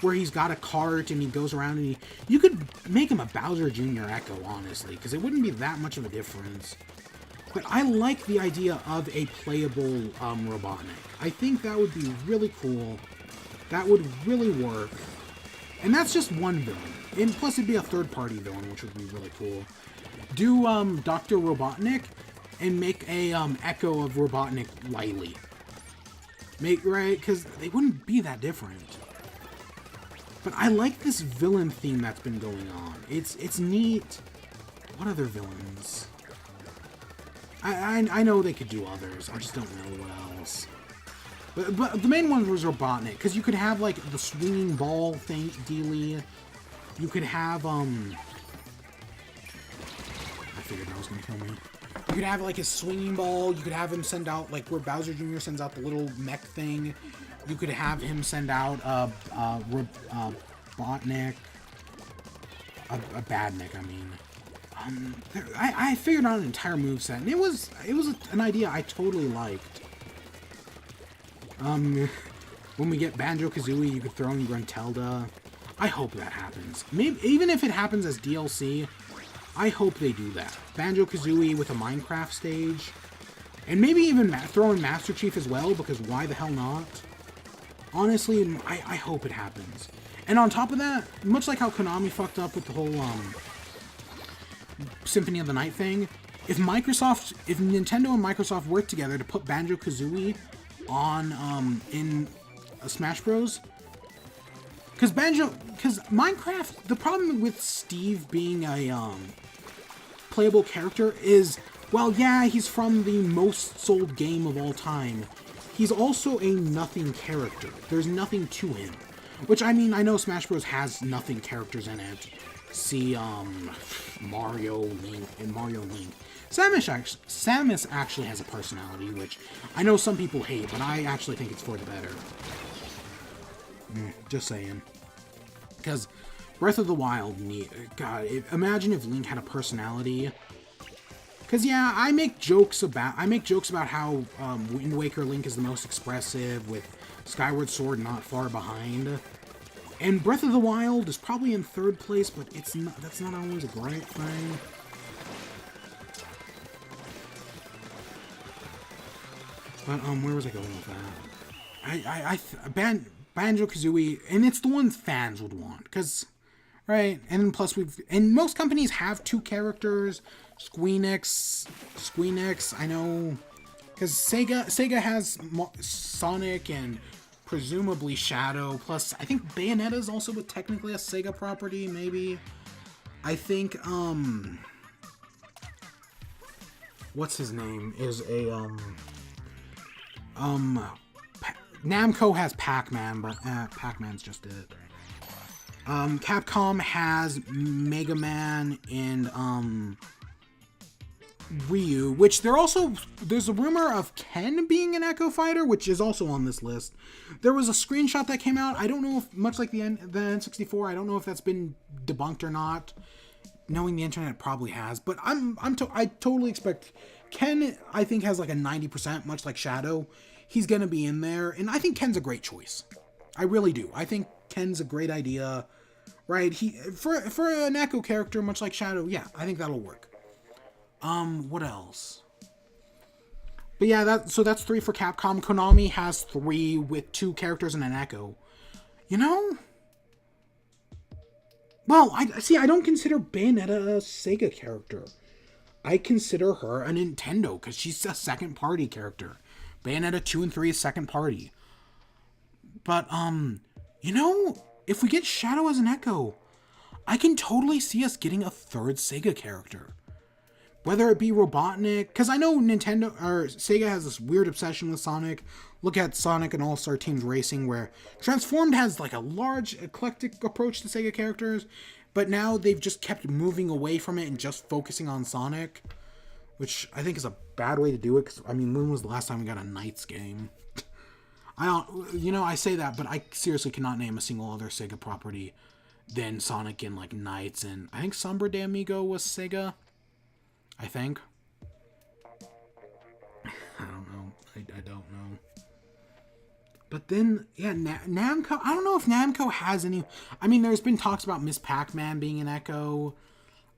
where he's got a cart and he goes around and you could make him a Bowser Jr. Echo, honestly, because it wouldn't be that much of a difference. But I like the idea of a playable Robotnik. I think that would be really cool. That would really work. And that's just one villain. And plus it'd be a third-party villain, which would be really cool. Do Dr. Robotnik and make a echo of Robotnik Wily. Right? Because they wouldn't be that different. But I like this villain theme that's been going on. It's neat. What other villains? I know they could do others. I just don't know what else. But the main one was Robotnik, because you could have, like, the swinging ball thing, dealy. You could have, I figured that was gonna kill me. You could have, like, his swinging ball. You could have him send out, like, where Bowser Jr. sends out the little mech thing. You could have him send out, Botnik. A Badnik, I mean. I figured out an entire moveset, and it was an idea I totally liked. When we get Banjo-Kazooie, you could throw in Gruntilda. I hope that happens. Maybe even if it happens as DLC, I hope they do that. Banjo-Kazooie with a Minecraft stage. And maybe even throw in Master Chief as well, because why the hell not? Honestly, I hope it happens. And on top of that, much like how Konami fucked up with the whole Symphony of the Night thing, if Nintendo and Microsoft work together to put Banjo-Kazooie on in Smash Bros. Because Minecraft, the problem with Steve being a playable character is, well, yeah, he's from the most sold game of all time. He's also a nothing character. There's nothing to him. Which, I mean, I know Smash Bros. Has nothing characters in it. See, Mario, Link, and Mario Link. Samus actually has a personality, which I know some people hate, but I actually think it's for the better. Just saying. Because Breath of the Wild, God, imagine if Link had a personality. Because, yeah, I make jokes about how Wind Waker Link is the most expressive, with Skyward Sword not far behind. And Breath of the Wild is probably in third place, but that's not always a great thing. But, where was I going with that? Banjo-Kazooie, and it's the one fans would want, because, right, and then plus and most companies have two characters. Squeenix, I know, because Sega has Sonic and presumably Shadow, plus I think Bayonetta is also technically a Sega property, maybe. I think, what's his name, is a, Namco has Pac-Man, but Pac-Man's just it. Capcom has Mega Man and Ryu, which there's a rumor of Ken being an Echo Fighter, which is also on this list. There was a screenshot that came out. I don't know if, much like the N64, I don't know if that's been debunked or not. Knowing the internet, it probably has, but I totally expect Ken. I think has like a 90%, much like Shadow. He's gonna be in there, and I think Ken's a great choice. I really do. I think Ken's a great idea, right? For an Echo character, much like Shadow, yeah, I think that'll work. What else? But yeah, that's 3 for Capcom. Konami has 3 with 2 characters and an Echo. You know? Well, I don't consider Bayonetta a Sega character. I consider her a Nintendo, because she's a second-party character. Bayonetta 2 and 3 is second party. But, you know, if we get Shadow as an Echo, I can totally see us getting a third Sega character. Whether it be Robotnik, because I know Sega has this weird obsession with Sonic. Look at Sonic and All-Star Teams Racing, where Transformed has like a large, eclectic approach to Sega characters, but now they've just kept moving away from it and just focusing on Sonic. Which I think is a bad way to do it, because, I mean, when was the last time we got a Knights game? I say that, but I seriously cannot name a single other Sega property than Sonic and, like, Knights, and I think Sombra de Amigo was Sega, I think. I don't know. I don't know. But then, yeah, Namco, I don't know if Namco has any, I mean, there's been talks about Miss Pac-Man being an Echo.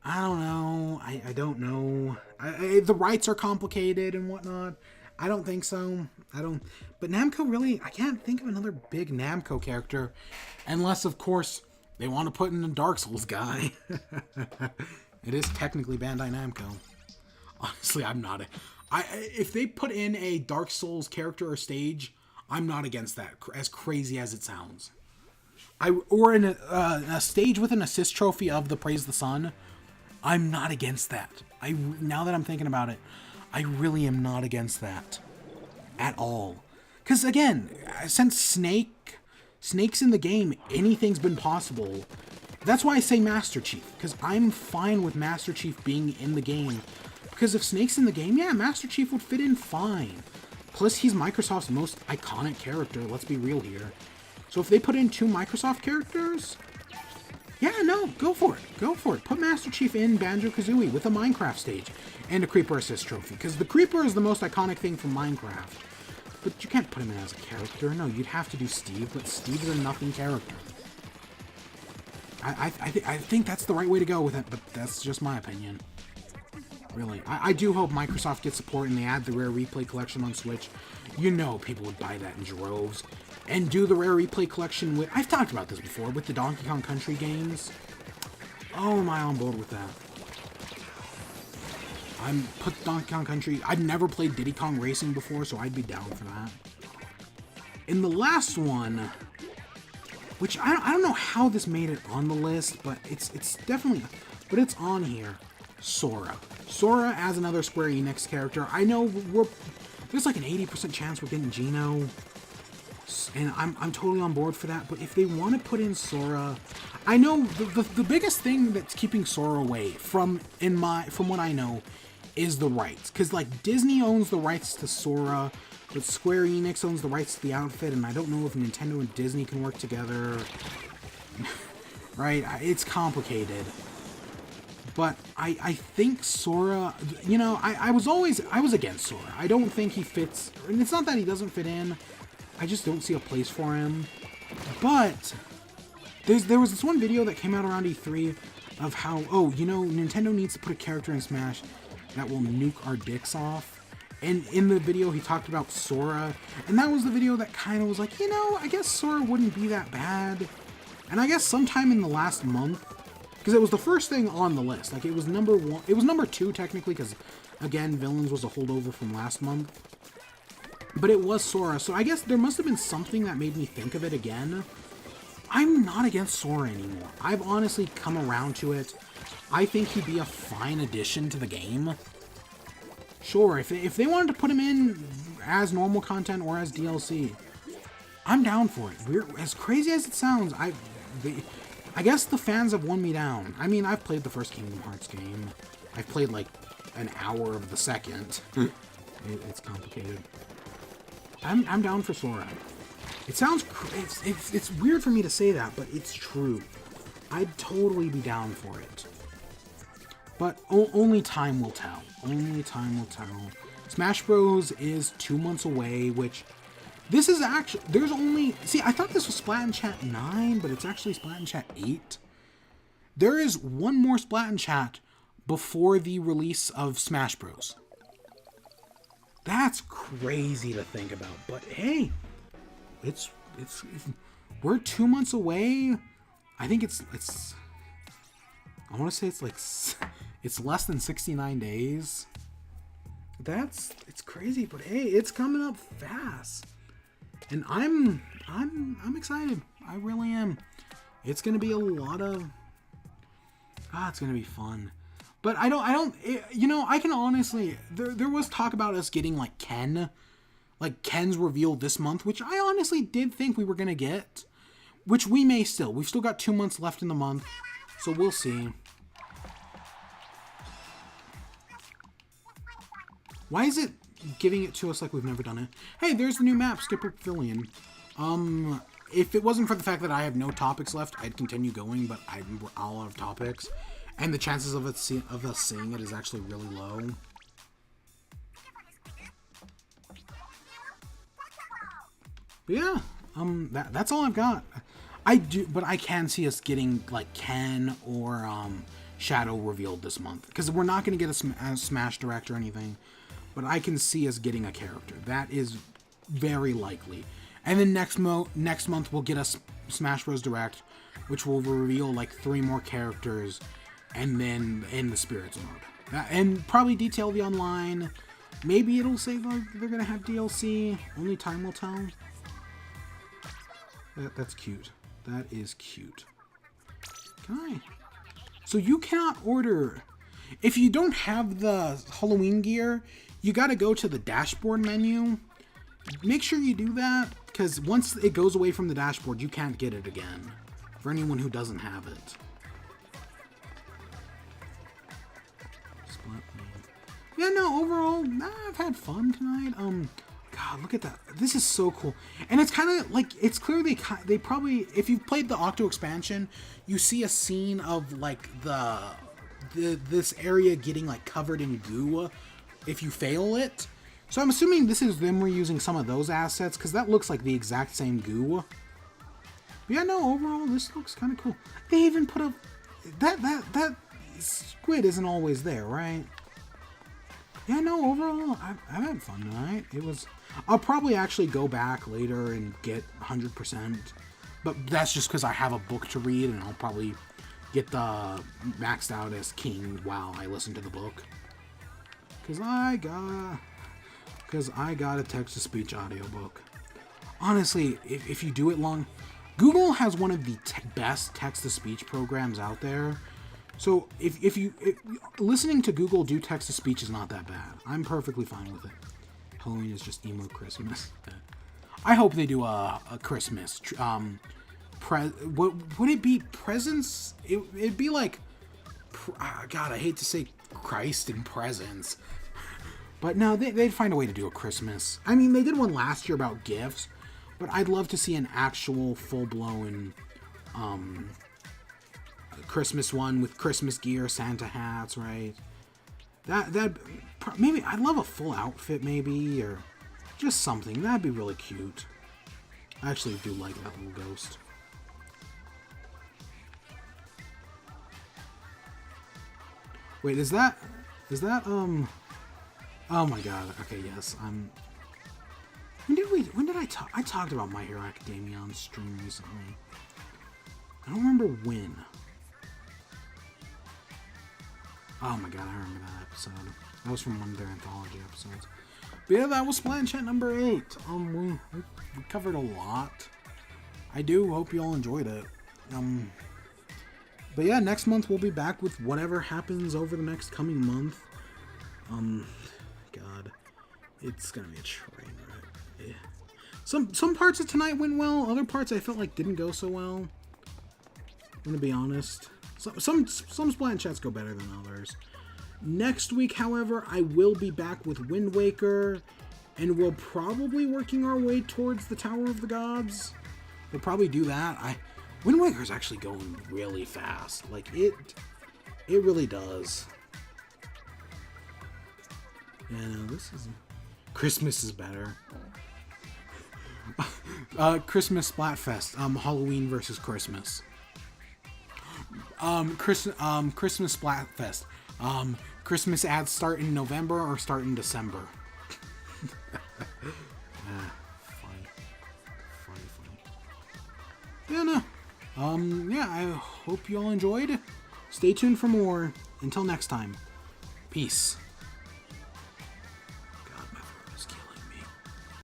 I don't know. I don't know. The rights are complicated and whatnot. I don't think so. But Namco really, I can't think of another big Namco character. Unless, of course, they want to put in a Dark Souls guy. It is technically Bandai Namco. Honestly, I'm not. If they put in a Dark Souls character or stage, I'm not against that, as crazy as it sounds. Or in a stage with an assist trophy of the Praise the Sun, I'm not against that. Now that I'm thinking about it, I really am not against that at all. Because again, since Snake's in the game, anything's been possible. That's why I say Master Chief, because I'm fine with Master Chief being in the game. Because if Snake's in the game, yeah, Master Chief would fit in fine. Plus, he's Microsoft's most iconic character, let's be real here. So if they put in 2 Microsoft characters, yeah, no, go for it. Go for it. Put Master Chief in Banjo-Kazooie with a Minecraft stage and a Creeper Assist trophy. Because the Creeper is the most iconic thing from Minecraft. But you can't put him in as a character. No, you'd have to do Steve, but Steve's a nothing character. I think that's the right way to go with it, but that's just my opinion. Really. I do hope Microsoft gets support and they add the Rare Replay collection on Switch. You know people would buy that in droves. and do the rare replay collection with... I've talked about this before, with the Donkey Kong Country games. Oh, am I on board with that? I'm put Donkey Kong Country... I've never played Diddy Kong Racing before, so I'd be down for that. In the last one, which I don't know how this made it on the list, but it's definitely... But it's on here. Sora. Sora as another Square Enix character. I know there's like an 80% chance we're getting Geno, and I'm totally on board for that. But if they want to put in Sora, I know the biggest thing that's keeping Sora away from what I know is the rights, because like Disney owns the rights to Sora, but Square Enix owns the rights to the outfit, and I don't know if Nintendo and Disney can work together. Right? It's complicated. But I think Sora, you know, I was against Sora. I don't think he fits, and it's not that he doesn't fit in, I just don't see a place for him. But there was this one video that came out around E3 of how, oh, you know, Nintendo needs to put a character in Smash that will nuke our dicks off. And in the video, he talked about Sora, and that was the video that kind of was like, you know, I guess Sora wouldn't be that bad. And I guess sometime in the last month, because it was the first thing on the list. Like, it was number one. It was number 2, technically, because, again, Villains was a holdover from last month. But it was Sora, so I guess there must have been something that made me think of it again. I'm not against Sora anymore. I've honestly come around to it. I think he'd be a fine addition to the game. Sure, if they wanted to put him in as normal content or as DLC, I'm down for it. As crazy as it sounds, I guess the fans have won me down. I mean, I've played the first Kingdom Hearts game. I've played like an hour of the second. It's complicated. I'm down for Sora. It sounds it's weird for me to say that, but it's true. I'd totally be down for it. But only time will tell. Only time will tell. Smash Bros. Is 2 months away, which... This is actually, there's only, see, I thought this was Splat and Chat 9, but it's actually Splat and Chat 8. There is one more Splat and Chat before the release of Smash Bros. That's crazy to think about, but hey, we're 2 months away. I think it's, I want to say it's like, it's less than 69 days. It's crazy, but hey, it's coming up fast. And I'm excited. I really am. It's gonna be a lot of... it's gonna be fun. But you know, I can honestly... There was talk about us getting, like, Ken. Like, Ken's revealed this month, which I honestly did think we were gonna get. Which we may still. We've still got 2 months left in the month. So we'll see. Why is it giving it to us like we've never done it? Hey, there's the new map, Skipper Pavilion. If it wasn't for the fact that I have no topics left, I'd continue going, but we're all out of topics. And the chances of us seeing it is actually really low. But yeah, that's all I've got. But I can see us getting, like, Ken or, Shadow revealed this month. Because we're not going to get a Smash Direct or anything. But I can see us getting a character. That is very likely. And then next month we'll get a Smash Bros. Direct, which will reveal like 3 more characters, and then in the Spirits mode. And probably detail the online. Maybe it'll say they're going to have DLC. Only time will tell. That's cute. That is cute. Can I? So you cannot order... If you don't have the Halloween gear... You gotta go to the dashboard menu. Make sure you do that, because once it goes away from the dashboard, you can't get it again. For anyone who doesn't have it. Splat. Yeah, no, overall, I've had fun tonight. God, look at that. This is so cool. And it's kind of like, it's clear they probably, if you've played the Octo expansion, you see a scene of like this area getting like covered in goo if you fail it. So I'm assuming this is them reusing some of those assets, because that looks like the exact same goo. But yeah, no, overall, this looks kind of cool. They even put a... That squid isn't always there, right? Yeah, no, overall, I've had fun tonight. It was. I'll probably actually go back later and get 100%. But that's just because I have a book to read, and I'll probably get the maxed out as king while I listen to the book. Because I got a text-to-speech audiobook. Honestly, if you do it long... Google has one of the best text-to-speech programs out there. So if listening to Google do text-to-speech is not that bad. I'm perfectly fine with it. Halloween is just emo Christmas. I hope they do a Christmas. Would it be presents? It'd be like... God, I hate to say Christ and presents. But no, they'd find a way to do a Christmas. I mean, they did one last year about gifts. But I'd love to see an actual full-blown Christmas one with Christmas gear, Santa hats, right? That maybe I'd love a full outfit, maybe, or just something. That'd be really cute. I actually do like that little ghost. Wait, is that oh my god. Okay, yes. When did I talk? I talked about My Hero Academia on stream recently. I don't remember when. Oh my god, I remember that episode. That was from one of their anthology episodes. But yeah, that was Splat Chat number 8. We covered a lot. I do hope you all enjoyed it. But yeah, next month we'll be back with whatever happens over the next coming month. God, it's gonna be a train wreck. Yeah. Some parts of tonight went well. Other parts I felt like didn't go so well. I'm gonna be honest. Some Splat Chats go better than others. Next week, however, I will be back with Wind Waker, and we'll probably working our way towards the Tower of the Gods. We'll probably do that. Wind Waker's actually going really fast. Like it really does. Yeah, no, this is Christmas is better. Christmas Splatfest. Halloween versus Christmas. Christmas Splatfest. Christmas ads start in November or start in December. Funny. Yeah, no. Yeah, I hope you all enjoyed. Stay tuned for more. Until next time. Peace.